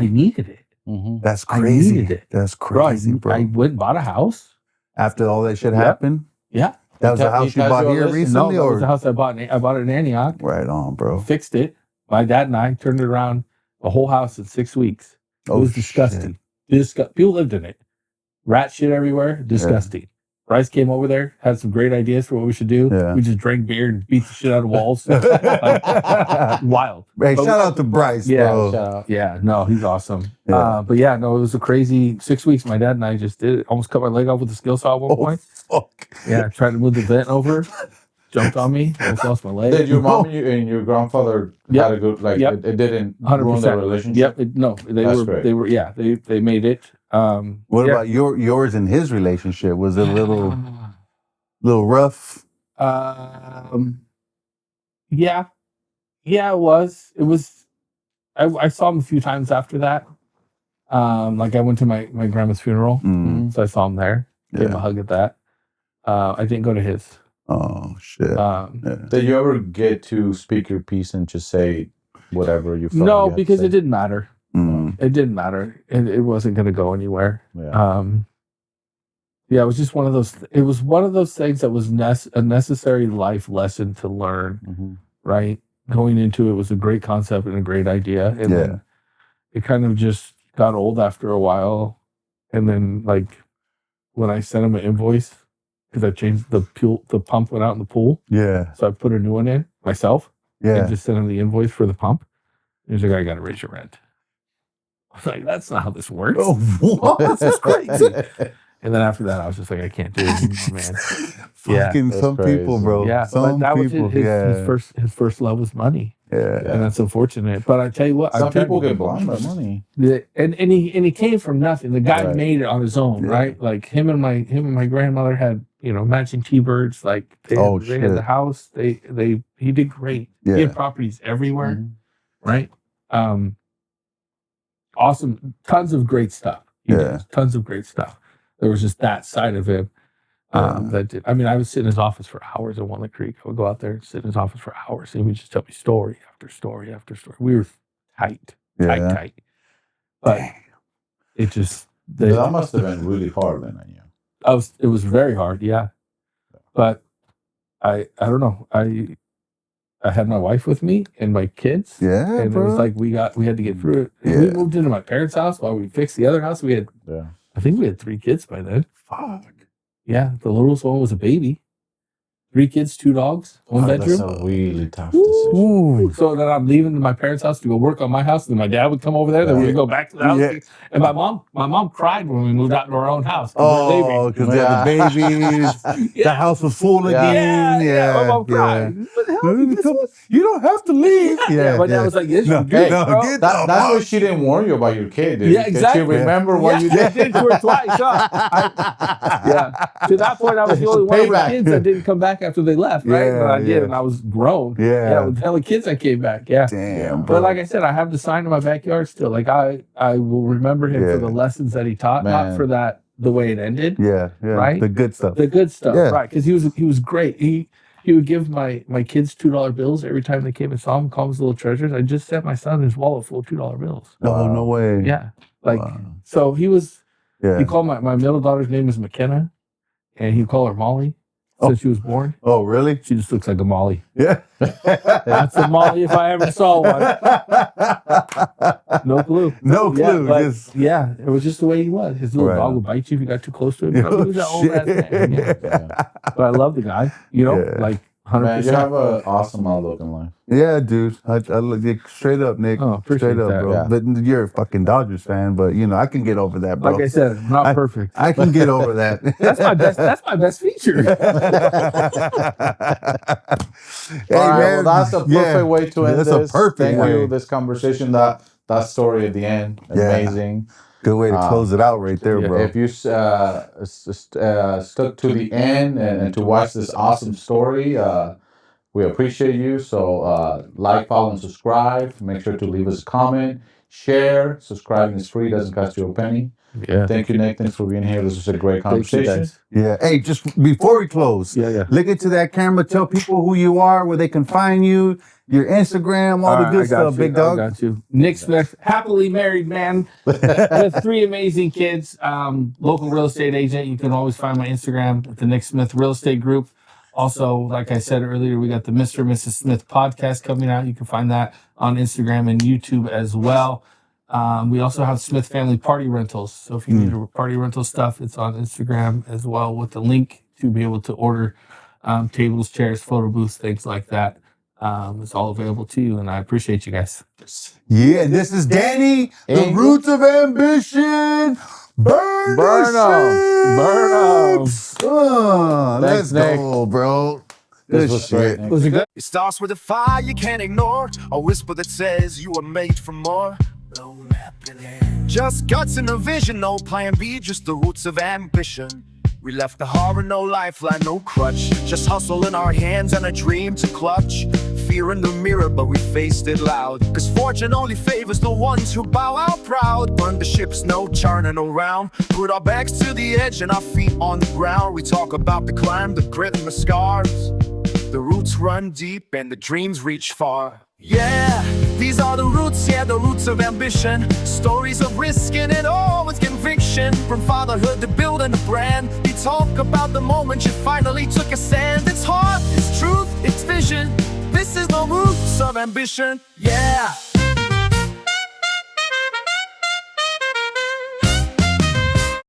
needed it. Mm-hmm. That's crazy. I needed it. That's crazy, bro. I went and bought a house. After all that shit happened? Yeah. That was the house you bought here recently? No, that was the house I bought it in Antioch. Right on, bro. Fixed it. My dad and I turned it around, the whole house in 6 weeks. It was disgusting. People lived in it. Rat shit everywhere. Disgusting. Bryce came over there, had some great ideas for what we should do. Yeah. We just drank beer and beat the shit out of walls. Wild. Hey, shout out to Bryce, bro. Shout out. Yeah, no, he's awesome. Yeah. But yeah, no, it was a crazy 6 weeks. My dad and I just did it. Almost cut my leg off with a skill saw at one point. Fuck. Yeah, tried to move the vent over. Jumped on me. Almost lost my leg. Did your mom and your grandfather had a good it didn't 100%. ruin their relationship? Yep. They were they made it. What about yours and his relationship? Was it a little rough? Yeah, it was. It was. I saw him a few times after that. I went to my grandma's funeral, so I saw him there. Gave him a hug at that. I didn't go to his. Oh shit! Did you ever get to speak your piece and just say whatever you felt? No, because it didn't matter. Mm. It didn't matter. It wasn't going to go anywhere. Yeah. Yeah, it was just one of those. It was one of those things that was a necessary life lesson to learn. Right, going into it was a great concept and a great idea, and then it kind of just got old after a while. And then, like, when I sent him an invoice because I changed the pump went out in the pool. Yeah. So I put a new one in myself. Yeah. And just sent him the invoice for the pump. He's like, I got to raise your rent. I was like, that's not how this works. Oh, what? This is crazy. And then after that, I was just like, I can't do it anymore, man. Fucking some crazy. people, bro. Yeah, some but that people, was his first love was money. Yeah. And that's unfortunate. But I tell you what, some people get blind by money. And he came from nothing. The guy made it on his own, right? Like him and my grandmother had, matching T-birds. Like they had the house. He did great. Yeah. He had properties everywhere, right? Awesome, tons of great stuff. Tons of great stuff. There was just that side of him that did. I mean, I would sit in his office for hours at Walnut Creek. I would go out there and sit in his office for hours, and he would just tell me story after story after story. We were tight. But it just that must have been really hard then on you. It was very hard, yeah. But I don't know. I had my wife with me and my kids. Yeah, and bro. it was like we had to get through it. Yeah. We moved into my parents' house while we fixed the other house. We had I think we had 3 kids by then. Fuck. Yeah, the littlest one was a baby. 3 kids, 2 dogs, 1 bedroom. That's a really tough decision. Ooh. So then I'm leaving my parents' house to go work on my house. And then my dad would come over there. Then we'd go back to the house. Yeah. And my mom cried when we moved out to our own house. Oh, because they had the babies. The house was full again. Yeah. My mom cried. What the hell? You don't have to leave. Yeah. My dad was like, yes, you do, bro. That's why she didn't warn you about your kid, dude. Yeah, exactly. Did she remember what you did? I did to her twice. To that point, I was the only one of the kids that didn't come back after they left, right? Yeah, But I did, and I was grown. Yeah. With hella kids, I came back. Yeah. Damn, bro. But like I said, I have the sign in my backyard still. Like I will remember him for the lessons that he taught, not for the way it ended. Yeah. Right? The good stuff. The good stuff, Yeah. right? Because he was great. He would give my kids $2 bills every time they came and saw him, call them his little treasures. I just sent my son his wallet full of $2 bills. Oh, no way. Yeah. So he was. Yeah. He called my middle daughter's name is McKenna, and he'd call her Molly since she was born. Oh, really? She just looks like a Molly. Yeah. That's a Molly if I ever saw one. No clue. No clue. Yeah, it was just the way he was. His little dog would bite you if you got too close to him. He was that old ass man. Yeah. But I love the guy. 100%. Man, you have an awesome outlook in life. Yeah, dude. I look straight up, Nick. Oh, appreciate straight up, that, bro. yeah. But you're a fucking Dodgers fan, but I can get over that, bro. Like I said, I'm not perfect. I can get over that. That's my best feature. Hey, All right, man. well, that's a perfect way to end That's this. a perfect Thank way. you. This conversation, that story at the end, amazing. Good way to close it out right there, bro. If you stuck to the end and to watch this awesome story, we appreciate you. So like, follow, and subscribe. Make sure to leave us a comment. Share. Subscribing is free. Doesn't cost you a penny. Yeah. Thank you, Nick. Thanks for being here. This was a great conversation. Yeah. Hey, just before we close, look into that camera. Tell people who you are, where they can find you, your Instagram, all the good stuff, big dog. I got you. Nick Smith, happily married man with 3 amazing kids. Local real estate agent. You can always find my Instagram at the Nick Smith Real Estate Group. Also, like I said earlier, we got the Mr. and Mrs. Smith podcast coming out. You can find that on Instagram and YouTube as well. We also have Smith Family Party Rentals. So if you need a party rental stuff, it's on Instagram as well with the link to be able to order tables, chairs, photo booths, things like that. It's all available to you, and I appreciate you guys. Yeah, and this is Danny, the Roots of Ambition. Burn them. Let's go, bro. This was great. Was it good? It starts with a fire you can't ignore, a whisper that says you were made for more. Just guts and a vision, no plan B, just the roots of ambition. We left the horror, no lifeline, no crutch, just hustle in our hands and a dream to clutch. Fear in the mirror, but we faced it loud, cause fortune only favors the ones who bow out proud. Burn the ships, no turning around, put our backs to the edge and our feet on the ground. We talk about the climb, the grit and the scars. The roots run deep and the dreams reach far. Yeah, these are the roots, yeah, the roots of ambition. Stories of risk in it all with conviction. From fatherhood to building a brand, we talk about the moment you finally took a stand. It's heart, it's truth, it's vision. This is the roots of ambition, yeah.